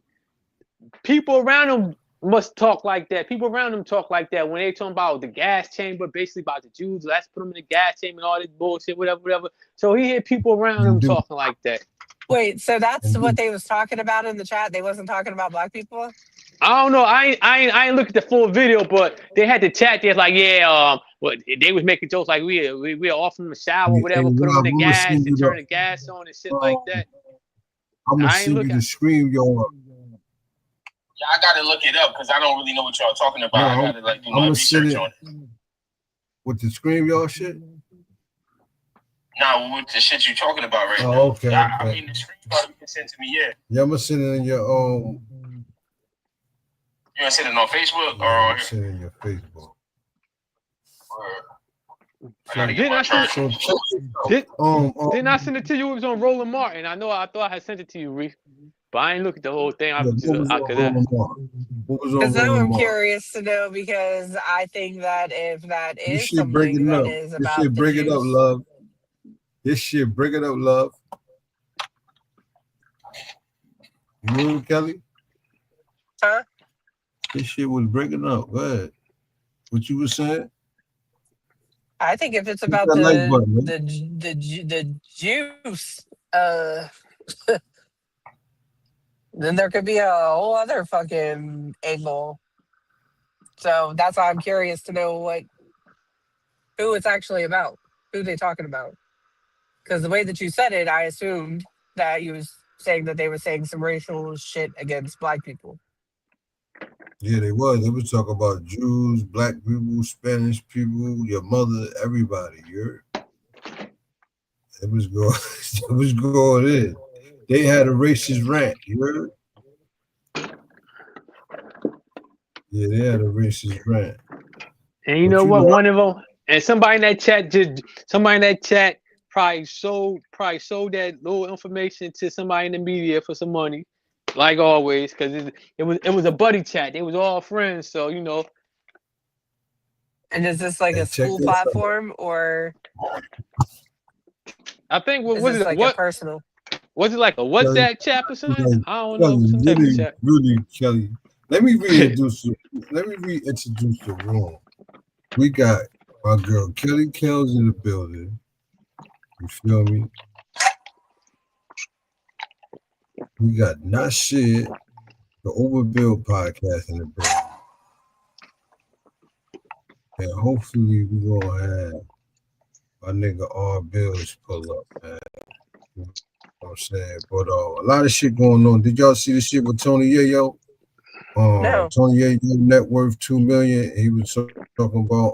people around him must talk like that. People around him talk like that when they talking about the gas chamber, basically about the Jews. Let's put them in the gas chamber and all this bullshit, whatever. So he hear people around him talking like that. Wait, so that's what they was talking about in the chat? They wasn't talking about black people? I don't know. I ain't look at the full video, but they had the chat there like, yeah, what they was making jokes like we offering them a shower, whatever, put them in the gas and turn the gas on and shit like that. I'm gonna send you the screen, y'all. Yeah, I gotta look it up because I don't really know what y'all talking about. I gotta do my research on it. With the screen, y'all shit. Nah, with the shit you talking about right now. Okay. I mean, the screen part you can send to me, yeah. Yeah, I'm gonna send it in your You gonna send it on Facebook or I'm send it in your Facebook. Didn't I send it to you? It was on Roland Martin. I thought I had sent it to you, Reef. But I ain't look at the whole thing. Because now I'm curious to know, because I think that if that is something that is about the bring it up, Jews, love. This shit, bring it up, love. You hear me, Kelly? Huh? This shit was breaking up. Go ahead. What you were saying? I think if it's about the juice, then there could be a whole other fucking angle. So that's why I'm curious to know who it's actually about, who they talking about. Because the way that you said it, I assumed that you was saying that they were saying some racial shit against black people. Yeah, they was. They was talking about Jews, black people, Spanish people, your mother, everybody. You heard? It was going. It was going in. They had a racist rant. You heard? Yeah, they had a racist rant. And you know what? One of them, and somebody in that chat probably sold that little information to somebody in the media for some money, like always, because it was a buddy chat. They was all friends, so you know. And is this like a school platform, or? I think a personal? Was it like a WhatsApp chat or something? I don't know. Some type of chat. Really, Kelly. Let me reintroduce the room. We got my girl Kelly Kells in the building. You feel me? We got Not Shit, the Overbuild podcast in the building. And hopefully we're gonna have my nigga R Bills pull up, man. You know what I'm saying? But a lot of shit going on. Did y'all see the shit with Tony Yayo? No. Tony Yayo net worth $2 million. He was talking about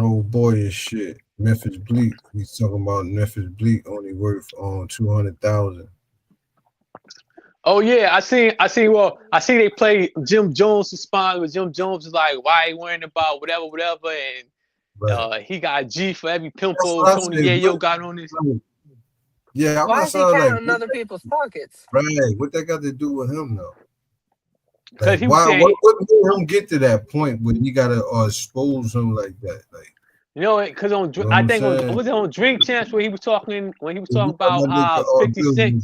old boy and shit. Memphis Bleak. He's talking about Memphis Bleak only worth $200,000. Oh yeah, I see they play Jim Jones' response, where Jim Jones is like, why you worrying about whatever, and he got G for every pimple Tony Yayo got on this. Yeah, why is he counting other people's pockets? Right, what that got to do with him though? Like, what made him get to that point when you gotta expose him like that? Like, you know, because I think was it on Drink Champs where he was talking about how 50 Cent.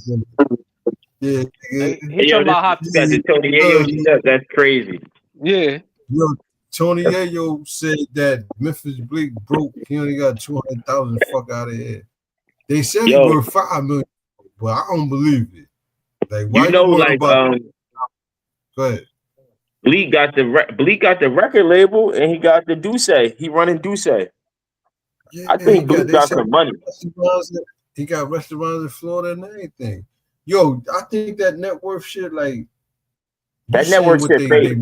Yeah, he talking about how the Tony Yayo stuff. That's crazy. Yeah. Yo, Tony Yayo said that Memphis Bleak broke. He only got 200,000. Fuck out of here. They said he worth $5 million, but I don't believe it. Like, why Go ahead. Bleak got the record label, and he got the Duce. He running Duce. Yeah, I think Bleak got some money. He got restaurants in Florida and everything. Yo, I think that net worth shit, like that net worth shit fake.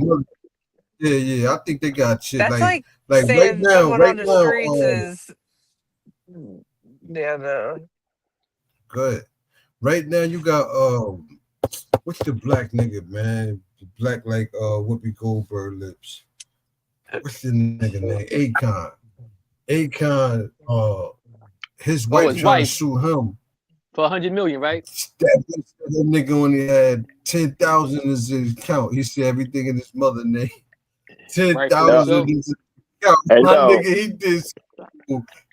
Yeah, I think they got shit. That's like right now, on the streets is. Yeah, no. Good. Right now you got what's the black nigga, man? Black like Whoopi Goldberg lips. What's the nigga name? Akon. His wife trying to sue him for $100 million, right? That nigga only had 10,000 as his account. He said everything in his mother name. 10,000 is his account. My nigga, he did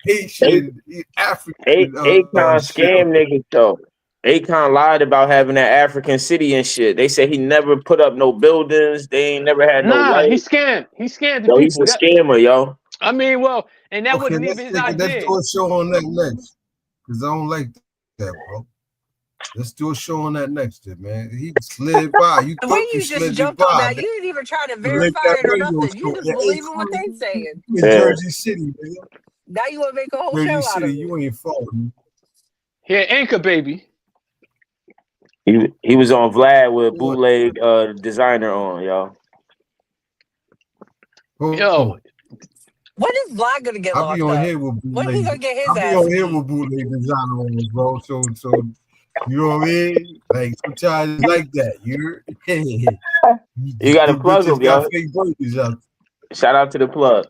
Haitian, African. Akon scam niggas though. Akon lied about having that African city and shit. They say he never put up no buildings. They ain't never had no light. He scammed. He scammed the people. He's a scammer, yo. I mean, well, and that wasn't even his idea. Let's do a show on that next. Because I don't like that, bro. Let's do a show on that next, man. He slid by. The way you just jumped on that, you didn't even try to verify it or nothing. You just believe in what they saying. In Jersey City, man. Now you want to make a whole Jersey show City, out of it. you ain't falling. Yeah, Anchor baby. He was on Vlad with bootleg designer on, y'all. Yo. When is Vlad gonna get locked up? When he gonna get his ass? I'll be on here with bootleg designer on, bro. So you know what I mean? Like sometimes like that. You gotta plug him, yo. Shout out to the plug.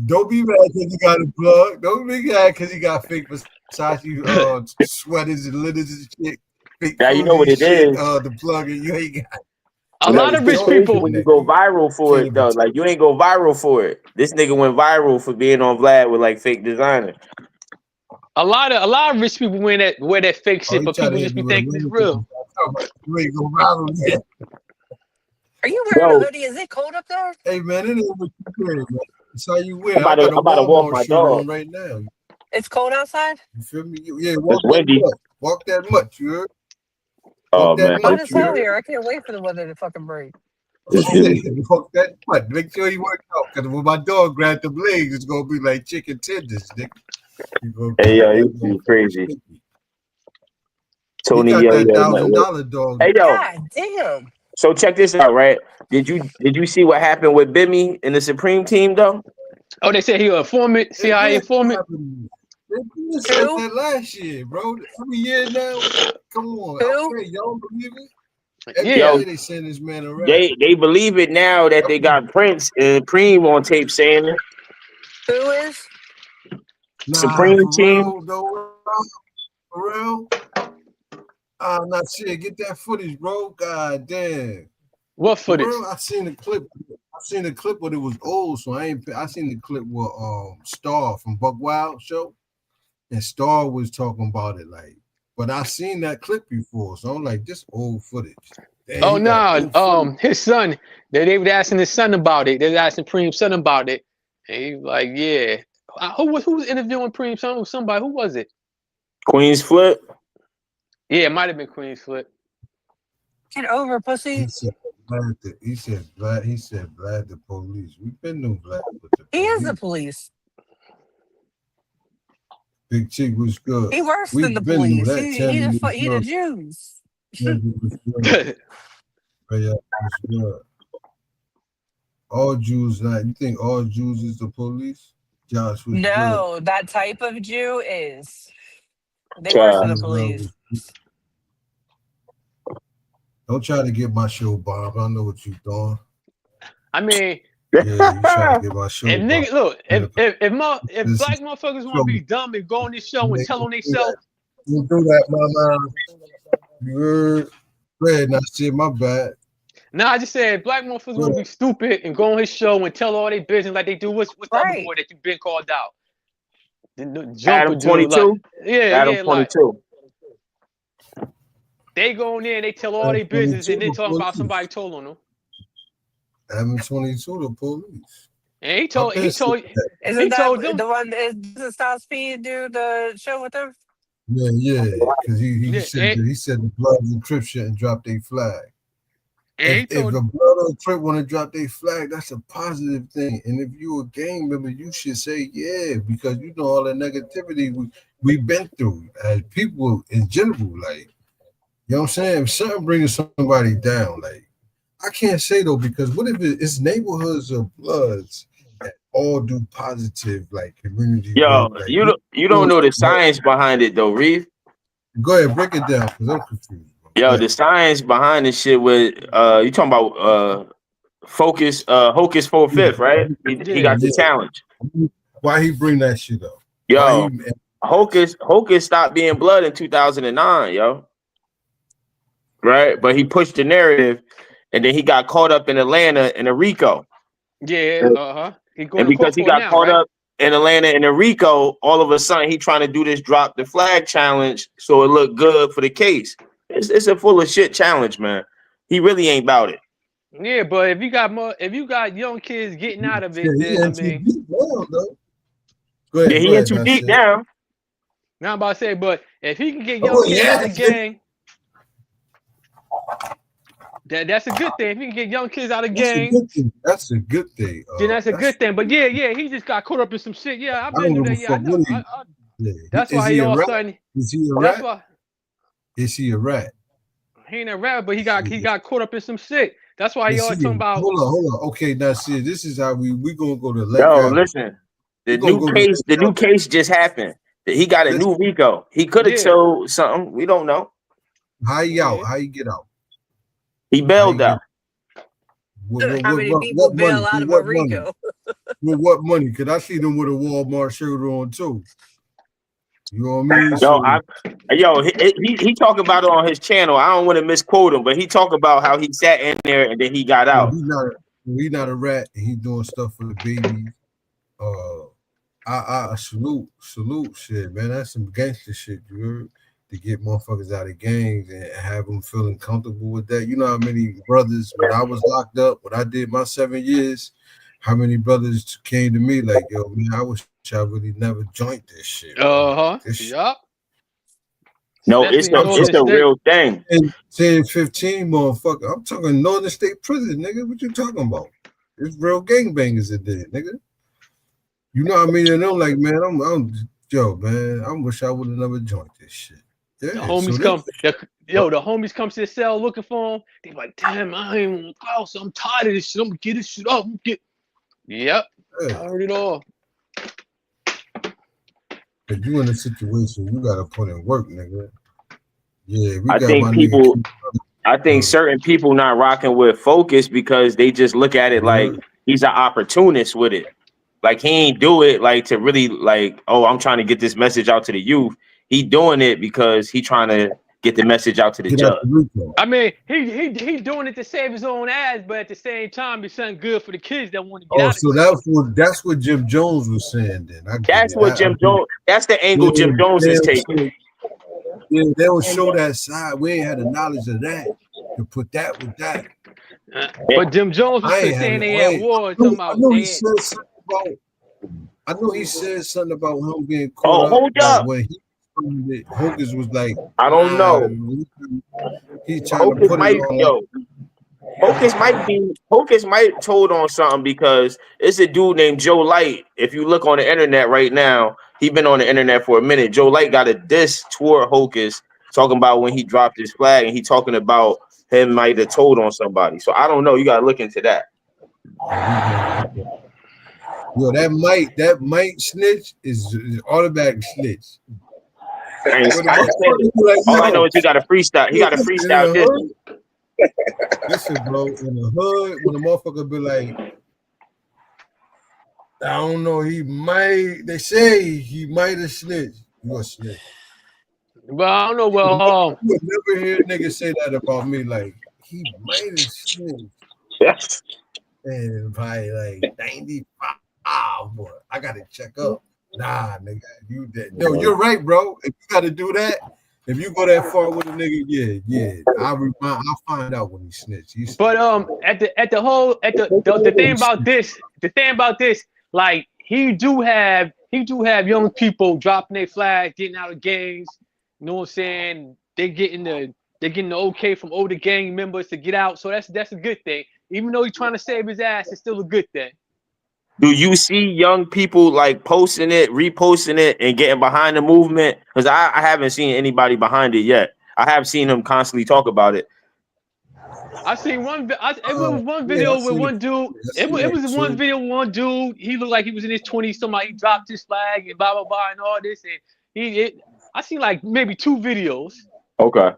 Don't be mad because he got a plug. Don't be mad because he got fake Versace sweaters and litters and shit. Now you know what it is. The plug and you ain't got. A lot of rich people when you go viral for it though, like you ain't go viral for it. This nigga went viral for being on Vlad with like fake designer. A lot of rich people wear that fake shit, but people just be thinking it's real. You ain't go viral yet. Are you wearing a hoodie? Is it cold up there? Hey man, it ain't what you wear, man. It's how you wear. I'm about to walk my dog right now. It's cold outside. You feel me? Yeah, walk that much. You heard? Oh man, hot as hell here. I can't wait for the weather to fucking break. Walk that much. Make sure you work out, because when my dog grabs the legs, it's gonna be like chicken tenders, nigga. Hey yo, you crazy. Tony, yo, $1,000 dog. Hey yo, God damn. So check this out, right? Did you see what happened with Bimmy in the Supreme team though? Oh, they said he was a informant, CIA informant. They said that last year, bro. Every year now. Come on. Okay, y'all believe it? Every year they send this man around. They believe it now that they got Prince and Preem on tape saying it. Who is? Supreme team. For real? I'm not sure. Get that footage, bro. God damn. What footage? I seen the clip. I seen the clip, but it was old, so I seen the clip with Star from Buck Wild show. And Star was talking about it, like, but I seen that clip before, so I'm like, this old footage. Damn, oh no, his son. They were asking his son about it. They were asking Preem's son about it, and he was like, yeah. Who was interviewing Preem's son? Somebody. Who was it? Queen's Flip. Yeah, it might have been Queen's Flip. Get over, pussy. He said Vlad the police. We've been no Vlad with the police. He is the police. Big Chick was good. He worse than the police. He the Jews. All Jews, you think all Jews is the police? Josh was no, good. That type of Jew is. They worse than the police. Don't try to get my show bombed. I know what you're doing. I mean, yeah, you try to get my show. And nigga, look, if black motherfuckers want to be dumb and go on this show and tell on themselves, you do that, mama. You heard? Red, not shit. My bad. Nah, I just said black motherfuckers want to be stupid and go on his show and tell all their business like they do. What's the other boy that you've been called out? Adam 22. Adam 22. They go in there and they tell all their business and they talk about somebody told on them. I'm 22, the police. And he told them. The one that Stop Speed do the show with them? Yeah. Because he said the blood and Crip shit and dropped their flag. If the blood and Crip want to drop their flag, that's a positive thing. And if you a gang member, you should say yeah, because you know all the negativity we've been through as people in general. Like, you know what I'm saying? If something brings somebody down, like, I can't say though, because what if it's neighborhoods of Bloods that all do positive, like community. Yo, work, like, you don't know the science behind it though, Reeve. Go ahead, break it down because I'm confused. Yo, the science behind this shit with you talking about Hocus 4/5, right? He got the challenge. Why he bring that shit up? Yo, Hocus stopped being blood in 2009, yo. Right? But he pushed the narrative and then he got caught up in Atlanta in a RICO. Yeah, And because he got caught up in Atlanta in a RICO, all of a sudden he trying to do this drop the flag challenge so it looked good for the case. It's a full of shit challenge, man. He really ain't about it. Yeah, but if you got young kids getting out of it, then I mean, go ahead, he ain't too deep down. Now I'm about to say, but if he can get young kids out of the gang, that's a good thing. If he can get young kids out of the gang, that's a good thing. Then that's a good thing. But yeah, he just got caught up in some shit. Yeah, I've been through that. Yeah, I know. That's why he all of a sudden. Is he a rat? Is he a rat? He ain't a rat, but he got caught up in some shit. That's why he always talking about. Hold on. Okay, now see, this is how we gonna go to. Yo, listen. The new case just happened. He got a new RICO. He could have told something. We don't know. How he out? How he get out? He bailed out. How many people bail out of a RICO? With what money? Because I see them with a Walmart shirt on too. You know what I mean? He talk about it on his channel. I don't want to misquote him, but he talk about how he sat in there and then he got out. He's not a rat. And he doing stuff for the babies. I salute shit, man. That's some gangster shit, you heard? To get motherfuckers out of gangs and have them feeling comfortable with that. You know how many brothers, when I was locked up, when I did my 7 years, how many brothers came to me like, yo, man, I wish I really never joined this shit. Yup. No, it's a real thing. 10, 15 motherfucker. I'm talking Northern State Prison, nigga. What you talking about? There's real gangbangers in there, nigga. You know what I mean? And I'm like, man, I wish I would have never joined this shit. Yeah, the homies the homies come to the cell looking for him. They like, damn, I ain't want to go, so I'm tired of this shit. I'm gonna get this shit up. Yep. I heard it all. If you in a situation, you gotta put in work, nigga. Yeah, I think certain people not rocking with Focus because they just look at it like he's an opportunist with it. Like he ain't do it like to really like, oh, I'm trying to get this message out to the youth. He doing it because he trying to get the message out to the judge. I mean, he doing it to save his own ass, but at the same time, it's something good for the kids that want to get out. So that's what Jim Jones was saying. Then that's the angle Jim Jones is taking. Yeah, they will show that side. We ain't had the knowledge of that to put that with that. But Jim Jones was saying they had war. I know he said something about him being caught up. Hold up. When Hocus was like, I don't know. He's trying to put it on. Hocus might told on something because it's a dude named Joe Light. If you look on the internet right now, he been on the internet for a minute. Joe Light got a diss toward Hocus talking about when he dropped his flag, and he talking about him might have told on somebody. So I don't know. You gotta look into that. Yo, that might snitch is automatic snitch. All I know is he got a freestyle. He got a freestyle. Listen, bro, in the hood, when a motherfucker be like, I don't know, they say he might have snitched. You a snitch. But I don't know. Well, you would never hear niggas say that about me. Like, he might have snitched. And probably like 95. Boy, I gotta check up. Nah, nigga, no, you're right, bro. If you gotta do that, if you go that far with a nigga, yeah, I'll find out when he snitch. But the thing about this, like he do have young people dropping their flags, getting out of gangs. You know what I'm saying? They're getting the okay from older gang members to get out. So that's a good thing. Even though he's trying to save his ass, it's still a good thing. Do you see young people like posting it, reposting it, and getting behind the movement? Because I haven't seen anybody behind it yet. I have seen them constantly talk about it. I seen one. It was one video with one dude. It was one video with one dude. He looked like he was in his 20s. Somebody dropped his flag and blah blah blah and all this. And I seen like maybe 2 videos. Okay.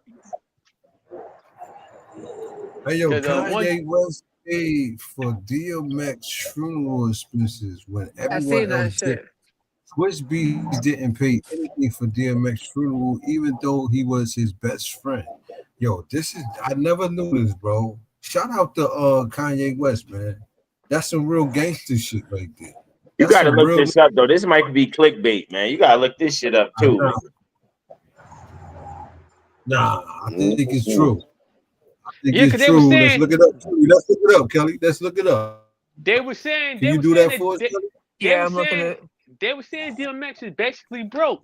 Hey yo, Kanye West paid for DMX funeral expenses when everyone else did. Swizz Beatz didn't pay anything for DMX funeral, even though he was his best friend. Yo, I never knew this, bro. Shout out to Kanye West, man. That's some real gangster shit right there. You gotta look this up though. This might be clickbait, man. You gotta look this shit up too. Nah, I think it's true. Yeah, because they were saying. Let's look it up. Let's look it up, Kelly. Let's look it up. They were saying. Can you do that for us, Kelly? Yeah, I'm looking at it. They were saying DMX is basically broke.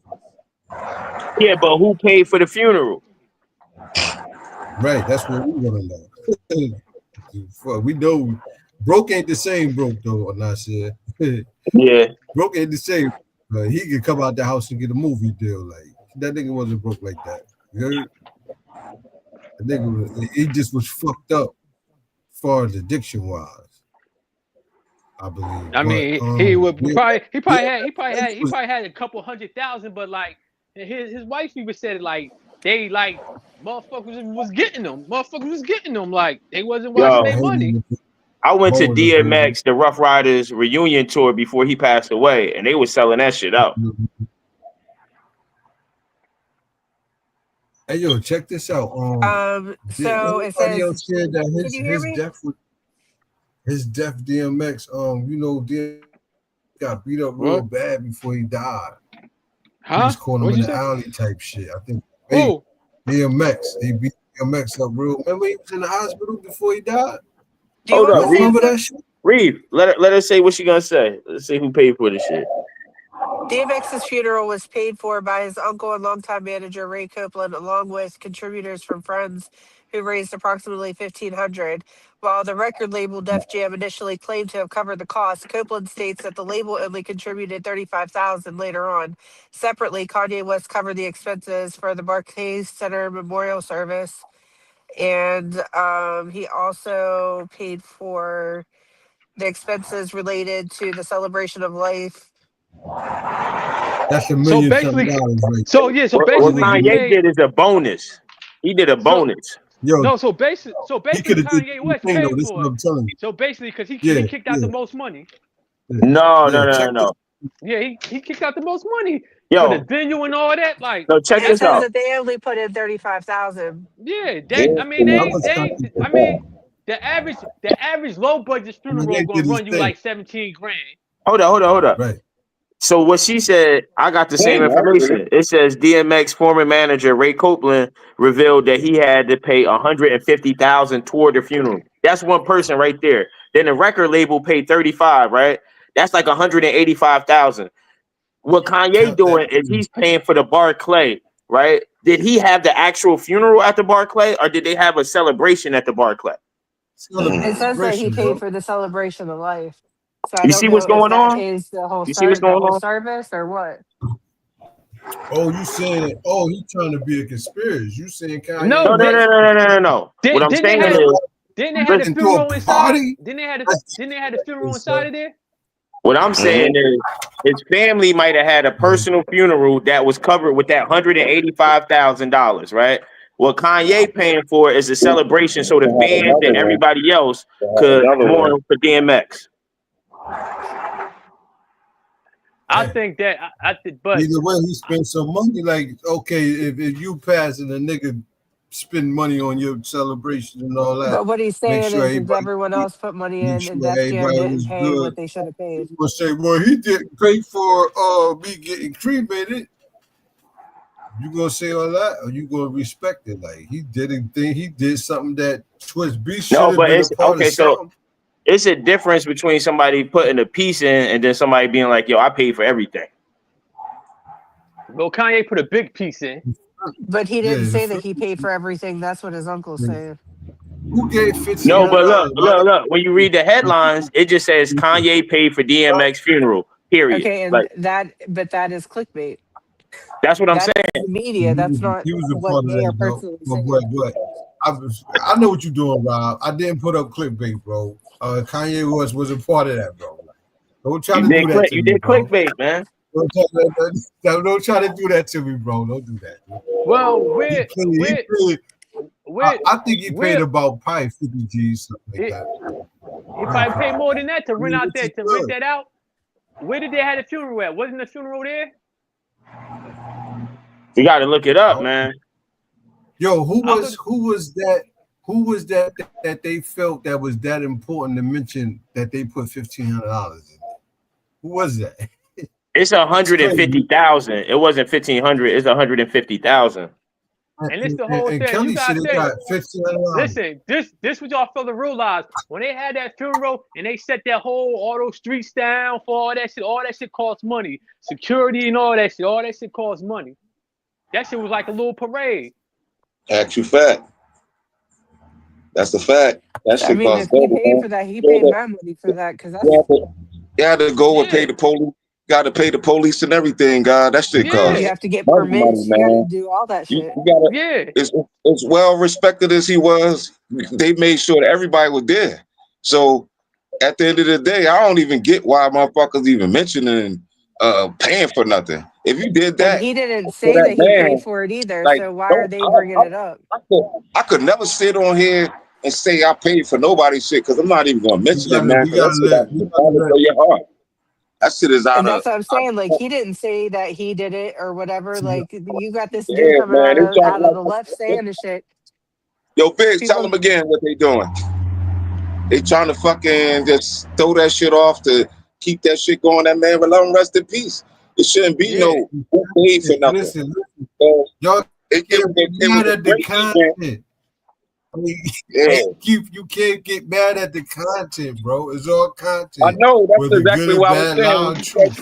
Yeah, but who paid for the funeral? Right, that's what we want to know. We know broke ain't the same broke though, or not said. Yeah, broke ain't the same. He could come out the house and get a movie deal. Like that nigga wasn't broke like that. You heard? The nigga he just was fucked up, as far as addiction wise. I believe. I mean, he would probably had a couple $100,000, but like his wife even said it, like they like motherfuckers was getting them. Motherfuckers was getting them, like they wasn't watching their money. I went to DMX, the Rough Riders reunion tour before he passed away, and they were selling that shit out. Hey yo, check this out. So it says, said that his death, DMX, DMX got beat up real bad before he died. He was calling him in the alley type shit. I think DMX, they beat DMX up real. Remember he was in the hospital before he died? Hold up, remember that shit? Reeve, let her say what she gonna say. Let's see who paid for this shit. DMX's funeral was paid for by his uncle and longtime manager Ray Copeland, along with contributors from friends who raised approximately $1,500. While the record label Def Jam initially claimed to have covered the cost, Copeland states that the label only contributed $35,000 later on. Separately, Kanye West covered the expenses for the Barclays Center memorial service, and he also paid for the expenses related to the celebration of life. That's $1 million. So basically, what Kanye did is a bonus. He did a bonus. So basically, Kanye West paid for it. So basically, because he kicked out the most money. No. Yeah, he kicked out the most money for the venue and all that. Like, no, check this out. That they only put in $35,000. Yeah, the average low budget funeral gonna run you like $17,000. Hold up. Right. So what she said, I got the same information. It says DMX former manager Ray Copeland revealed that he had to pay $150,000 toward the funeral. That's one person right there. Then the record label paid $35,000, right? That's like $185,000. What Kanye doing is he's paying for the Barclay, right? Did he have the actual funeral at the Barclay, or did they have a celebration at the Barclay? It says that he paid for the celebration of life. So I you don't see know what's going on? Is the whole you see what's going on? service or what? Oh, you saying? Oh, he's trying to be a conspiracy. You saying Kanye? No. What I'm saying is, didn't they have the funeral inside? Didn't they have the funeral inside of there? What I'm saying is, his family might have had a personal funeral that was covered with that $185,000, right? What Kanye paying for is a celebration so the fans and everybody else could mourn for DMX. I think that but either way, he spent some money. Like, okay, if you pass and a nigga spend money on your celebration and all that. But what he's saying is everyone else put money in and Def Jam didn't pay what they should have paid. People say, well, he didn't pay for me getting cremated. You gonna say all that, or you gonna respect it? Like he didn't think he did something that Swizz Beatz should have been a part of. So it's a difference between somebody putting a piece in and then somebody being like, "Yo, I paid for everything." Well, Kanye put a big piece in, but he didn't say that he paid for everything. That's what his uncle said. Who gave 15? No, but look. When you read the headlines, it just says Kanye paid for DMX funeral. Period. Okay, and that is clickbait. That's what I'm saying. Media. That's not what they are personally saying. I know what you're doing, Rob. I didn't put up clickbait, bro. Kanye West wasn't part of that, bro. Don't try to do that. You did clickbait, man. Don't try to do that to me, bro. Don't do that. Well, I think he paid about probably 50 G's, something like that. He probably paid more than that to rent out there, to rent that out. Where did they have the funeral at? Wasn't the funeral there? You got to look it up, man. Yo, who was that? Who was that they felt that was that important to mention that they put $1,500 in? Who was that? It's 150,000. It wasn't 1,500. It's 150,000. And it's the whole thing. Kelly You gotta got $1,500. listen, this what y'all fail to realize. When they had that funeral and they set that all those streets down for all that shit costs money. Security and all that shit costs money. That shit was like a little parade. Actual fact. That's the fact. That shit costs if he paid for that, he paid my money for that because that's. You had to go and pay the police. Got to pay the police and everything, God. That shit costs. You have to get permits. You got to do all that shit. It's well respected as he was. They made sure that everybody was there. So at the end of the day, I don't even get why motherfuckers even mentioning paying for nothing. If you did that, and he didn't say that he paid for it either. Like, so why are they bringing it up? I could never sit on here and say I paid for nobody's shit because I'm not even gonna mention it, man. That shit is out and of. That's what I'm saying. Like he didn't say that he did it or whatever. Like you got this dude coming out of the left saying the shit. Yo, Big, tell them again what they doing. They trying to fucking just throw that shit off to keep that shit going. That man will let him rest in peace. It shouldn't be no who paid for nothing. Listen, y'all get mad at the content. I mean, you can't get mad at the content, bro. It's all content. I know that's exactly what I was saying.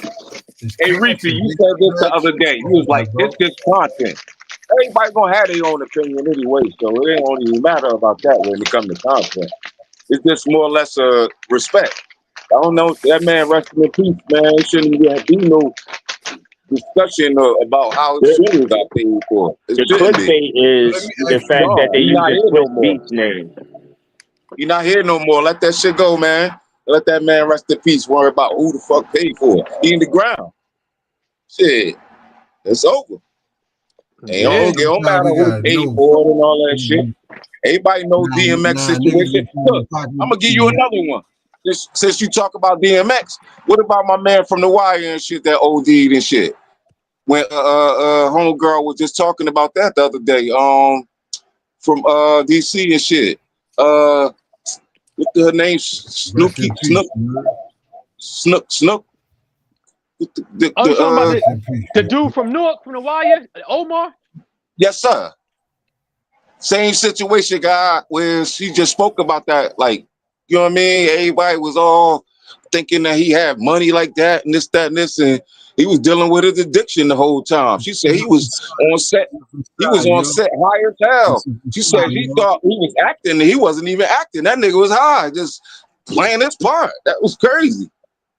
Hey, Reefe, you said this the other day. You was like, "It's just content." Everybody gonna have their own opinion anyway, so it ain't only matter about that when it comes to content. It's just more or less respect. I don't know. That man resting in peace, man. It shouldn't be no discussion about how his funeral got paid for. The clickbait is the fact that they use the Beats name. You're not here no more. Let that shit go, man. Let that man rest in peace. Worry about who the fuck paid for it. He in the ground. Shit. It's over. It don't matter who paid for it and all that shit. Everybody knows DMX situation. Look, I'm gonna give you another one. Since you talk about DMX, what about my man from The Wire and shit that OD'd and shit? When homegirl was just talking about that the other day, from DC and shit. What's her name? Snook. The dude from Newark, from The Wire, Omar? Yes, sir. Same situation, guy, where she just spoke about that, like, you know what I mean? Everybody was all thinking that he had money like that and this, that, and this, and he was dealing with his addiction the whole time. She said he was on set. He was on set high as hell. She said she thought he was acting, and he wasn't even acting. That nigga was high, just playing his part. That was crazy.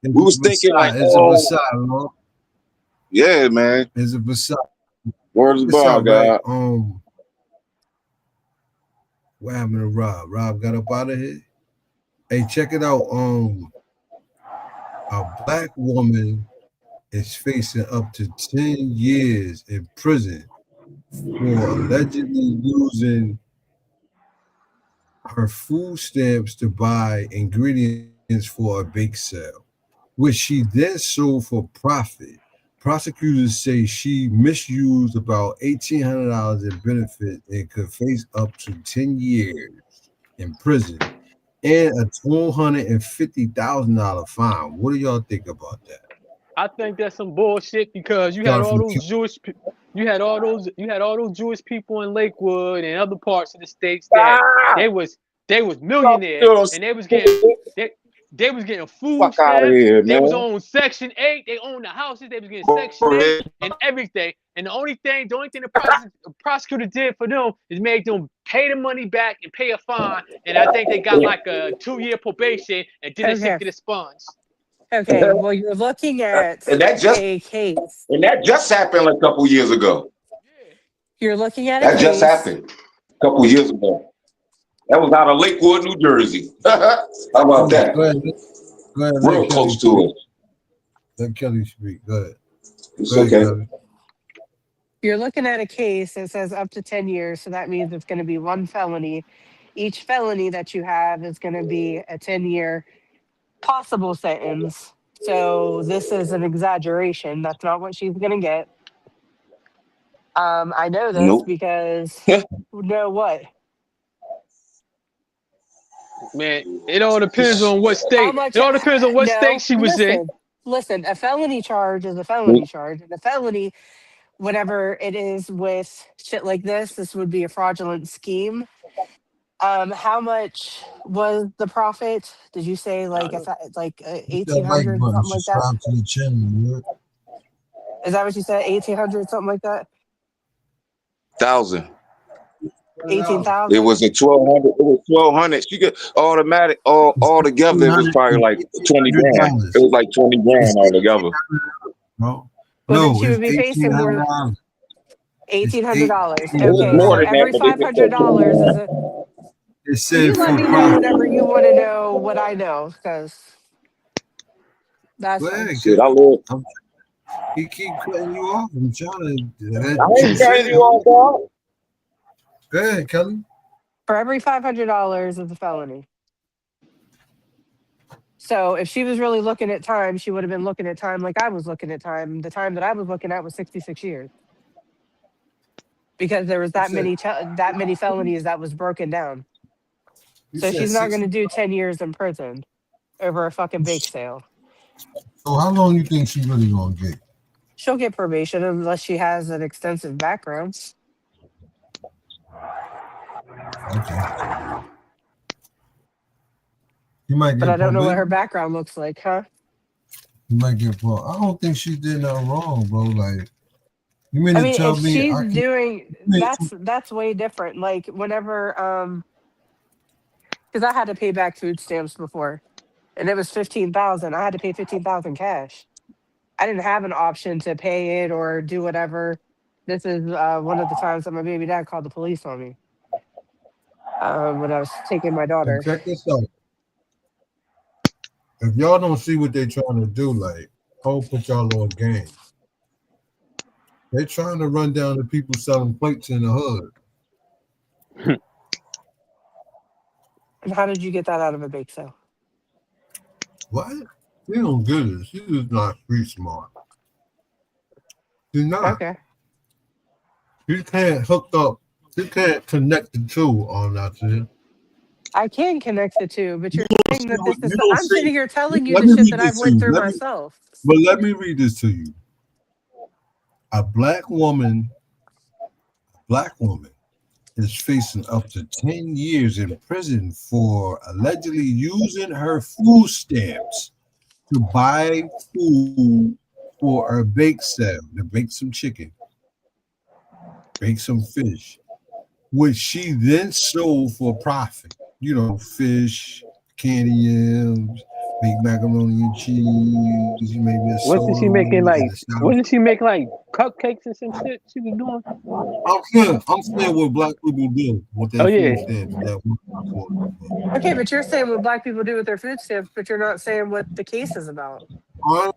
We was thinking like, oh, yeah, man. It's a facade. Words of bar, God. What happened to Rob? Rob got up out of here. Hey, check it out. A black woman is facing up to 10 years in prison for allegedly using her food stamps to buy ingredients for a bake sale, which she then sold for profit. Prosecutors say she misused about $1,800 in benefit and could face up to 10 years in prison and a $250,000 fine. What do y'all think about that? I think that's some bullshit because you had all those Jewish people in Lakewood and other parts of the states that they was millionaires and they was getting food stamps. They was on Section 8. They owned the houses. They was getting Section 8 and everything. And the only thing the prosecutor did for them is make them pay the money back and pay a fine. And I think they got like a 2-year probation and then they get expunged. Okay, well, you're looking at a case. And that just happened a couple years ago. You're looking at that just happened a couple years ago. That was out of Lakewood, New Jersey. How about that? Go ahead. Real close to it. Let Kelly speak. Go ahead. It's okay. You're looking at a case that says up to 10 years, so that means it's going to be one felony. Each felony that you have is going to be a 10-year possible sentence. So this is an exaggeration. That's not what she's going to get. I know this Nope. because know what? Man, it all depends on what state. How much? It all depends on what state No, she was in. listen. A felony charge is a felony charge, and a felony, whatever it is with shit like this would be a fraudulent scheme. How much was the profit? Did you say like Hit that 1,800 like button, something like that? subscribe to the channel. Is that what you said? 1,800 something like that? 1,000. 18,000. It was a 1,200. It was 1,200. She got automatic all together. It was probably like 20 grand. It was like 20 grand all together. No, Well, then no, she would it's be facing more. $1,800. $1,800. It was Okay, more so than that, every but they just said $500 is a. It You said let for me know profit. whatever you want to know. What I know, because that's fine. Shit, I love. He keep cutting you off. I'm trying to. I ain't cutting you off, dog. Go ahead, Kelly. For every $500 is a felony. So if she was really looking at time, she would have been looking at time like I was looking at time. The time that I was looking at was 66 years. Because there was that many felonies that was broken down. So she's not going to do 10 years in prison over a fucking bake sale. So how long you think she's really gonna get? She'll get probation unless she has an extensive background. Okay. You might get. But I don't know what her background looks like, huh? You might get. Well, I don't think she did nothing wrong, bro. Like, you mean to tell if me she's doing that's way different. Like whenever because I had to pay back food stamps before, and it was 15,000. I had to pay 15,000 cash. I didn't have an option to pay it or do whatever. This is one of the times that my baby dad called the police on me when I was taking my daughter. Check this out. If y'all don't see what they're trying to do, like, I'll put y'all on game. They're trying to run down the people selling plates in the hood. And how did you get that out of a bake sale? What? You don't get it. She's just not street smart. She's not. Okay. You can't hook up. You can't connect the two on that shit. I can connect the two, but you're saying that this is. I'm sitting here telling you the shit that I've went through myself. But let me read this to you. A black woman is facing up to 10 years in prison for allegedly using her food stamps to buy food for a bake sale, to bake some chicken, bake some fish, which she then sold for profit. You know, fish, candy yams, make macaroni and cheese, maybe a soda. Wasn't she making like cupcakes and some shit she was doing? I'm saying what black people do with their food stamps. Okay, but you're saying what black people do with their food stamps, but you're not saying what the case is about. I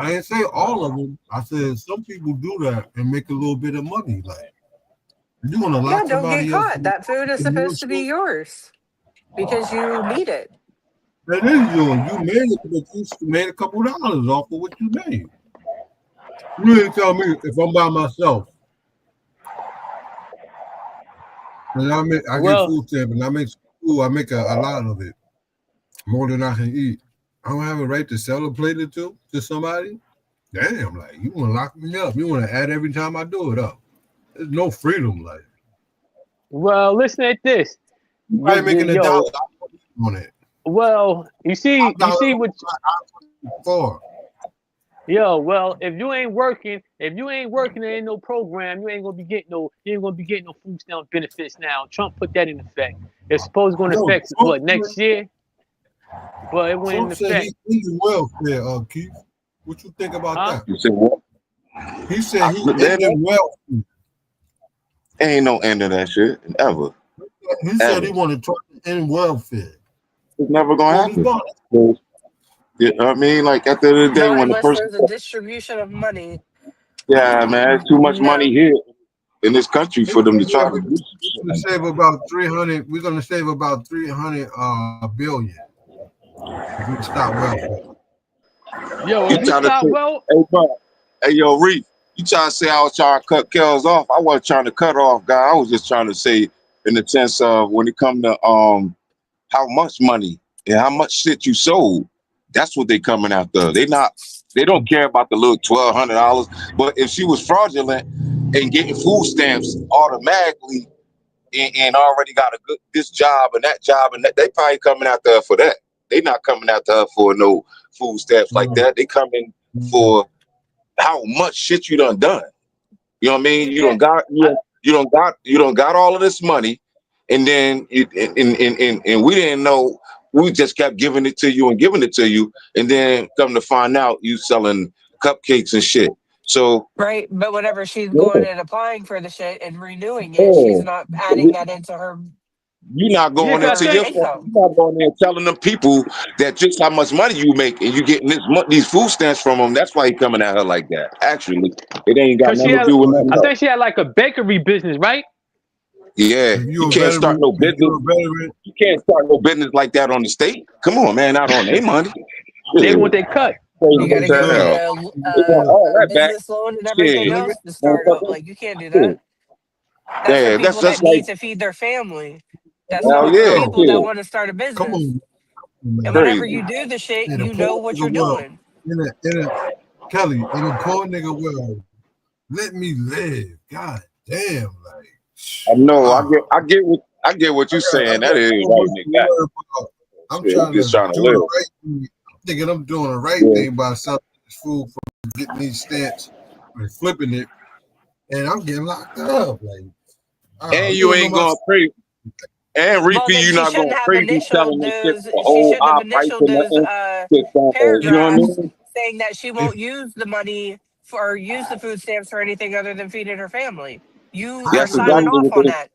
didn't say all of them. I said some people do that and make a little bit of money. Like, you want to lock don't somebody get else. caught. That food is supposed to be yours because you need it. That is yours. You made it, but you made a couple dollars off of what you made. You didn't tell me if I'm by myself. And I get food stamp and I make food. I make a lot of it, more than I can eat. I don't have a right to sell a plate or two to somebody. Damn, like you want to lock me up? You want to add every time I do it up? There's no freedom, like. Well, listen at this. I ain't making $1 on it. Well, you see what. For. Yo, well, if you ain't working, there ain't no program. You ain't gonna be getting no food stamp benefits now. Trump put that in effect. It's supposed to go into effect next year, but it went in effect. He's welfare, Keith. What you think about that? You said what? He said he ended welfare. Ain't no end of that shit ever. He said he wanted to end welfare. It's never gonna happen. You know what I mean? Like at the end of the day, when the person there's a distribution of money Yeah, man, it's too much money here in this country for them to try to do some shit We're gonna like save about 300. We're gonna save about 300 billion if we stop welfare. Yo, You if we trying to stop, say, well, hey, bro, hey, yo, Reef, you trying to say I was trying to cut Kells off? I wasn't trying to cut off, guy. I was just trying to say in the sense of when it come to how much money and how much shit you sold. That's what they coming after. They don't care about the little $1,200. But if she was fraudulent and getting food stamps automatically and already got this job and that, they probably coming after her for that. They not coming after her for no food stamps like that. They coming for how much shit you done. You know what I mean? You don't got all of this money, and then and we didn't know. We just kept giving it to you, and then come to find out you selling cupcakes and shit. So Right, but whenever she's yeah, going and applying for the shit and renewing it, she's not adding that into her you're not going cause I into think you're not going there telling them people that just how much money you make and you getting these food stamps from them. That's why he coming at her like that. Actually, it ain't got she nothing to had, do with nothing I else. think she had like a bakery business, right? Yeah, If you you're a can't start veteran, no business. You can't start no business like that on the state. Come on, man, not on their money. They Shit. want their cut. you got to Crazy as go get hell. They want all a that back. business loan and everything Shit. else to start up. Like you can't do that. That's for Yeah, that's people that just like need to feed their family. That's hell not for yeah. people that Shit. want to start a come business. on, And man. whenever Crazy. you do the shit, In a you know poor what you're nigga world, doing. in a Kelly, in a poor nigga world, let me live. God damn, like I know. I get what you're I saying. That got is so right, much to nigga. worry about. I'm Shit, we trying to just trying to do the live. right thing. I'm thinking I'm doing the right Yeah. thing by selling this food from getting these stamps and flipping it, and I'm getting locked up. Like, And you you don't know ain't my. going crazy. And Well, repeat, then you're she not shouldn't going have crazy initialed selling this shit those. for She old shouldn't have high price initialed or those nothing. Just, you know what I paragraphs mean? saying that she won't use the money for or use the food stamps for anything other than feeding her family. You How are That's do signing exactly y'all off what on they, that.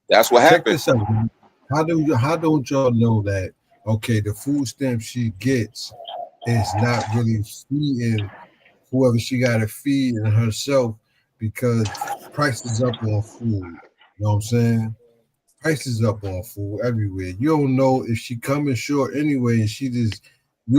that's what check happened. this out? Man. How don't y'all know that? Okay, the food stamp she gets is not really feeding whoever she got to feed and herself because prices up on food. You know what I'm saying? Prices up on food everywhere. You don't know if she coming short anyway, and you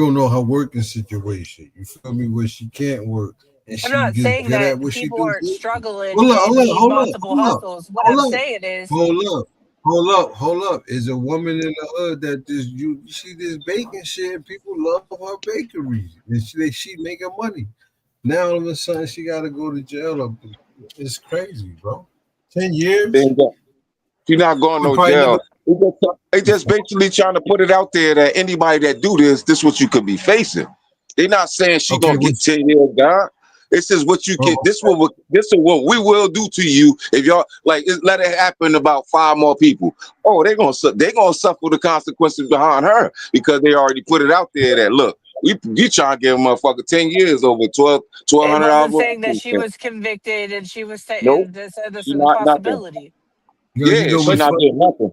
don't know her working situation. You feel me? Where she can't work and I'm she not gets saying good that at what she people do. aren't struggling Hold up, in hold up, these hold up, multiple hold up, hustles. What I'm hold up, saying is, hold up. Is a woman in the hood that you see this baking shit and people love her bakery and she making money. Now all of a sudden she gotta go to jail. It's crazy, bro. 10 years? She's not going We'll no probably never. jail. They just basically trying to put it out there that anybody that do this what you could be facing. They're not saying she Okay, gonna get 10 years, God. This is what you get. This is what we will do to you if y'all let it happen about 5 more people. Oh, they're gonna suffer the consequences behind her because they already put it out there that look, you trying to give a motherfucker 10 years over it wasn't saying that she $1,200. was convicted and she was Nope, saying they said this she is a not nothing. possibility. Yo, you Yeah, know she what's not funny? getting nothing.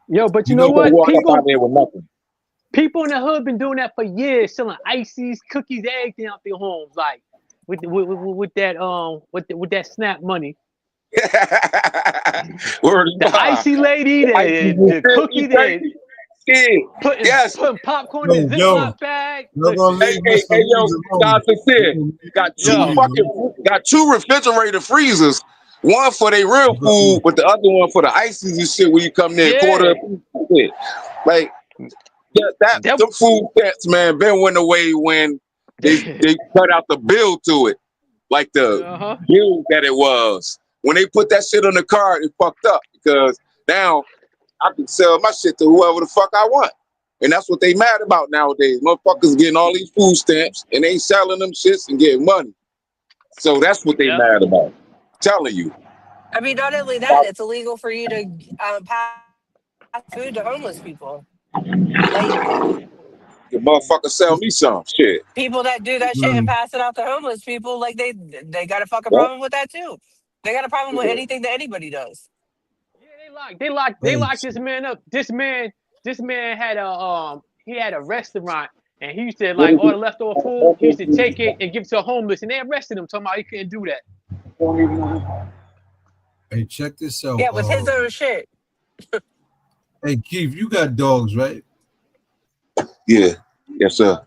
Yo, but you You know know She gonna what? walk up out there with nothing. People in the hood been doing that for years, selling ices, cookies, everything out their homes, like with that SNAP money. The icy lady, the cookie, putting popcorn in a yo, Ziploc bag. you're gonna Listen, leave Mr. Yo, Reeves alone. God sincere. yo, Got 2 refrigerator freezers. One for their real food, but the other one for the ices and shit when you come there quarter. yeah, Like the food stamps, man, been went away when they cut out the bill to it. Like the bill that it was. When they put that shit on the card, it fucked up because now I can sell my shit to whoever the fuck I want. And that's what they mad about nowadays. Motherfuckers getting all these food stamps and they selling them shits and getting money. So that's what they mad about. Telling you. I mean, not only that, it's illegal for you to pass food to homeless people. Like The motherfucker sell me some shit. people that do that shit and pass it out to homeless people, like they got a fucking Yeah. problem with that too. They got a problem with anything that anybody does. they locked this man up. This man had a restaurant And he used to like all the leftover food. He used to take it and give it to a homeless, and they arrested him, talking about he couldn't do that. Hey, check this out. Yeah, with his own shit. Hey, Keith, you got dogs, right? Yeah. Yes, sir.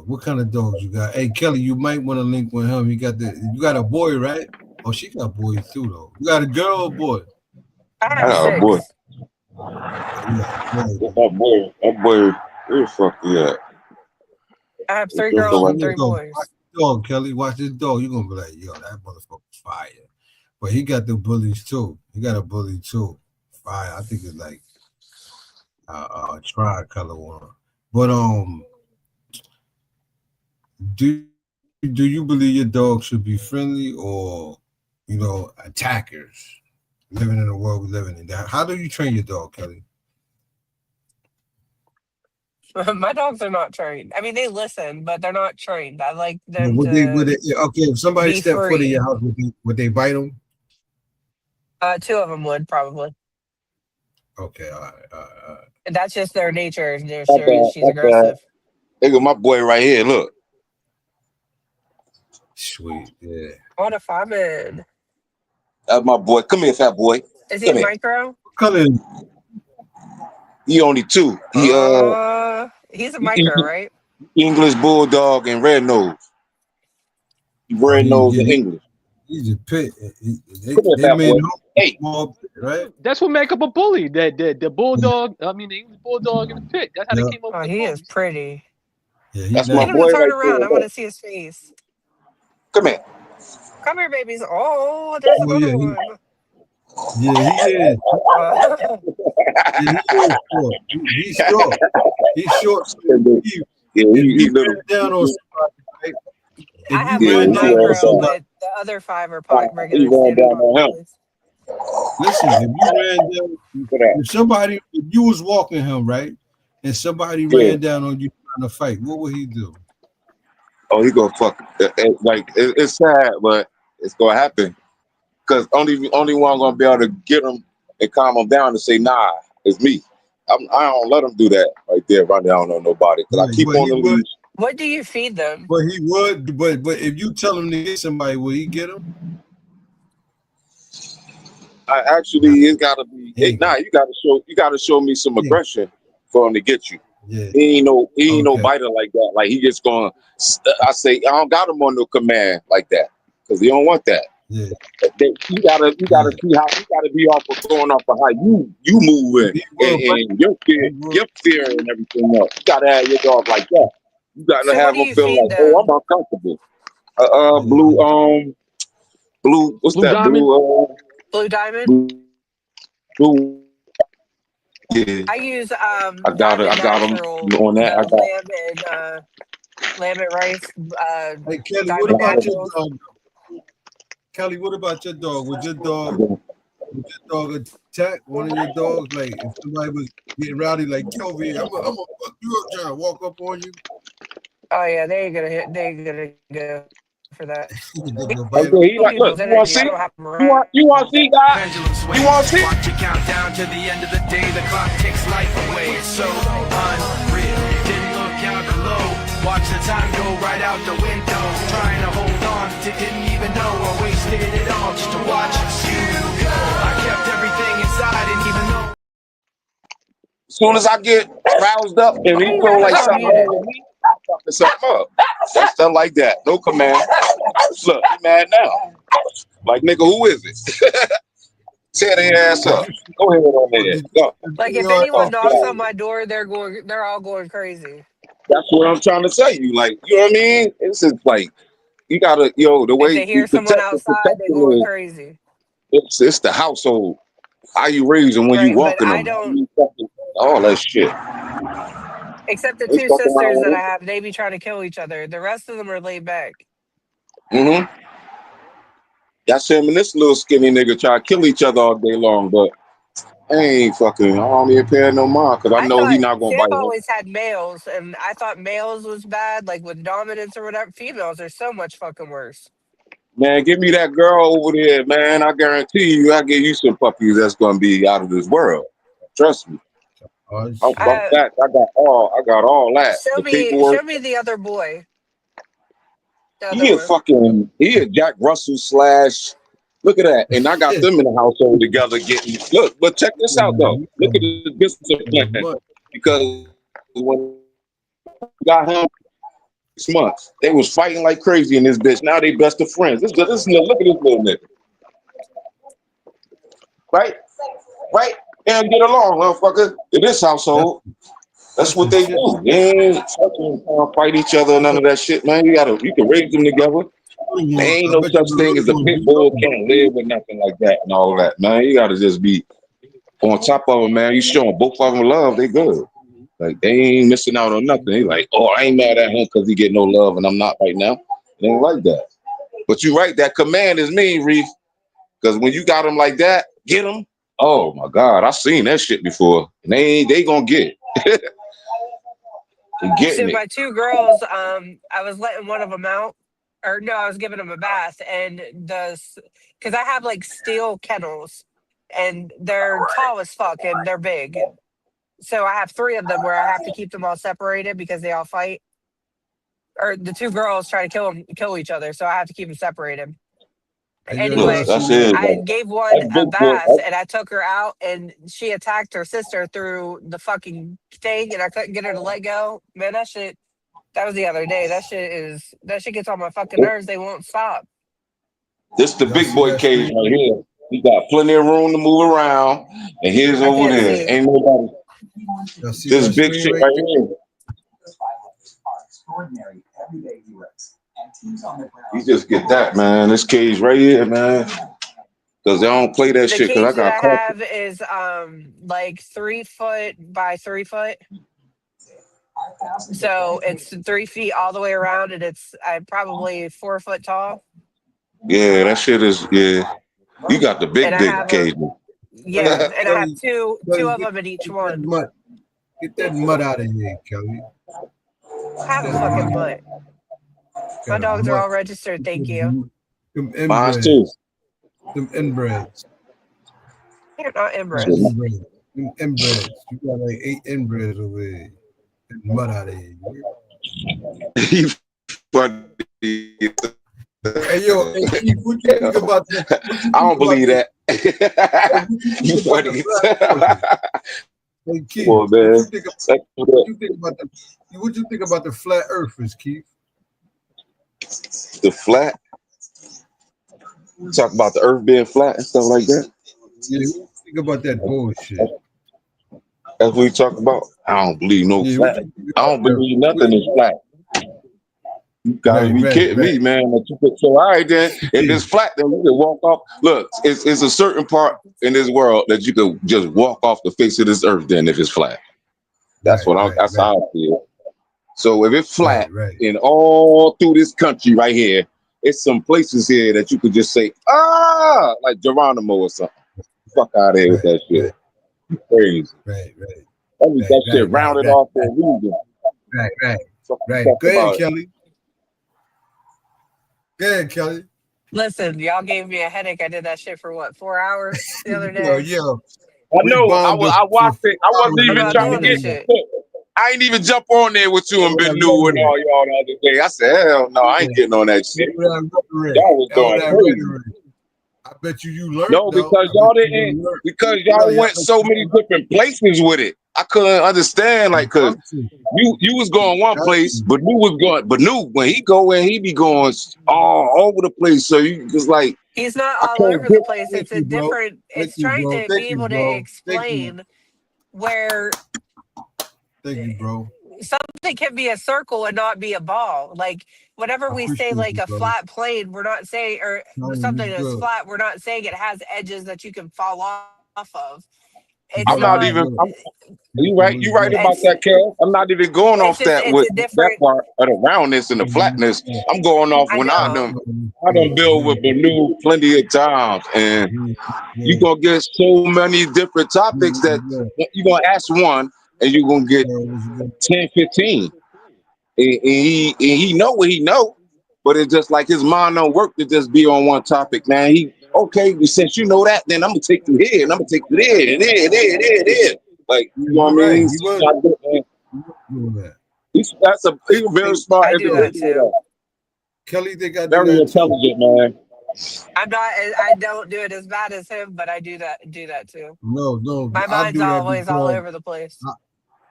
What kind of dogs you got? Hey, Kelly, you might want to link with him. You got a boy, right? Oh, she got boys too, though. You got a girl or boy? I have 6. That boy, where the fuck you at? I have 3 girls and 3 boys. Watch this dog, Kelly. Watch this dog. You're gonna be like, yo, that motherfucker's fire. But he got the bullies too. He got a bully too. Fire. I think it's like a tri-color one. But do you believe your dog should be friendly or, attackers? Living in the world we're living in. How do you train your dog, Kelly? My dogs are not trained. I mean, they listen, but they're not trained. I like them Would they, if somebody stepped foot in your house, would they bite them? 2 of them would probably. Okay, all right. And that's just their nature. She's aggressive. Look at my boy right here. Look. Sweet, yeah. What a fireman. That's my boy. Come here, fat boy. Is he a micro? Come in. He only 2. He's a micro, right? English bulldog and red nose. Red nose and English. He's a pit. They made him small pit, right? That's what make up a bully. The bulldog. I mean, the English bulldog in the pit. That's how they came up. Oh, he is pretty. Yeah, that's my boy. Turn around. I want to see his face. Come here. Come here, babies. Oh, there's another one. Yeah, he is. He's short. He's short. He little. Down on somebody, right? I have one micro, but the other 5 are regular standard. Listen, if you ran down, if you was walking him, right, and somebody ran down on you trying to fight, what would he do? Oh, he gonna fuck. It's sad, but it's gonna happen. Because only one gonna be able to get him and calm him down and say, nah, it's me. I don't let him do that right there, run down on nobody. Because I keep on the leash. What do you feed them? But he would, but if you tell him to get somebody, will he get him? It's gotta be. You gotta show me some aggression for him to get you. Yeah. He ain't no biter like that. Like he just gonna. I say I don't got him on no command like that because he don't want that. Yeah. You gotta see how you gotta be going off of how you moving and your fear and everything else. You gotta have your dog like that. You gotta have him feel like, oh, I'm uncomfortable. Blue. What's Blue that? Diamond? Blue Diamond. Blue. Yeah. I use I got him on that. I got lamb and rice. Hey Kelly, what about your dog? Kelly, what about your dog? Would your dog attack one of your dogs? Like if somebody was getting rowdy, like Kelvin, I'm gonna fuck you up, trying to walk up on you. Oh yeah, they ain't gonna hit. They ain't gonna go for that. He like, look, you want to see? You want to see, guys? You want to see? Watch it count down to the end of the day. The clock takes life away. It's so unreal. Didn't look out below. Watch the time go right out the window. Trying to hold on to didn't even know I wasted it all just to watch you go. I kept everything inside and even though. As soon as I get roused up and he feel like something wrong with me, I'm fucking something up. Stuff like that. No command. Look, you mad now. Like, nigga, who is it? Tear their ass up. Go ahead on there. Go. Like if anyone knocks on my door, they're all going crazy. That's what I'm trying to say. You like, you know what I mean? It's just like you gotta, the way if they hear someone outside, they're going crazy. It's the household. How you raise them when you walking them? All that shit. Except the 2 sisters that I have, they be trying to kill each other. The rest of them are laid back. Mm-hmm. That's him and this little skinny nigga try to kill each other all day long, but I don't even pay no mind because I know he not gonna bite. I've always had males, and I thought males was bad, like with dominance or whatever. Females are so much fucking worse. Man, give me that girl over there, man. I guarantee you, I give you some puppies that's gonna be out of this world. Trust me. Oh, I'm shit. that. I got all that. The paperwork. Show me the other boy. The other He a one. Jack Russell slash. Look at that, and I got them in the household together getting. Look, but check this out though. Look at the discipline because when I got him 6 months, they was fighting like crazy in this bitch. Now they best of friends. Look at this little nigga. Right? They don't get along, motherfucker. In this household, that's what they do. They ain't fucking fight each other or none of that shit, man. You can raise them together. There ain't no such thing as a pit bull can't live with nothing like that and all that, man. You gotta just be on top of them, man. You showing both of them love, they good. Like they ain't missing out on nothing. They like, oh, I ain't mad at him because he get no love and I'm not right now. It ain't like that. But you right, that command is mean, Reef. Because when you got them like that, get them. Oh my God, I seen that shit before. And they gonna get it. They getting So it. my two girls, I was letting one of them out, or no, I was giving them a bath, and because I have like steel kennels, and they're tall as fuck and they're big. So I have three of them where I have to keep them all separated because they all fight. Or the two girls try to kill each other, so I have to keep them separated. Anyway, I gave one a bath and I took her out and she attacked her sister through the fucking thing and I couldn't get her to let go. Man, that was the other day. That shit gets on my fucking nerves. They won't stop. This the big boy cage right here. He got plenty of room to move around, and here's over there. Ain't nobody. This big shit right here. You just get that, man. This cage right here, man. Because they don't play that The shit. Because I cage that got I caught. have is like 3 foot by 3 foot. So it's 3 feet all the way around, and it's probably 4 foot tall. Yeah, that shit is. Yeah, you got the big cage. Yeah, and I have two of them in each one. Get that mud out of here, Kelly. I have a fucking butt. My dogs are all registered. Thank you. Them Mine too. Them inbreds. They're not inbreds. Them inbreds. You got like 8 inbreds over here. Get the mud out of here. You funny. Hey, yo, Keith, what you think about that? I don't believe that. You funny. Hey, Keith, Come on, man. What you think about the flat earthers, Keith? The flat? Talk about the earth being flat and stuff like that? Yeah, what you think about that bullshit? That's what we talk about. I don't believe flat. I don't believe nothing is flat. You gotta be kidding me, man. So all right then, if it's flat, then we can walk off. Look, it's a certain part in this world that you can just walk off the face of this earth. Then if it's flat, that's how I feel. So if it's flat in all through this country right here, it's some places here that you could just say, like Geronimo or something. Fuck out of here with that shit. Crazy. That shit rounded off for a reason. Right. Go ahead, Kelly. Go ahead, Kelly. Listen, y'all gave me a headache. I did that shit for what, 4 hours the other day? I know. I watched it. I wasn't even trying to get. I ain't even jump on there with you and Ben New and all y'all the other day. I said, hell no, I ain't getting on that shit. Y'all was going crazy. I bet you learned. No, because y'all didn't. Because y'all went so many different places with it. I couldn't understand, like, cause you was going one place, but New was going. But New, when he go in, he be going all over the place. So you just like he's not all over the place. It's a different. It's trying to be able to explain where. Thank you, bro. Something can be a circle and not be a ball. Like whenever we say like a flat plane, we're not saying or something that's flat. We're not saying it has edges that you can fall off of. I'm not even. You right about that, Kel. I'm not even going off that with that part of the roundness and the flatness. I'm going off when I done build with Banu plenty of times, and you gonna get so many different topics that you gonna ask one, and you gonna get 10, 15, and he know what he know, but it's just like his mind don't work to just be on one topic, man. Okay, since you know that, then I'm gonna take you here, and I'm gonna take you there, and there. Like, you know what I mean? He was doing that. He's a very smart I do that individual. too. Kelly think I do Very that too. intelligent, man. I don't do it as bad as him, but I do that too. No, My I mind's do that always all because over the place.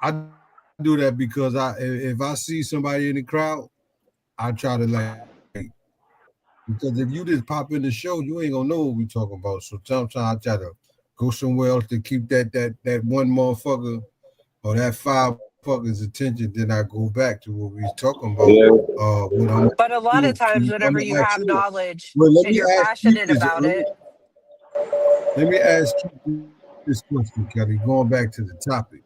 I do that because if I see somebody in the crowd, I try to because if you just pop in the show, you ain't gonna know what we talking about. So sometimes I try to go somewhere else to keep that one motherfucker or that five fuckers attention. Then I go back to what we was talking about. Yeah. When I'm But a lot of times, I'm whenever gonna you ask have you. knowledge Well, let and me you're ask you passionate this. about it, Let me ask you this question, Kelly. Going back to the topic.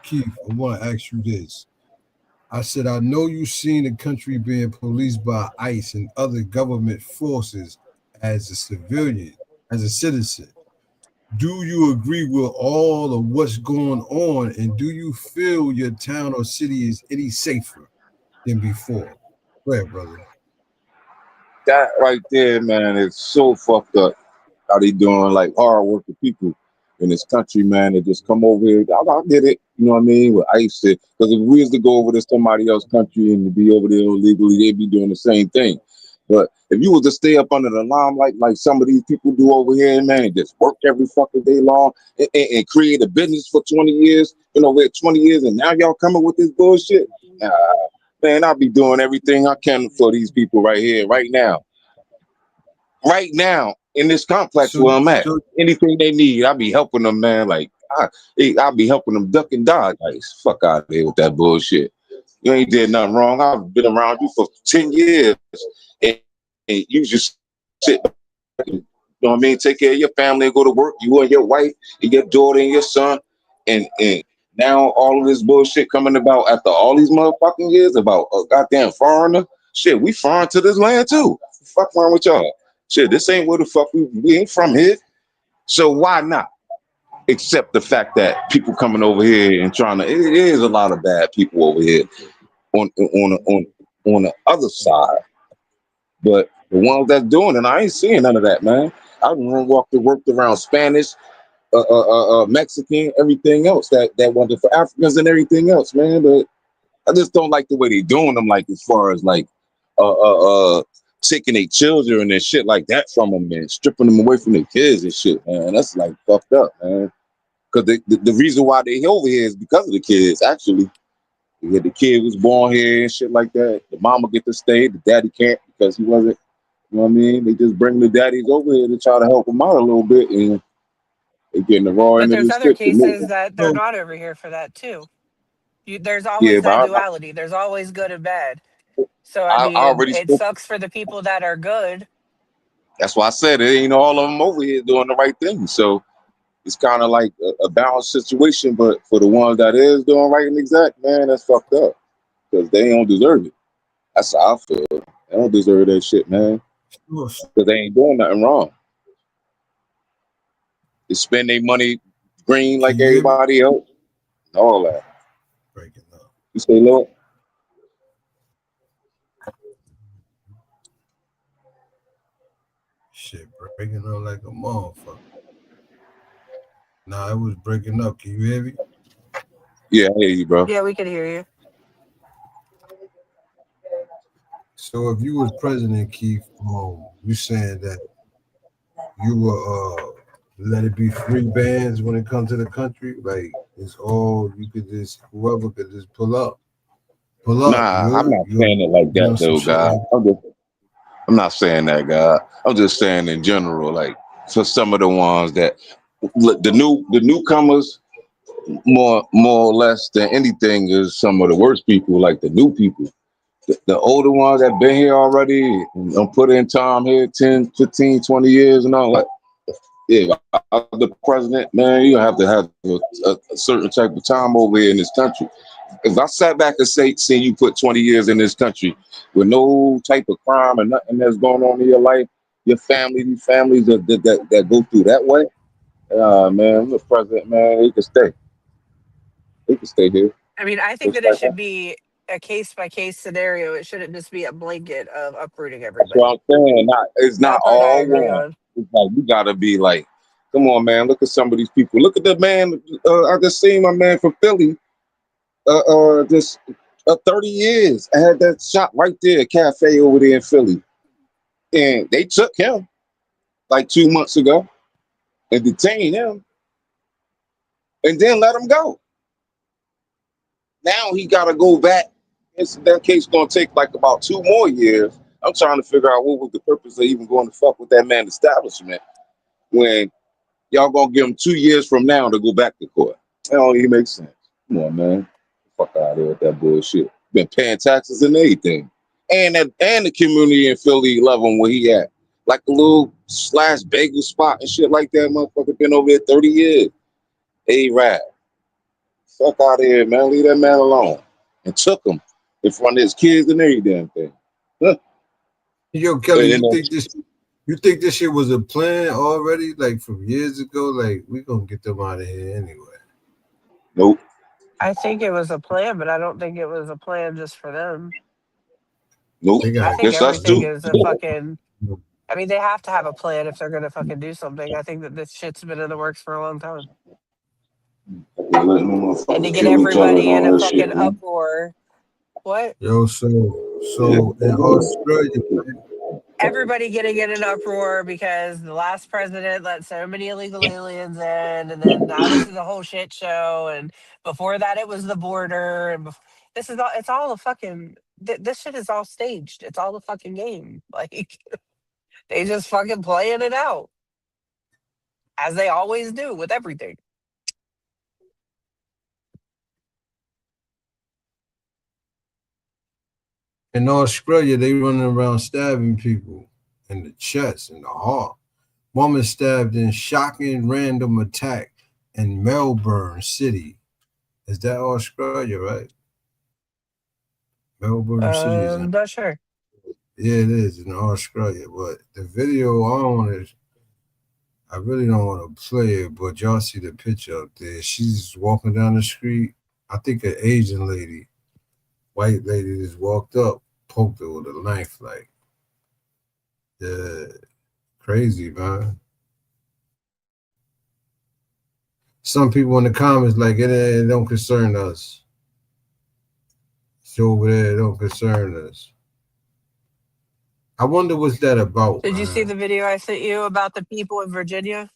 Keith, I want to ask you this. I said, I know you've seen the country being policed by ICE and other government forces as a civilian, as a citizen. Do you agree with all of what's going on, and do you feel your town or city is any safer than before? Go ahead, brother. That right there, man, is so fucked up. How they doing like hard working people in this country, man, that just come over here. I get it, you know what I mean? With ICE, because if we was to go over to somebody else's country and to be over there illegally, they'd be doing the same thing. But if you was to stay up under the limelight like some of these people do over here, man, and just work every fucking day long and create a business for 20 years, you know, we're 20 years, and now y'all coming with this bullshit. Man, I'll be doing everything I can for these people right here, right now. Right now, in this complex where I'm at. Anything they need, I'll be helping them, man. Like, I'll be helping them duck and dodge. Like, fuck out of here with that bullshit. You ain't did nothing wrong. I've been around you for 10 years. And you just sit back and, you know what I mean, take care of your family and go to work. You and your wife and your daughter and your son. And now all of this bullshit coming about after all these motherfucking years about a goddamn foreigner. Shit, we foreign to this land too. Fuck wrong with y'all? Shit, this ain't where the fuck we ain't from here. So why not accept the fact that people coming over here and trying to? It is a lot of bad people over here on the other side, but the ones that's doing it, I ain't seeing none of that, man. I worked around Spanish, Mexican, everything else that wanted for Africans and everything else, man. But I just don't like the way they doing them, like as far as like taking their children and shit like that from them and stripping them away from their kids and shit, man. That's like fucked up, man. Because the reason why they over here is because of the kids, actually. Yeah, the kid was born here and shit like that. The mama get to stay, the daddy can't because he wasn't, you know what I mean? They just bring the daddies over here to try to help them out a little bit, and they getting the raw but end of there's the other stick. cases that they're not over here for that too. There's Yeah, always that but duality. There's always good and bad. So I I mean, already it spoke. sucks for the people that are good. That's why I said it ain't all of them over here doing the right thing. So it's kind of like a balanced situation, but for the ones that is doing right and exact, man, that's fucked up because they don't deserve it. That's how I feel. They don't deserve that shit, man, because they ain't doing nothing wrong. They spend their money green like everybody else, and all that. Breaking up. You say, Lord? Shit, breaking up like a motherfucker. Nah, it was breaking up. Can you hear me? Yeah, I hear you, bro. Yeah, we can hear you. So if you was president, Keith, you saying that you will let it be free bands when it comes to the country? Like it's all you could just whoever could just pull up. Nah, I'm not saying it like that, though, God. I'm not saying that, God. I'm just saying in general, like for some of the ones that look, the newcomers, more or less than anything, is some of the worst people, like the new people. The older ones that been here already and put in time here 10, 15, 20 years and all that. Yeah, the president, man, you have to have a certain type of time over here in this country. If I sat back and seen you put 20 years in this country with no type of crime and nothing that's going on in your life, your family, these families that go through that way, man, the president, man, he can stay. He can stay here. I mean, I think that it should be a case by case scenario. It shouldn't just be a blanket of uprooting That's what everybody. I'm saying. It's not That part I all agree one. on. It's like you gotta be like Come on, man. Look at some of these people. Look at the man. I just seen my man from Philly. Just 30 years. I had that shop right there, cafe over there in Philly. And they took him like 2 months ago and detained him and then let him go. Now he got to go back. That case going to take like about 2 more years. I'm trying to figure out what was the purpose of even going to fuck with that man's establishment when y'all going to give him 2 years from now to go back to court. That don't even make sense. Come on, man. Fuck out of here with that bullshit. Been paying taxes and everything. And the community in Philly love him where he at. Like a little slash bagel spot and shit like that. Motherfucker been over there 30 years. A-Rad. Fuck out of here, man. Leave that man alone. And took him in front of his kids and every damn thing. Huh. Yo, Kelly, you think this shit was a plan already, like from years ago? Like, we gonna get them out of here anyway. Nope. I think it was a plan, but I don't think it was a plan just for them. Nope. I think everything is a fucking. I mean, they have to have a plan if they're gonna fucking do something. I think that this shit's been in the works for a long time. And to get everybody in a fucking uproar. What? Yo, so in Australia, everybody getting in an uproar because the last president let so many illegal aliens in, and then now this is a whole shit show, and before that it was the border, and this is all. It's all a fucking. This shit is all staged. It's all a fucking game. Like they just fucking playing it out as they always do with everything. In Australia, they running around stabbing people in the chest, in the heart. Woman stabbed in shocking random attack in Melbourne City. Is that Australia, right? Melbourne City is I'm not sure. Yeah, it is in Australia. But the video I really don't want to play it, but y'all see the picture up there. She's walking down the street. I think an Asian lady, white lady, just walked up, poked her with a knife. Like, yeah, crazy, man. Some people in the comments like it don't concern us. It's over there, it don't concern us. I wonder what's that about. Did you see the video I sent you about the people in Virginia?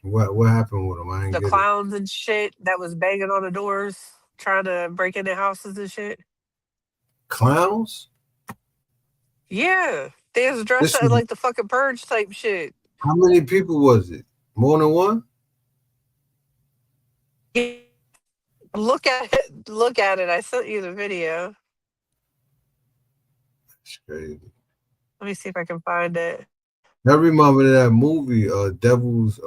What happened with them? I ain't the get clowns and shit that was banging on the doors, trying to break into houses and shit. Clowns? Yeah, they was dressed up like the fucking Purge type shit. How many people was it? More than one? Yeah. Look at it. Look at it. I sent you the video. That's crazy. Let me see if I can find it. I remember that movie, Devil's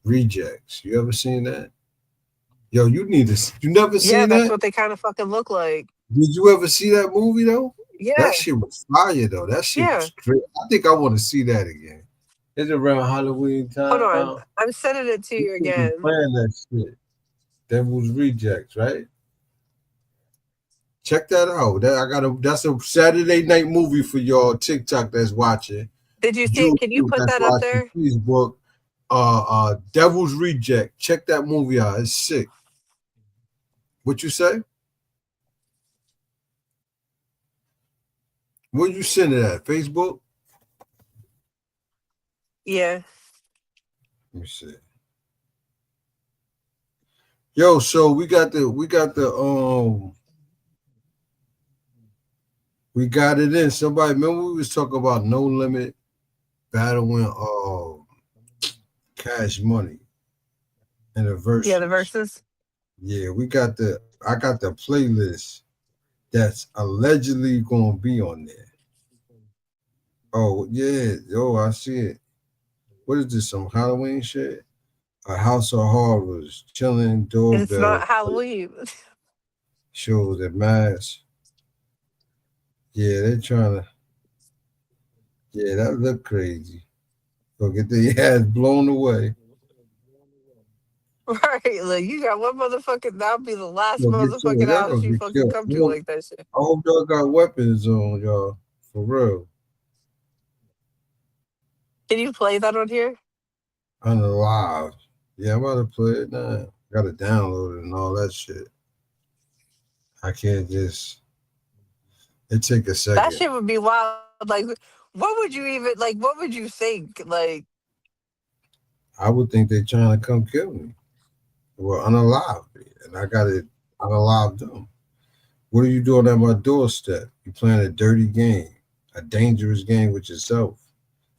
Rejects. You ever seen that? Yo, you never seen that? Yeah, that's what they kind of fucking look like. Did you ever see that movie though? Yeah. That shit was fire though. That shit was great. I think I want to see that again. It's around Halloween time. Hold on. I'm sending it to you again. Playing that shit. Devil's Rejects, right? Check that out. That's a Saturday night movie for y'all TikTok that's watching. Did you see? Can you put that up there? Facebook. Devil's Reject. Check that movie out. It's sick. What you say? Where you send it at? Facebook? Yeah. Let me see. Yo, so we got it in. Somebody remember we was talking about No Limit battling Cash Money and the verses. Yeah, the verses. Yeah, I got the playlist that's allegedly gonna be on there. Oh yeah, I see it. What is this? Some Halloween shit? A House of Horrors, chilling doorbell. It's not Halloween. Shows at mass. Yeah, they're trying to. Yeah, that look crazy. Go get their ass blown away. Right, like you got one motherfucker. That'll be the last motherfucking house you fucking come to like that shit. I hope y'all got weapons on y'all for real. Can you play that on here? On the live. Yeah, I'm about to play it now. Gotta download it and all that shit. I can't just. It take a That second. shit would be wild. Like, what would you even like? What would you think? Like, I would think they're trying to come kill me. Well, unalive me, and I gotta unalive them. What are you doing at my doorstep? You playing a dirty game, a dangerous game with yourself.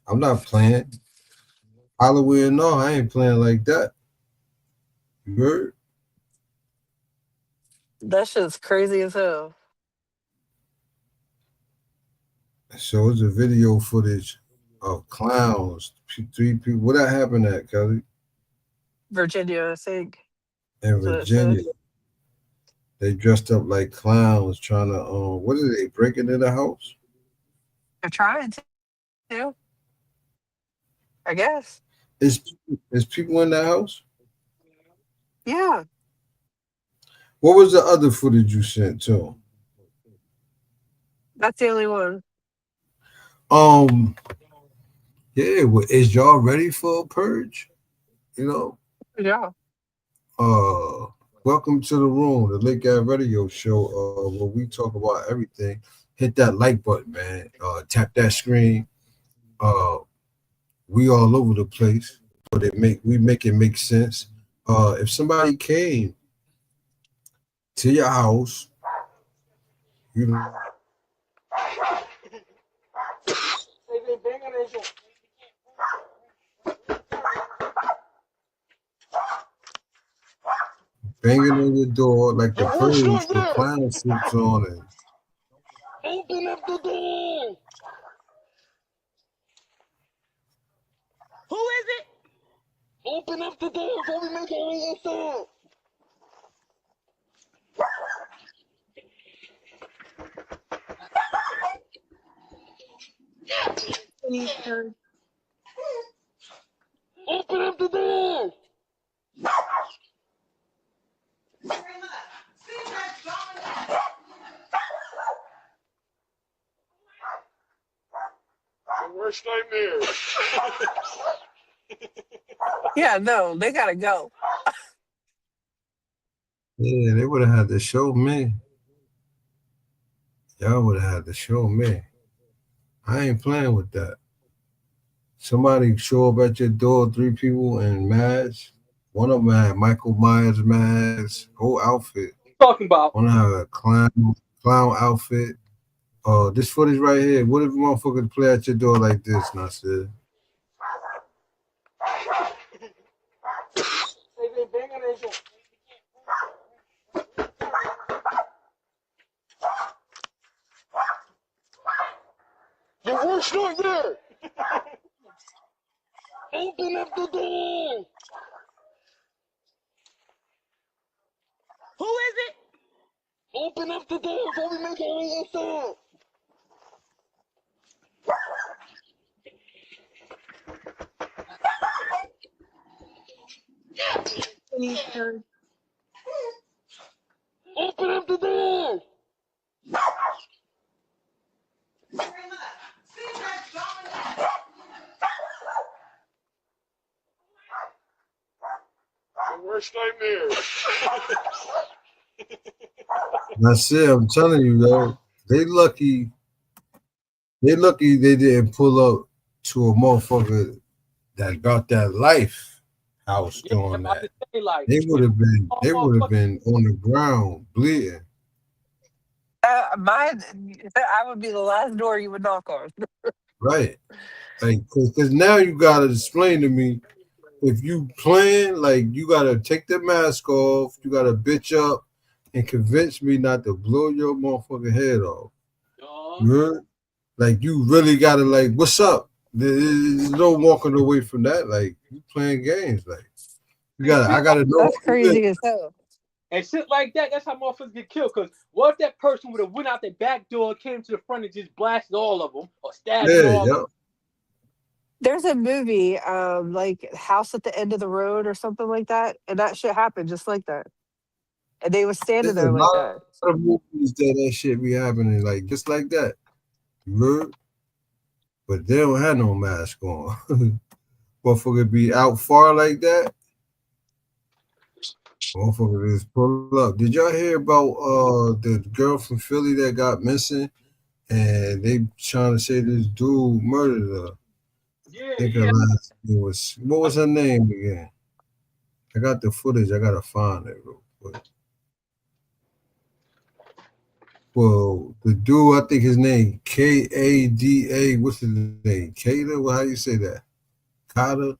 I'm not playing. Halloween, no, I ain't playing like that. You heard? that shit's crazy as hell. So it's a video footage of clowns, 3 people. What that happened at, Kelly? Virginia, I think. In That's what it said. Virginia. They dressed up like clowns trying to what are they breaking into the house? They're trying to. I guess. Is people in that house? Yeah. What was the other footage you sent to them? That's the only one. Yeah, well, is y'all ready for a purge? You know? Yeah. Welcome to the room, the Lake Ave Radio Show, where we talk about everything. Hit that like button, man. Tap that screen. We all over the place, but we make it make sense. If somebody came to your house, you know, banging on your door like the purge with clown suits on and Open up the door. Who is it? Open up the door before we make our way inside. Open up the door. Worst nightmare. Yeah, no, they gotta go. yeah, they would have had to show me. Y'all would have had to show me. I ain't playing with that. Somebody show up at your door, 3 people in masks. One of them had Michael Myers mask, whole outfit. Talking about? One had a clown outfit. This footage right here. What if motherfuckers play at your door like this, Nasir? Your worst nightmare. Open up the door. Who is it? Open up the door before we make our way inside. Open up the door. Worst nightmare. Nasir, I'm telling you, though, they lucky they didn't pull up to a motherfucker that got that life house doing that. They would have been on the ground bleeding. I would be the last door you would knock on. Right. Like, because now you got to explain to me, if you playing, like, you got to take the mask off, you got to bitch up and convince me not to blow your motherfucking head off. You heard? Like, you really got to, like, what's up? There's no walking away from that. Like, you playing games. Like, I got to know. That's crazy as hell. And shit like that, that's how motherfuckers get killed. Because what if that person would have went out the back door, came to the front, and just blasted all of them, or stabbed all of them? There's a movie, like House at the End of the Road or something like that, and that shit happened just like that. And they was standing there like that. A lot of movies that shit be happening, like, just like that. You heard? but they don't have no mask on. Motherfucker be out far like that. Motherfucker just pull up. Did y'all hear about the girl from Philly that got missing? And they trying to say this dude murdered her. Yeah, I think her last name was, what was her name again? I got the footage. I gotta find it real quick. Well, the dude, I think his name Kada. What's his name? Kada? Well, how you say that? Kada.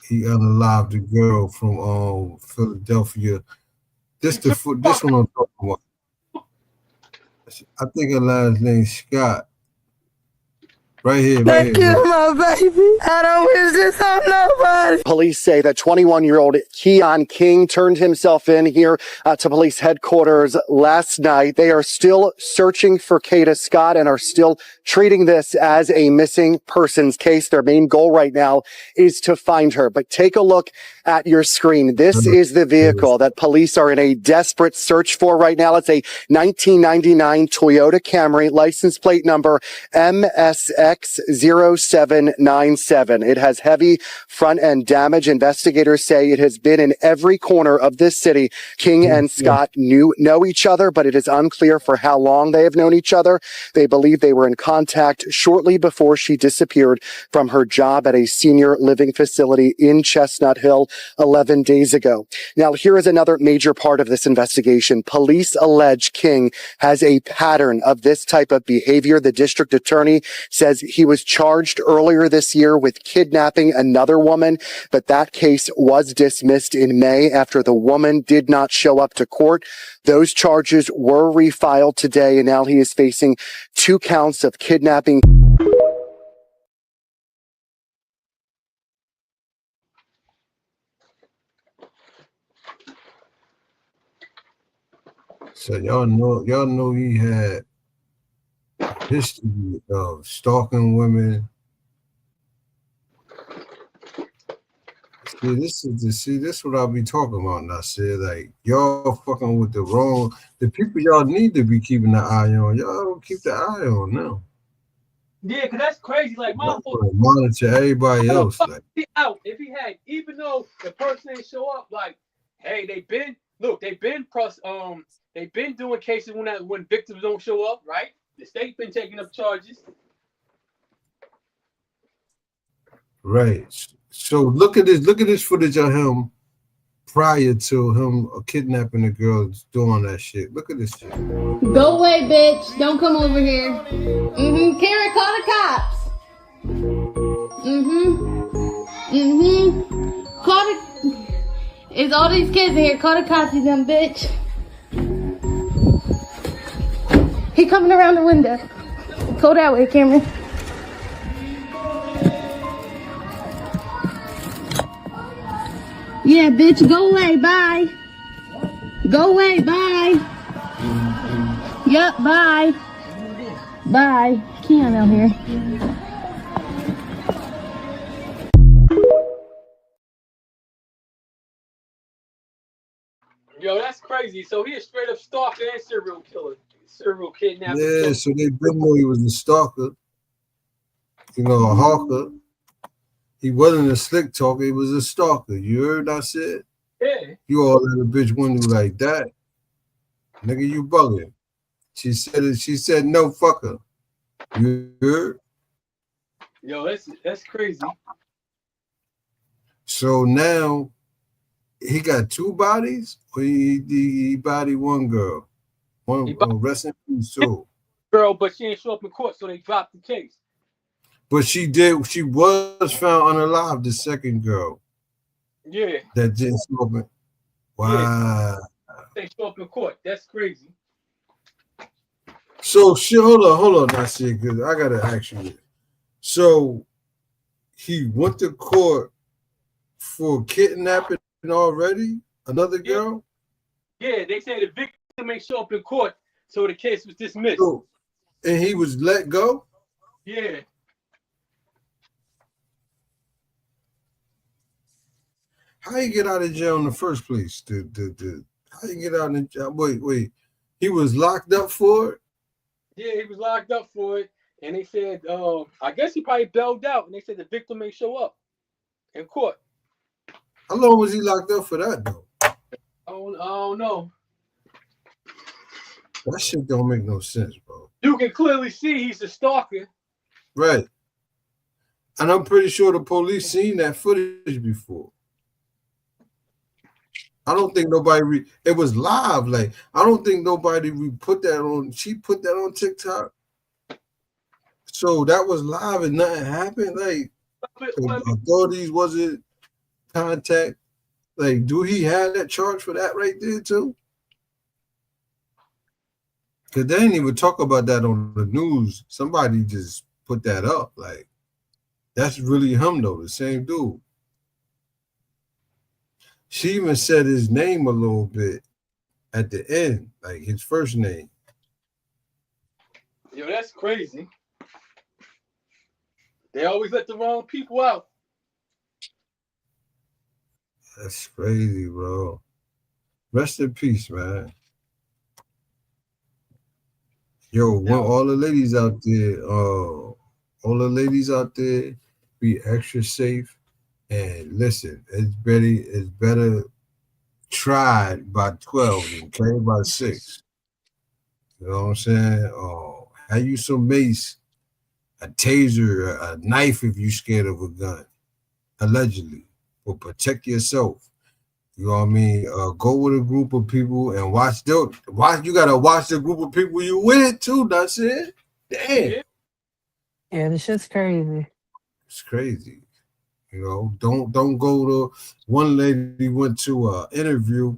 He unalived the girl from Philadelphia. This one I'm talking about. I think her last name Scott. Right here, right here. Kill my baby. I don't wish this on nobody. Police say that 21-year-old Keon King turned himself in here to police headquarters last night. They are still searching for Kada Scott and are still treating this as a missing persons case. Their main goal right now is to find her. But take a look at your screen. This is the vehicle that police are in a desperate search for right now. It's a 1999 Toyota Camry, license plate number MSX0797. It has heavy front end damage. Investigators say it has been in every corner of this city. King and Scott know each other, but it is unclear for how long they have known each other. They believe they were in contact shortly before she disappeared from her job at a senior living facility in Chestnut Hill 11 days ago. Now, here is another major part of this investigation. Police allege King has a pattern of this type of behavior. The district attorney says he was charged earlier this year with kidnapping another woman, but that case was dismissed in May after the woman did not show up to court. Those charges were refiled today, and now he is facing 2 counts of kidnapping. So y'all know he had history of stalking women. This is what I'll be talking about. And I said, like, y'all fucking with the people y'all need to be keeping an eye on. Y'all don't keep the eye on now. Yeah, because that's crazy. Like, monitor everybody else. Like, out. If he had, even though the person didn't show up, like, hey, they've been doing cases when victims don't show up, right? The state's been taking up charges. Right. So look at this footage of him prior to him kidnapping the girls doing that shit. Look at this shit. Go away, bitch. Don't come over here. Karen, call the cops. Call the... It's all these kids in here. Call the cops, you dumb bitch. He coming around the window. Go that way, Cameron. Yeah, bitch, go away, bye. Go away, bye. Yep, bye. Bye. Keon out here. Yo, that's crazy. So he a straight up stalker and serial killer. Serial kidnapper. Yeah, so they didn't know he was a stalker. A hawker. He wasn't a slick talker, he was a stalker. You heard I said? Yeah. You all let a bitch window like that. Nigga, you bugging. She said no, fuck her. You heard? Yo, that's crazy. So now he got 2 bodies, or he bodied one girl. One rest in peace too. Girl, but she ain't show up in court, so they dropped the case. But she was found unalive, the second girl. Yeah. That didn't show up. Wow. Yeah. They show up in court. That's crazy. So hold on, I see, because I gotta ask you. So he went to court for kidnapping already? Another girl? Yeah, they say the victim ain't show up in court, so the case was dismissed. So, and he was let go? Yeah. How you get out of jail in the first place? How you get out of jail? Wait. He was locked up for it? Yeah, he was locked up for it. And they said, I guess he probably bailed out, and they said the victim may show up in court. How long was he locked up for that, though? I don't know. That shit don't make no sense, bro. You can clearly see he's a stalker. Right. And I'm pretty sure the police seen that footage before. I don't think nobody it was live. Like, I don't think nobody put that on. She put that on TikTok. So that was live and nothing happened. Like, authorities wasn't contact. Like, do he have that charge for that right there too? Because they didn't even talk about that on the news. Somebody just put that up. Like, that's really him though, the same dude. She even said his name a little bit at the end, like his first name. Yo, that's crazy. They always let the wrong people out. That's crazy, bro. Rest in peace, man. Yo, all the ladies out there, be extra safe. And listen, it's better tried by 12 than carried by 6. You know what I'm saying? Have you some mace, a taser, a knife if you're scared of a gun, allegedly, or protect yourself. You know what I mean? Go with a group of people and watch. You gotta watch the group of people you with too. That's it. Damn. Yeah, this shit's crazy. It's crazy. You know, don't go to. One lady went to an interview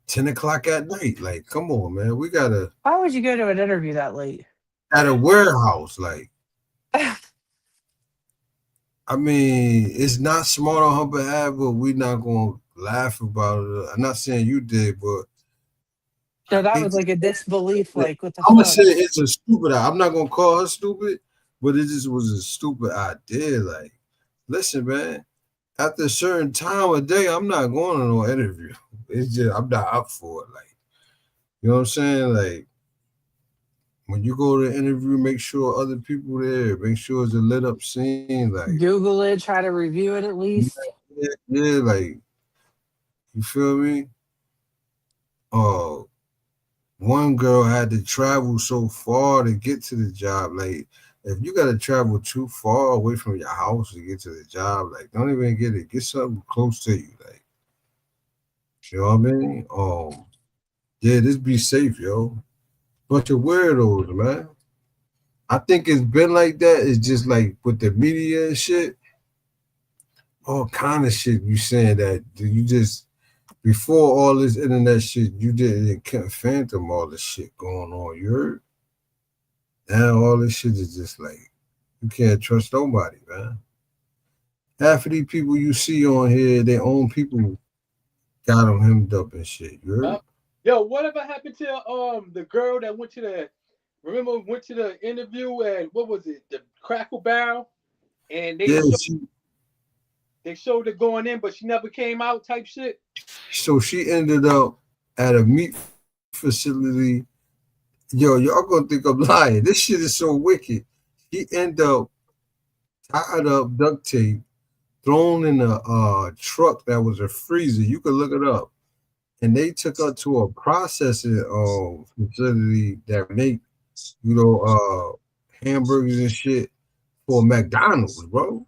10 o'clock at night. Like, come on, man. We gotta. Why would you go to an interview that late? At a warehouse, like. I mean, it's not smart on her behalf, but we're not gonna laugh about it. I'm not saying you did, but no, that was like a disbelief. Like, what the I'm gonna fuck? say it's a stupid. I'm not gonna call her stupid, but it just was a stupid idea. Like, listen, man. After a certain time of day, I'm not going to no interview. It's just I'm not up for it. Like, you know what I'm saying? Like, when you go to an interview, make sure other people there. Make sure it's a lit up scene. Like, Google it, try to review it at least. Yeah, like, you feel me? One girl had to travel so far to get to the job. Like, if you got to travel too far away from your house to get to the job, like, don't even get it. Get something close to you. Like, you know what I mean? Yeah, just be safe, yo. Bunch of weirdos, man. I think it's been like that. It's just like with the media and shit. All kind of shit you saying that you just before all this internet shit, you can't phantom all this shit going on. You heard? Now all this shit is just like you can't trust nobody, man. Half of these people you see on here, their own people got them hemmed up and shit. You heard? Yo, whatever happened to the girl that went to the interview and what was it, the Crackle Barrel, and they showed her going in, but she never came out type shit. So she ended up at a meat facility. Yo, y'all gonna think I'm lying. This shit is so wicked. She ended up tied up, duct tape, thrown in a truck that was a freezer. You could look it up. And they took her to a processing facility that make, hamburgers and shit for McDonald's, bro.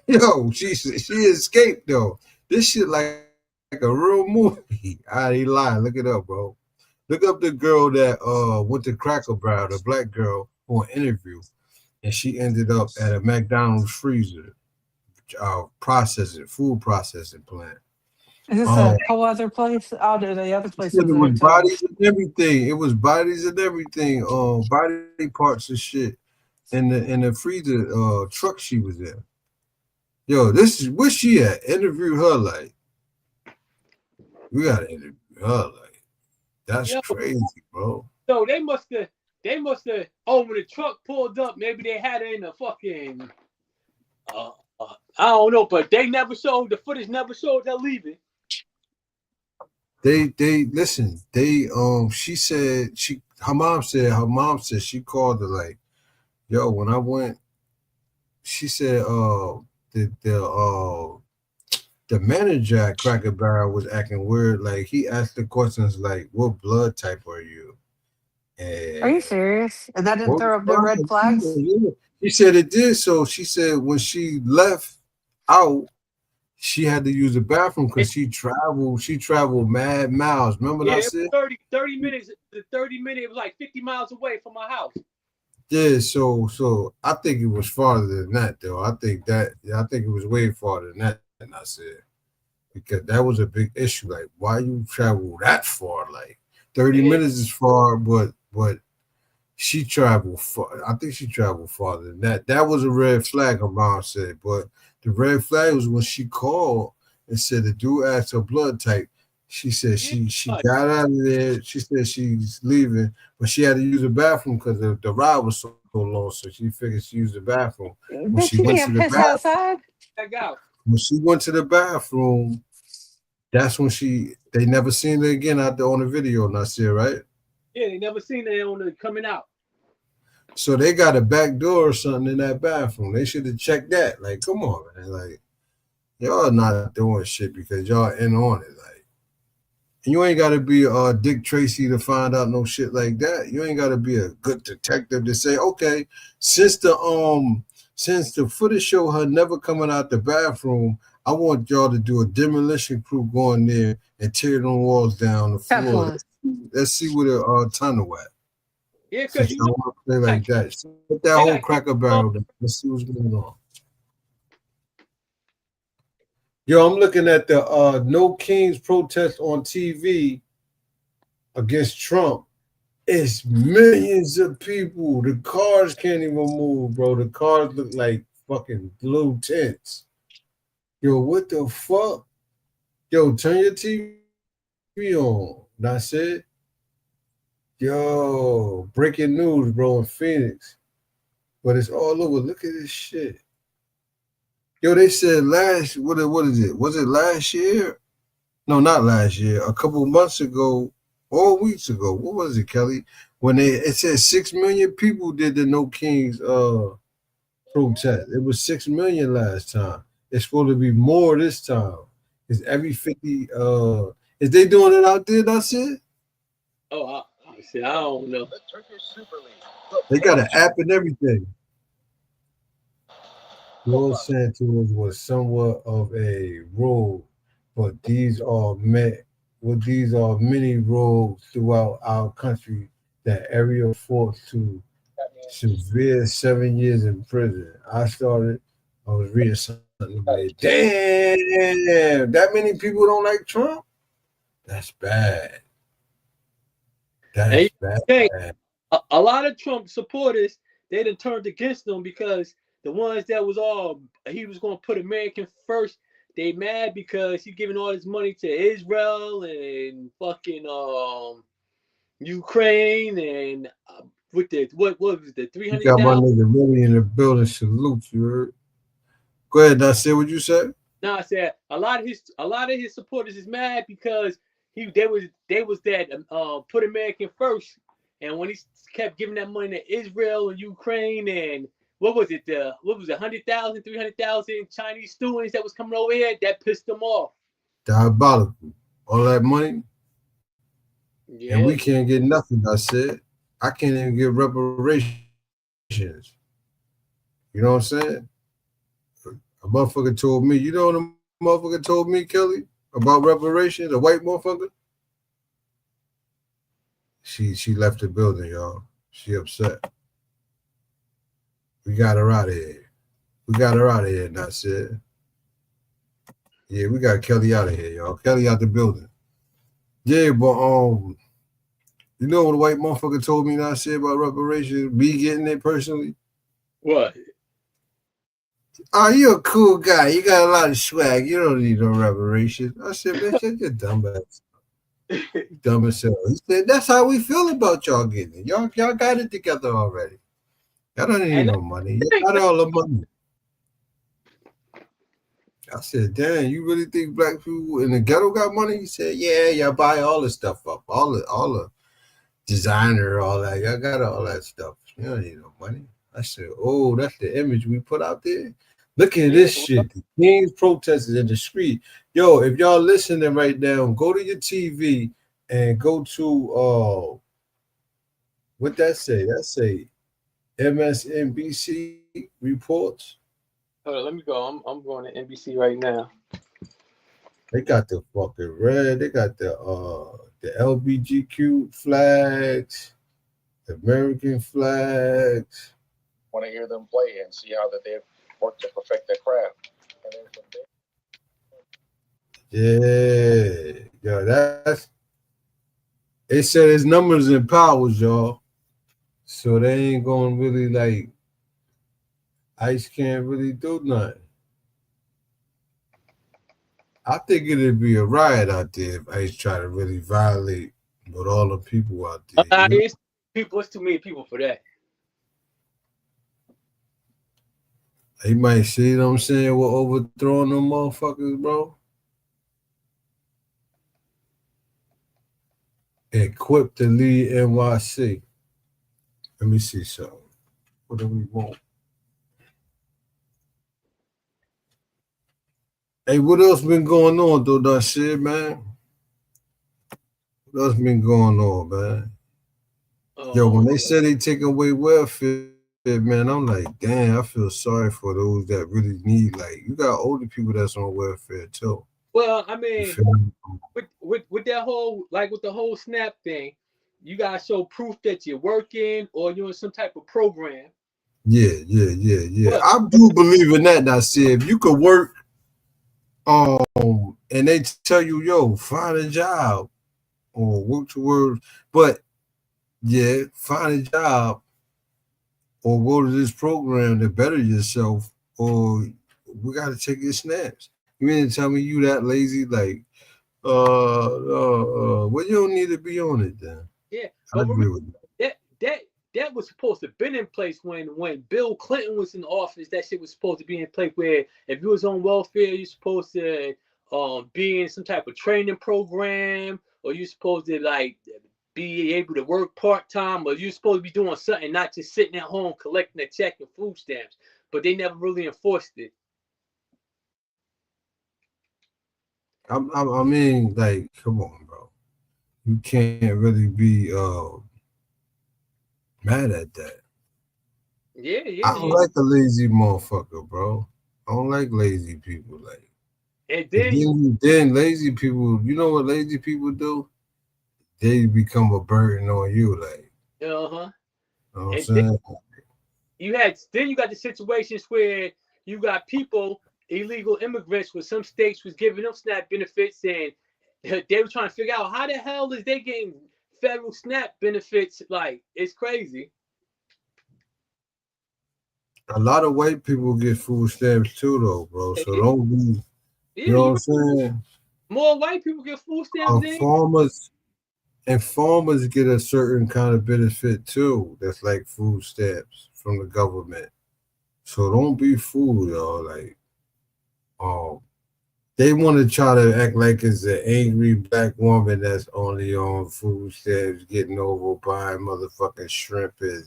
Yo, she escaped though. This shit like a real movie. I ain't lying. Look it up, bro. Look up the girl that went to Cracker Barrel, the black girl, for an interview, and she ended up at a McDonald's freezer, food processing plant. Is this a whole other place? Oh, no, the other place was it was bodies and everything. It was bodies and everything. Body parts and shit in the freezer truck she was in. Yo, this is where she at. Interview her like. We gotta interview her like. That's crazy, bro. So they must have. When the truck pulled up, maybe they had her in a fucking. I don't know, but they never showed the footage. Never showed her leaving. They listen. She said her mom said she called her like Yo, when I went, she said, the manager at Cracker Barrel was acting weird. Like he asked the questions like, "What blood type are you?" Are And you serious? And that didn't what throw up the red flags? she said it did. So she said when she left out, she had to use the bathroom because she traveled mad miles. Remember what I Yeah, said? 30 minutes. The 30-minute, it was like 50 miles away from my house. Yeah, so I think it was farther than that though. I think it was way farther than that. And I said, because that was a big issue. Like, why you travel that far? Like 30 minutes is far, but she traveled far. I think she traveled farther than that. That was a red flag, her mom said. But the red flag was when she called and said the dude asked her blood type. She said she got out of there. She said she's leaving, but she had to use the bathroom because the ride was so long. So she figured she used the bathroom. When Bitch, she you went to can't the piss bathroom, outside. when she went to the bathroom, that's when they never seen her again out there on the video, Nasir, right? Yeah, they never seen it on the coming out. So they got a back door or something in that bathroom. They should have checked that. Like, come on, man. Like, y'all not doing shit because y'all in on it. Like, and you ain't gotta be Dick Tracy to find out no shit like that. You ain't gotta be a good detective to say, okay, since the footage show her never coming out the bathroom, I want y'all to do a demolition crew going there and tear them walls down the floor. Let's see where the tunnel at. Yeah, Since because y'all want to play like that, put that whole Cracker Barrel down. Let's see what's going on. Yo, I'm looking at the No Kings protest on TV against Trump. It's millions of people. The cars can't even move, bro. The cars look like fucking blue tents. Yo, what the fuck? Yo, turn your TV on. That's it. Yo, breaking news, bro, in Phoenix. But it's all over. Look at this shit. Yo, they said what is it? Was it last year? No, not last year. A couple months ago, or weeks ago. What was it, Kelly? When it said 6 million people did the No Kings protest. It was 6 million last time. It's supposed to be more this time. Is every 50 is they doing it out there, that's it? Oh, I don't know. They got an app and everything. Los Santos was somewhat of a road, but these are many roads throughout our country that area forced to severe 7 years in prison. I was reading something like, damn, that many people don't like Trump? That's bad. That's bad. A lot of Trump supporters, they done turned against him because the ones that was he was going to put American first, they mad because he's giving all his money to Israel and fucking Ukraine and with the what was the 300,000? You got my nigga really in the building. Salute you. Heard? Go ahead. Now say what you said. No, I said a lot of his supporters is mad because they was that put American first, and when he kept giving that money to Israel and Ukraine and what was it 100,000, 300,000 Chinese students that was coming over here, that pissed them off. Diabolical. All that money. Yeah. And we can't get nothing. I said I can't even get reparations. You know what I'm saying? A motherfucker told me, you know what a motherfucker told me, Kelly, about reparations? A white motherfucker? She left the building, y'all. She upset. We got her out of here. And that's it. Yeah, we got Kelly out of here, y'all. Kelly out the building. Yeah, but you know what a white motherfucker told me and I said about reparations? Me getting it personally? What? Oh, you're a cool guy. You got a lot of swag. You don't need no reparations. I said, man, shut your dumb ass. Dumb as hell. He said, that's how we feel about y'all getting it. Y'all got it together already. Y'all don't need no money. You got all the money. I said, damn, you really think black people in the ghetto got money? He said, yeah, y'all buy all the stuff up. All the designer, all that. Y'all got all that stuff. You don't need no money. I said, oh, that's the image we put out there. Look at this shit. The Kings protesters in the street. Yo, if y'all listening right now, go to your TV and go to what that say? That say MSNBC reports. Hold on, let me go. I'm going to NBC right now. They got the fucking red. They got the LBGQ flags, the American flags. Want to hear them play and see how that they've worked to perfect their craft. Yeah, that's. They said his numbers and powers, y'all. So they ain't gonna really like. ICE can't really do nothing. I think it'd be a riot out there if ICE try to really violate with all the people out there. It's too many people for that. They might see, you know what I'm saying, we're overthrowing them motherfuckers, bro. Equipped to lead NYC. Let me see something. What do we want? Hey, what else been going on, though, that shit, man? What else been going on, man? Yo, when they say they take away welfare, man, I'm like, damn, I feel sorry for those that really need, like, you got older people that's on welfare, too. Well, I mean, with that whole, like with the whole SNAP thing, you gotta show proof that you're working or you're in some type of program. Yeah. I do believe in that. Now, see, if you could work, and they tell you, yo, find a job or work towards, but yeah, find a job or go to this program to better yourself, or we got to take your snaps. You mean to tell me you that lazy? Like, well, you don't need to be on it then. Yeah, I agree with that was supposed to have been in place when Bill Clinton was in office. That shit was supposed to be in place where if you was on welfare, you're supposed to be in some type of training program, or you're supposed to like be able to work part-time, or you're supposed to be doing something, not just sitting at home collecting a check and food stamps. But they never really enforced it. I mean, like, come on, bro. You can't really be mad at that. Yeah. I don't like a lazy motherfucker, bro. I don't like lazy people. Like, and then lazy people, you know what lazy people do? They become a burden on you, like. You know what I'm saying? You got the situations where you got people, illegal immigrants, where some states was giving them SNAP benefits, and they were trying to figure out how the hell is they getting federal SNAP benefits. Like, it's crazy. A lot of white people get food stamps too, though, bro. So don't be, you know what I'm saying? More white people get food stamps than farmers get a certain kind of benefit too. That's like food stamps from the government. So don't be fooled, y'all. Like, they want to try to act like it's an angry black woman that's only on food stamps, getting over buying motherfucking shrimp and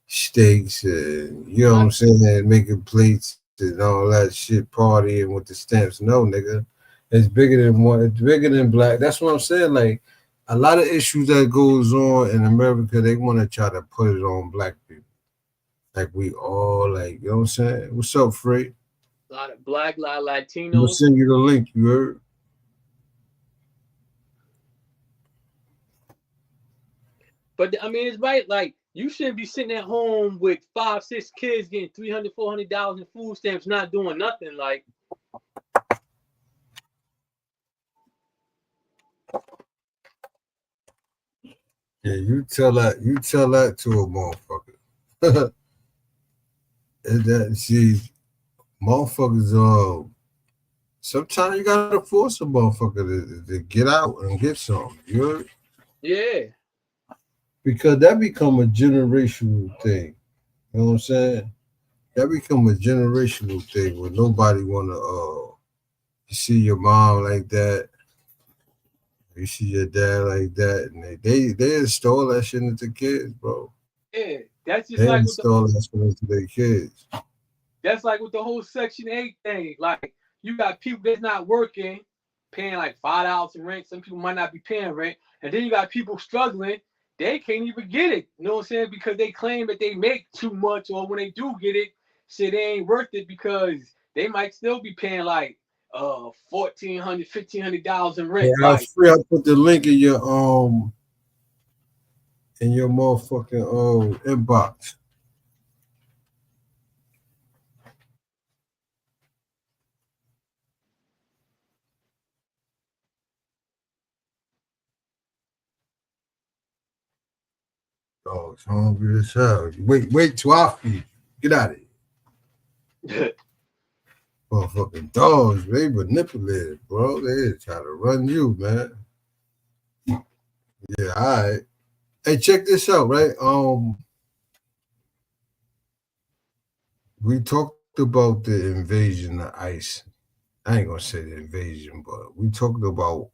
steaks, and you know what I'm saying, making plates and all that shit, partying with the stamps. No, nigga, it's bigger than one. It's bigger than black. That's what I'm saying. Like, a lot of issues that goes on in America, they want to try to put it on black people. Like, we all, like, you know what I'm saying? What's up, Free? A lot of black, a lot of Latinos. I'm gonna send you the link, you heard? But I mean, it's right. Like, you shouldn't be sitting at home with 5, 6 kids getting $300, $400 in food stamps, not doing nothing. Like, yeah, you tell that to a motherfucker. And that, see, motherfuckers, sometimes you gotta force a motherfucker to get out and get something. You heard? Yeah. Because that become a generational thing. You know what I'm saying? That become a generational thing where nobody wanna you see your mom like that, you see your dad like that, and they install that shit into kids, bro. Yeah. That's just They like with the install that shit to their kids. That's like with the whole Section 8 thing. Like, you got people that's not working, paying like $5 in rent. Some people might not be paying rent. And then you got people struggling. They can't even get it. You know what I'm saying? Because they claim that they make too much, or when they do get it, shit, they ain't worth it because they might still be paying like $1,400, $1,500 in rent. Yeah, Like, free. I put the link in your motherfucking inbox. Oh, it's hungry as hell. Wait till I feed. Get out of here. Motherfucking dogs, they manipulated, bro. They try to run you, man. Yeah, all right. Hey, check this out, right? We talked about the invasion of ICE. I ain't gonna say the invasion, but we talked about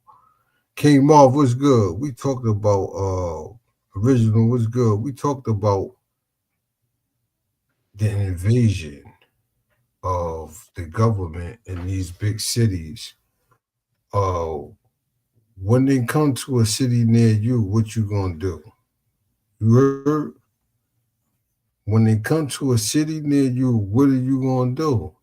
King Marv was good. We talked about original was good. We talked about the invasion of the government in these big cities. When they come to a city near you, what you gonna do? You heard? When they come to a city near you, what are you gonna do?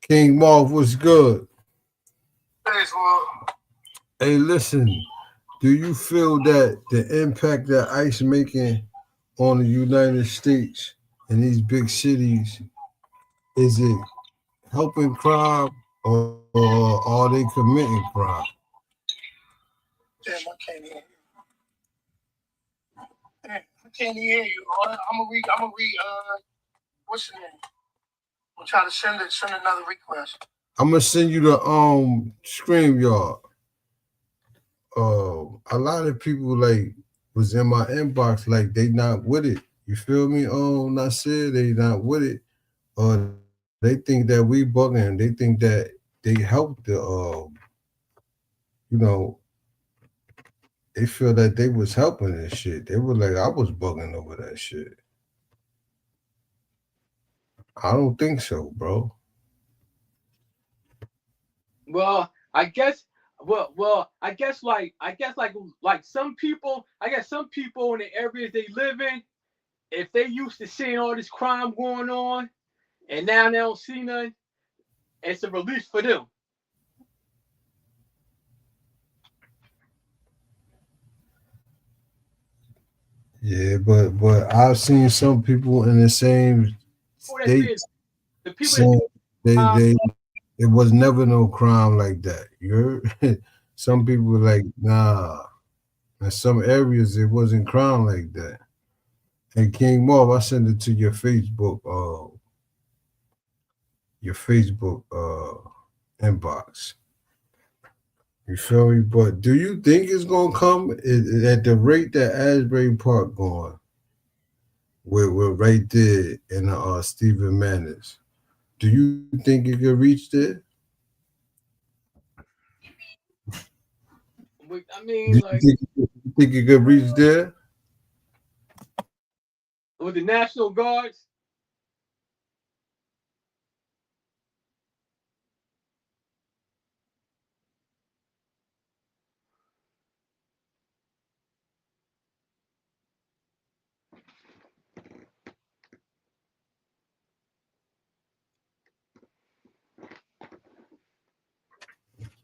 King Marv was good. Hey, listen, do you feel that the impact that ICE making on the United States and these big cities, is it helping crime or are they committing crime? Damn, I can't hear you. Damn, I can't hear you. I'm gonna read. What's your name? I'm trying to send another request. I'm gonna send you the StreamYard. A lot of people like was in my inbox like they not with it. You feel me? Nasir, they not with it. They think that we bugging. They think that they helped the you know, they feel that they was helping this shit. They were like, I was bugging over that shit. I don't think so, bro. well, I guess like some people, some people in the areas they live in, if they used to seeing all this crime going on and now they don't see none, it's a relief for them. Yeah, but I've seen some people in the same state saying they it was never no crime like that. You heard? Some people were like, nah. In some areas it wasn't crime like that. And King Marv, I sent it to your Facebook inbox. You feel me? But do you think it's gonna come at the rate that Asbury Park going? We're right there in Stephen Manners. Do you think it could reach there? I mean, Do like, you think it could reach there? with the National Guards.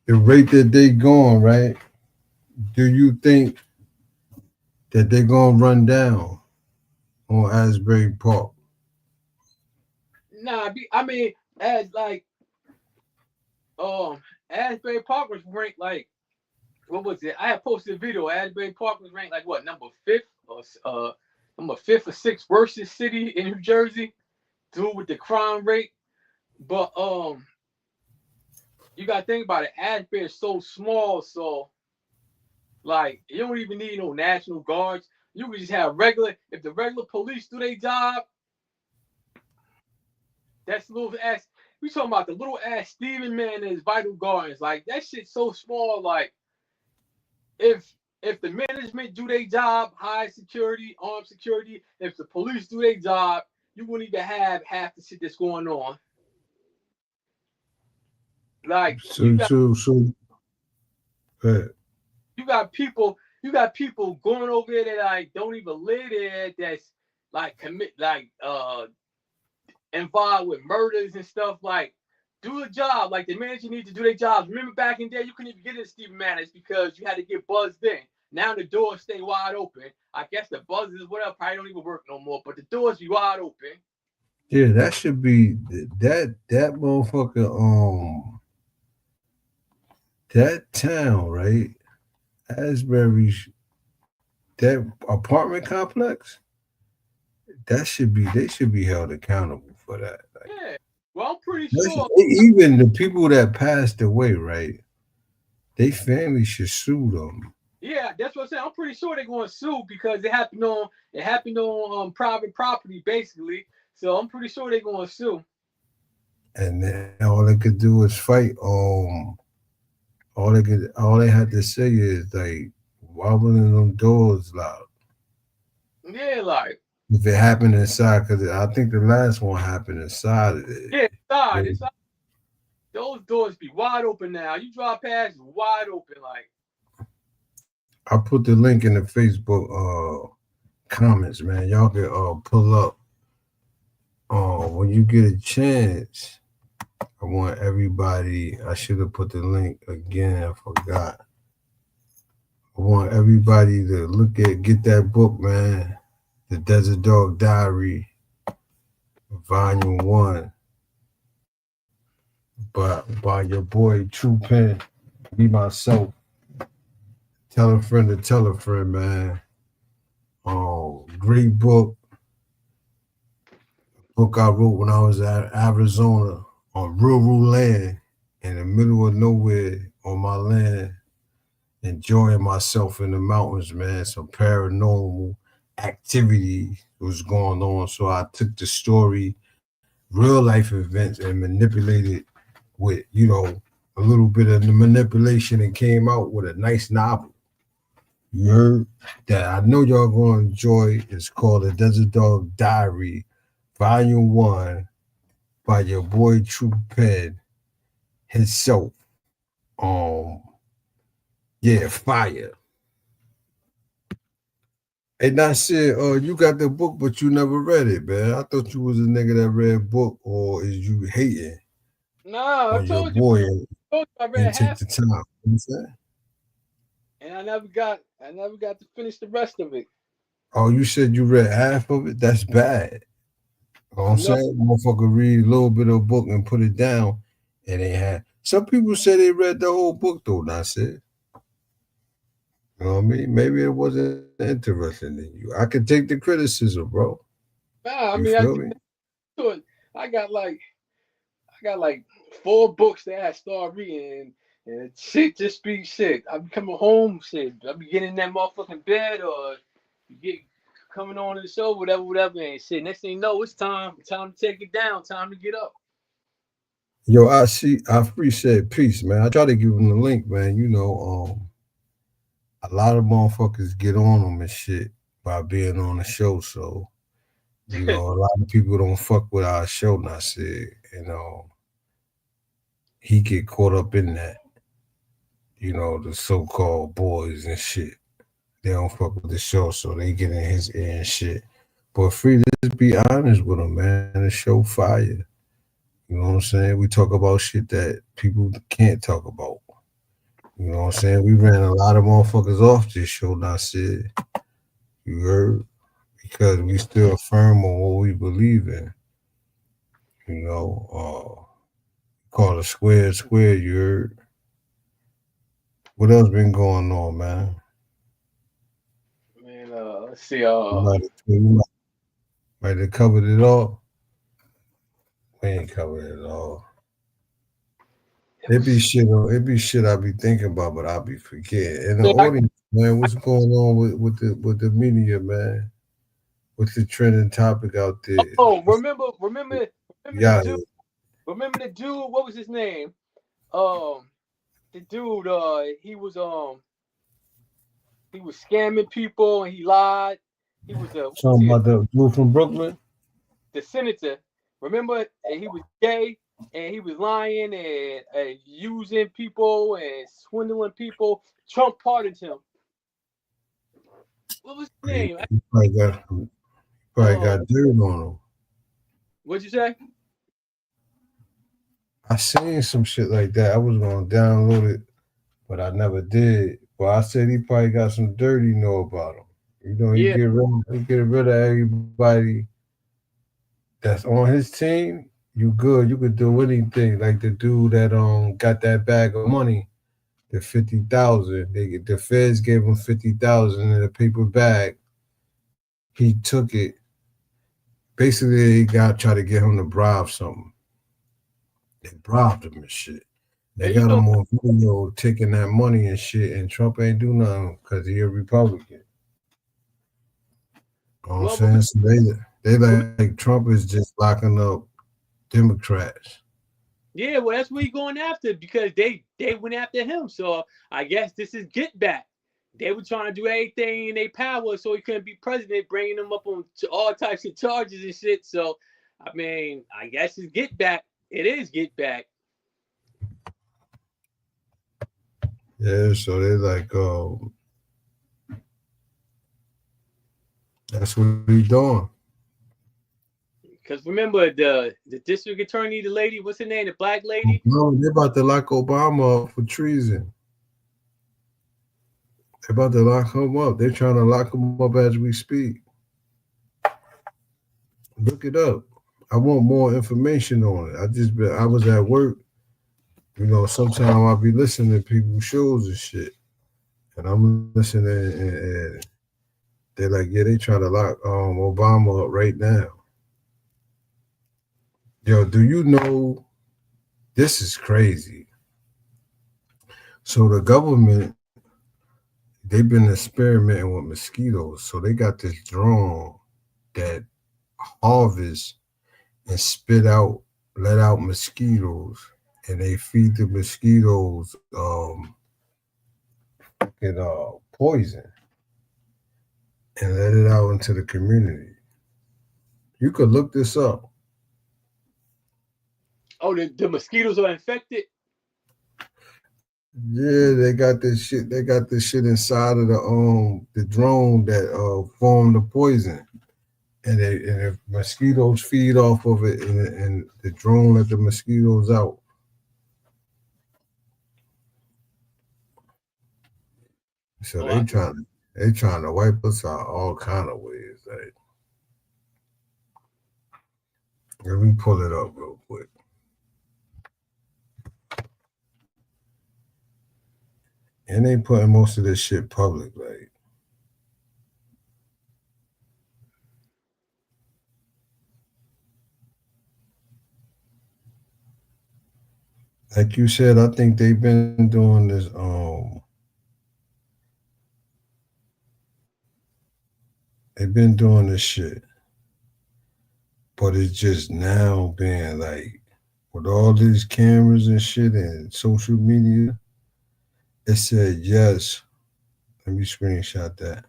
The rate that they going, right? Do you think that they're gonna run down on Asbury Park? Nah, I mean, as like, Asbury Park was ranked like, what was it? I had posted a video. Asbury Park was ranked like what, number 5th or number 5th or 6th worst city in New Jersey, due with the crime rate. But you gotta think about it. Asbury is so small, so like you don't even need no National Guards. You can just have if the regular police do their job, that's little ass. We talking about the little ass Stephen Man and his Vital Gardens. Like that shit's so small. Like if if the management do their job, high security, armed security, if the police do their job, you wouldn't even have half the shit that's going on. Like so you got people going over there that like don't even live there, that's like commit like involved with murders and stuff. Like, do a job. Like, the manager needs to do their jobs. Remember back in the day, you couldn't even get into Stephen Manners because you had to get buzzed in. Now the doors stay wide open. I guess the buzzers, whatever, probably don't even work no more, but the doors be wide open. Yeah, that should be that motherfucker. That town, right? Asbury, that apartment complex. They should be held accountable for that. Like, yeah. Well, I'm pretty sure. Even the people that passed away, right? They family should sue them. Yeah, that's what I'm saying. I'm pretty sure they're going to sue because it happened on private property, basically. So I'm pretty sure they're going to sue. And then all they could do is fight. All they had to say is like, why wasn't them doors loud? Yeah, like. If it happened inside, because I think the last one happened inside of it. Yeah, inside. Those doors be wide open now. You drive past, wide open, like. I put the link in the Facebook comments, man. Y'all can pull up. When you get a chance, I want everybody. I should have put the link again. I forgot. I want everybody to get that book, man. The Desert Dog Diary, Volume 1, by your boy True Pen, me myself. Tell a friend to tell a friend, man. Great book. Book I wrote when I was at Arizona on rural land in the middle of nowhere on my land, enjoying myself in the mountains, man. Some paranormal activity was going on. So I took the story, real life events, and manipulated with, a little bit of the manipulation and came out with a nice novel. You heard that? I know y'all gonna enjoy. It's called The Desert Dog Diary, Volume 1, by your boy True Pen himself. Fire. And I said, you got the book, but you never read it, man. I thought you was a nigga that read book, or is you hating? No, I told you. Boy, I read half. Take the time. You know what I'm saying? And I never got to finish the rest of it. Oh, you said you read half of it? That's bad. You know what I'm saying? Motherfucker read a little bit of a book and put it down, and they had. Some people say they read the whole book, though, I said. You know what I mean? Maybe it wasn't interesting in you. I could take the criticism, bro. Nah, I mean, I got like 4 books that I start reading, and shit just be shit. I be coming home, shit. I be getting in that motherfucking bed, or coming on to the show, whatever, and shit. Next thing you know, it's time to take it down, time to get up. Yo, I appreciate peace, man. I try to give them the link, man. A lot of motherfuckers get on them and shit by being on the show, so a lot of people don't fuck with our show. And I said, he get caught up in that. The so-called boys and shit. They don't fuck with the show, so they get in his ear and shit. But free to just be honest with him, man. The show fire. You know what I'm saying? We talk about shit that people can't talk about. You know what I'm saying? We ran a lot of motherfuckers off this show, and I said, you heard? Because we still firm on what we believe in. Call a square, you heard? What else been going on, man? Man, let's see. Might have covered it all. We ain't covered it all. It be shit I be thinking about, but I be forgetting. And the audience, man, what's going on with the media, man? What's the trending topic out there? Oh, remember the dude. Remember the dude? What was his name? The dude. He was He was scamming people and he lied. He was Something about the dude from Brooklyn. The senator. Remember, and he was gay and he was lying and using people and swindling people. Trump pardoned him. What was his name? He probably got dirt on him. What'd you say? I seen some shit like that. I was gonna download it, but I never did. But I said he probably got some dirt he know about him. You know, he get rid of everybody that's on his team. You good. You could do anything. Like the dude that got that bag of money, the 50,000. The feds gave him 50,000 in a paper bag. He took it. Basically, tried to get him to bribe something. They bribed him and shit. They got him on video taking that money and shit, and Trump ain't do nothing because he a Republican. You know what I'm saying? So they like Trump is just locking up Democrats. Yeah, well, that's what he's going after because they went after him. So I guess this is get back. They were trying to do everything in their power so he couldn't be president, bringing him up on all types of charges and shit. So, I mean, I guess it's get back. It is get back. Yeah, so they like, that's what he's doing. Because remember the district attorney, the lady, what's her name, the black lady? No, they're about to lock Obama up for treason. They're about to lock him up. They're trying to lock him up as we speak. Look it up. I want more information on it. I was at work. You know, sometimes I'll be listening to people's shows and shit. And I'm listening and they're like, yeah, they trying to lock Obama up right now. Yo, do you know this is crazy? So the government, they've been experimenting with mosquitoes. So they got this drone that harvests and let out mosquitoes, and they feed the mosquitoes poison and let it out into the community. You could look this up. Oh, the mosquitoes are infected? Yeah, they got this shit. They got this shit inside of the drone that form the poison, and if mosquitoes feed off of it, and the drone let the mosquitoes out. So they trying to wipe us out all kind of ways. Like, let me pull it up real quick. And they putting most of this shit public, like you said. I think they've been doing this. They've been doing this shit, but it's just now being like with all these cameras and shit and social media. It said yes. Let me screenshot that.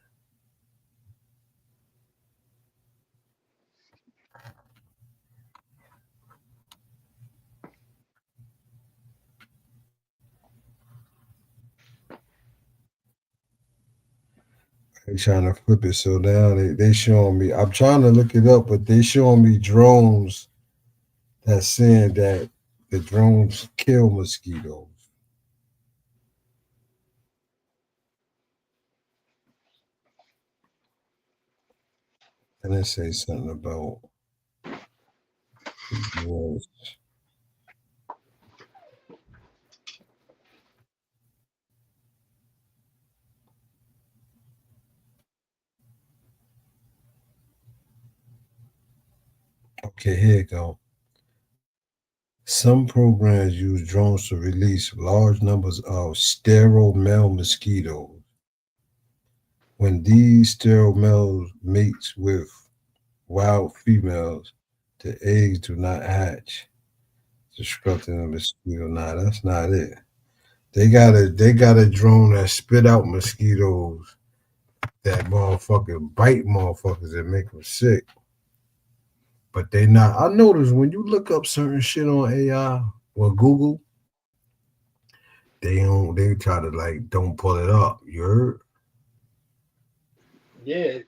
They trying to flip it so now they showing me. I'm trying to look it up, but they showing me drones that's saying that the drones kill mosquitoes. And it says something about drones. Okay, here you go. Some programs use drones to release large numbers of sterile male mosquitoes. When these sterile males mates with wild females, the eggs do not hatch, destructing the mosquito. Nah, that's not it. They got a drone that spit out mosquitoes that motherfucking bite motherfuckers that make them sick. But they not. I noticed when you look up certain shit on AI or Google, they try to like don't pull it up. You heard? Yeah.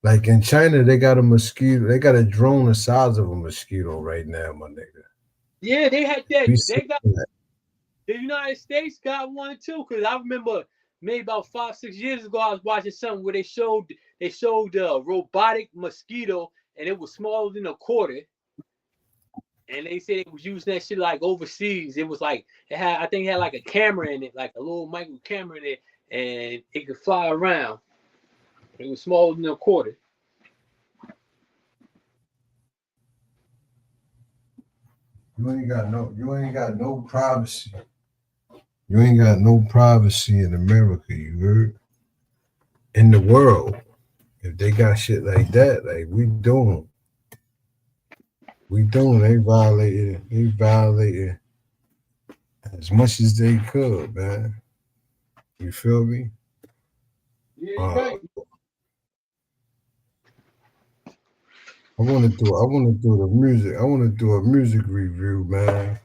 Like in China, they got a mosquito. They got a drone the size of a mosquito right now, my nigga. Yeah, they had that. We They got that. the United States got one too. Cause I remember maybe about 5-6 years ago, I was watching something where they showed a robotic mosquito, and it was smaller than a quarter. And they said it was using that shit like overseas. It was like I think it had like a camera in it, like a little micro camera in it, and it could fly around. It was smaller than a quarter. You ain't got no privacy. You ain't got no privacy in America, you heard? In the world. If they got shit like that, like we doing. They violated as much as they could, man. You feel me? Yeah, you're right. I want to do the music. I want to do a music review, man.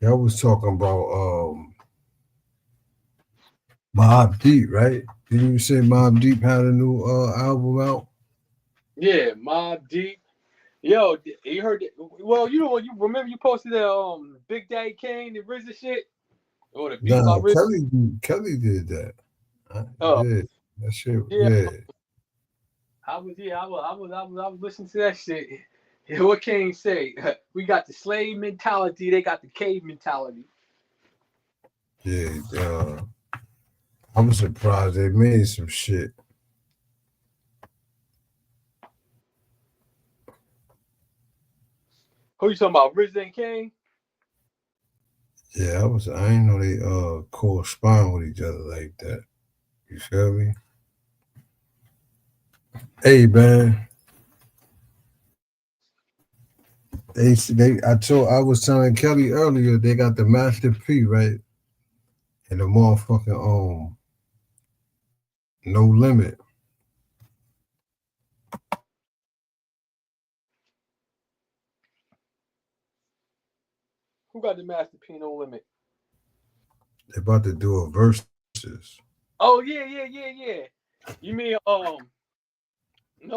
Y'all was talking about Mobb Deep, right? Didn't you say Mobb Deep had a new album out? Yeah, Mobb Deep. Yo, you heard it? Well, you remember you posted that Big Daddy Kane, the RZA shit, or the beat about RZA? Kelly did that. Oh, yeah, that shit. yeah. Yeah. I was listening to that shit. Yeah, what Kane say? We got the slave mentality, they got the cave mentality. Yeah, I was surprised they made some shit. Who you talking about, RZA and Kane? Yeah, I didn't know they correspond with each other like that. You feel me? Hey, man. I was telling Kelly earlier, they got the Master P, right? And the motherfucking No Limit. Who got the Master P No Limit? They about to do a verses. Oh yeah. You mean No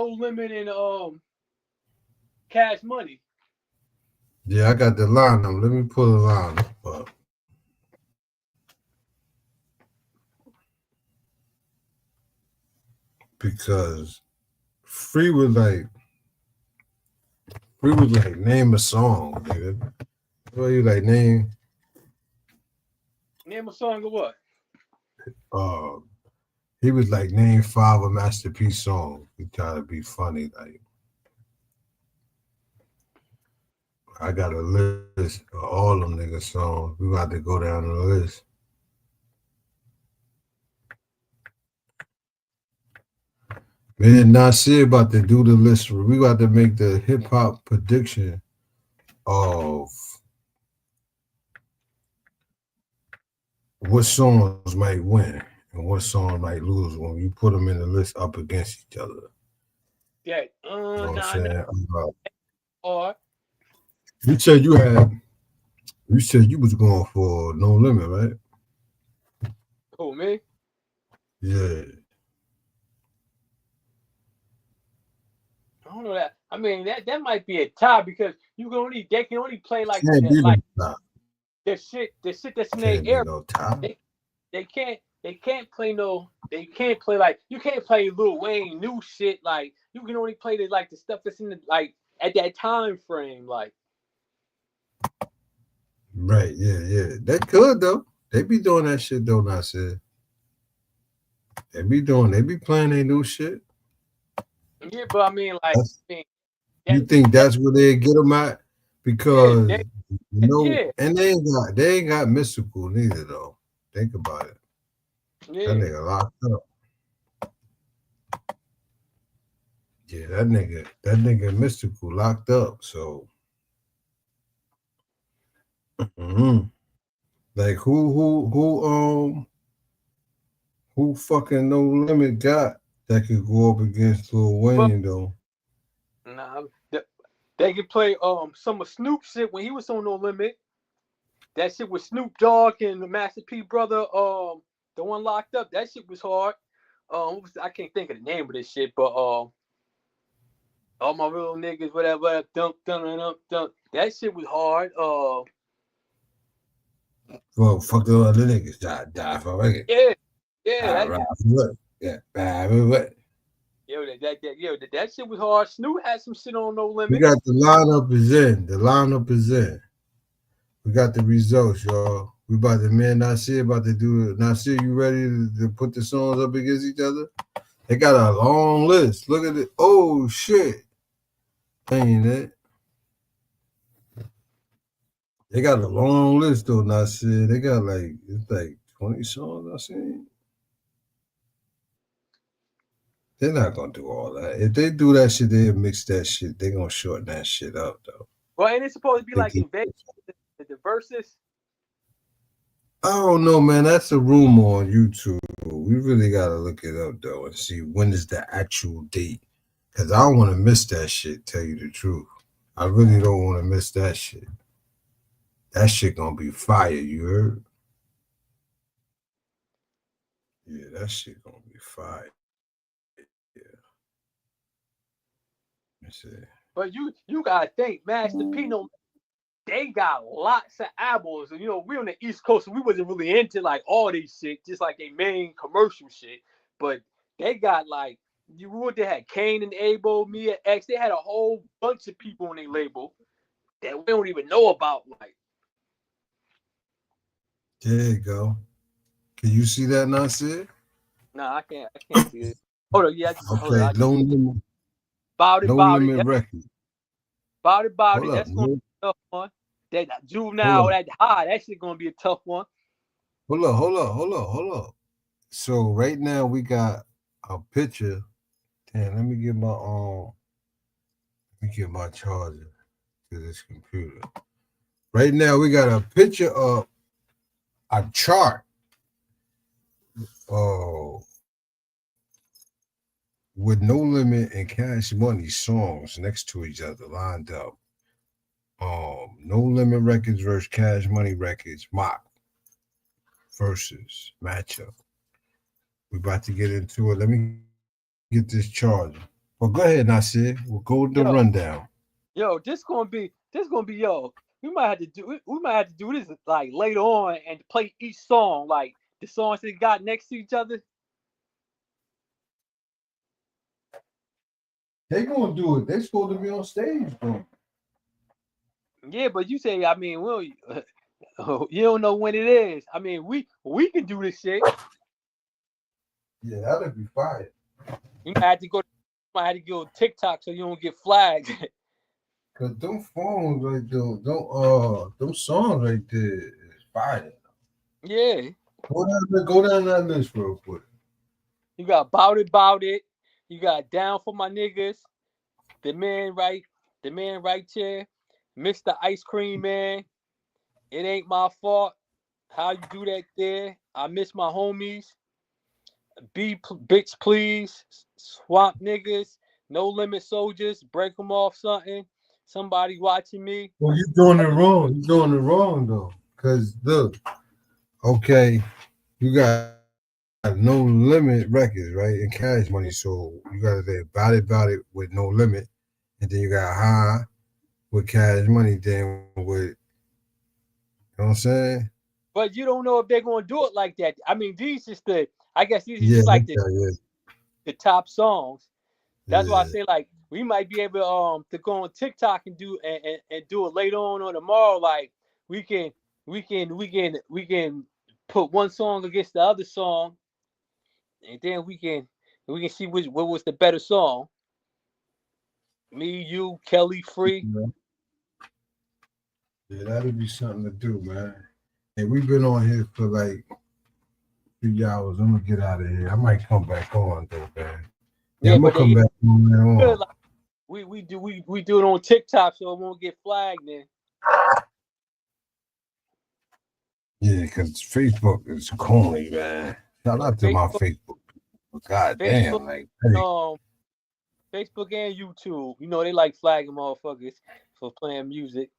Limit and Cash Money? Yeah, I got the lineup. Let me pull the lineup up. Because Free was like, name a song, nigga. What you like, name a song of what? He was like, name 5 of Master P songs. He tried to be funny, like. I got a list of all them niggas songs. We got to go down the list. Man, Nasir about to do the list. We got to make the hip hop prediction of what songs might win and what songs might lose when you put them in the list up against each other. Yeah. You know what I'm saying? Or you said you was going for No Limit, right? Who, me? Yeah. I don't know that. I mean, that might be a tie because they can only play like Can't that, be like no the shit that's in Can't their be no tie. They can't play like, you can't play Lil Wayne new shit. Like, you can only play the stuff that's in the, like, at that time frame, like. Right, yeah. They could though. They be doing that shit though, I said. They be playing their new shit. Yeah, but I mean, like, you think that's where they get them at? Because and they ain't got Mystical neither though. Think about it. Yeah. That nigga locked up. Yeah, that nigga Mystical locked up. So, like who Who fucking No Limit got that could go up against Lil Wayne though? Nah, they could play some of Snoop shit when he was on No Limit. That shit with Snoop Dogg and the Master P brother, the one locked up. That shit was hard. I can't think of the name of this shit, but all my real niggas, whatever, dunk. That shit was hard. Well, fuck the other niggas. Die for a Yeah, that shit was hard. Snoop had some shit on No Limit. We got the lineup is in. The lineup is in. We got the results, y'all. We about to, man, Nasir about to do it. Nasir, you ready to put the songs up against each other? They got a long list. Look at it. Oh, shit. Ain't it? They got a long list, though, Nasir. They got it's like 20 songs, I seen. They're not going to do all that. If they do that shit, they'll mix that shit. They're going to shorten that shit up, though. Well, ain't it supposed to be like in Vegas, the verses? I don't know, man. That's a rumor on YouTube. We really got to look it up, though, and see when is the actual date. Because I don't want to miss that shit, tell you the truth. I really don't want to miss that shit. That shit going to be fire, you heard? Yeah, that shit going to be fire. Yeah. Let me see. But you got to think, Master P, they got lots of albums. And, we on the East Coast, so we wasn't really into like all these shit, just like they main commercial shit. But they got they had Kane and Abel, Mia X. They had a whole bunch of people on their label that we don't even know about. There you go. Can you see that, Nasir? Nah, I can't see it. Hold on, yeah. Okay, No Limit. About it. Record. About it. That's gonna be a tough one. That Juvenile, that high, that shit gonna be a tough one. Hold up. So right now we got a picture. Damn, let me get my charger to this computer. Right now we got a picture of a chart. With No Limit and Cash Money songs next to each other, lined up. No Limit Records versus Cash Money Records, mock versus matchup. We're about to get into it. Let me get this charger. Well, go ahead, Nasir. We'll go to the rundown. This gonna be we might have to do this like later on and play each song, like the songs they got next to each other. They gonna do it. They supposed to be on stage, bro. Yeah, but you say, well, you don't know when it is. We can do this shit. Yeah, that'd be fire. You might have to go to TikTok so you don't get flagged. Cause them phones right there, them songs right there is fire. Yeah. Go down that list real quick. You got About It. You got Down for My Niggas. The man right there. Mr. Ice Cream Man. It Ain't My Fault. How You Do That There. I Miss My Homies. Bitch Please. Swamp Niggas. No Limit Soldiers. Break Them Off Something. Somebody Watching Me. Well, you're doing it wrong. You're doing it wrong though. Cause look, okay, you got No Limit Records, right? And Cash Money. So you got to say About It with No Limit. And then you got High with Cash Money, then with, you know what I'm saying? But you don't know if they're going to do it like that. These just the top songs. That's why I say we might be able to go on TikTok and do it later on tomorrow. Like we can put one song against the other song, and then we can see what was the better song. Me, you, Kelly, Free. Yeah, that'll be something to do, man. And we've been on here for like 3 hours. I'm gonna get out of here. I might come back on though, man. Yeah, I'm gonna come back on there. We do it on TikTok so it won't get flagged then. Yeah, because Facebook is corny, man. Shout out to my Facebook. God damn, like, hey. Facebook and YouTube. You know they like flagging motherfuckers for playing music.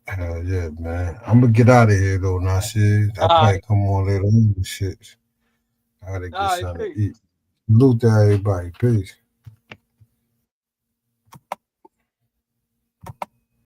Hell yeah, man. I'm gonna get out of here though. Now, shit. I'll probably come on later on with shit. I gotta get something to eat. Salute to everybody. Peace.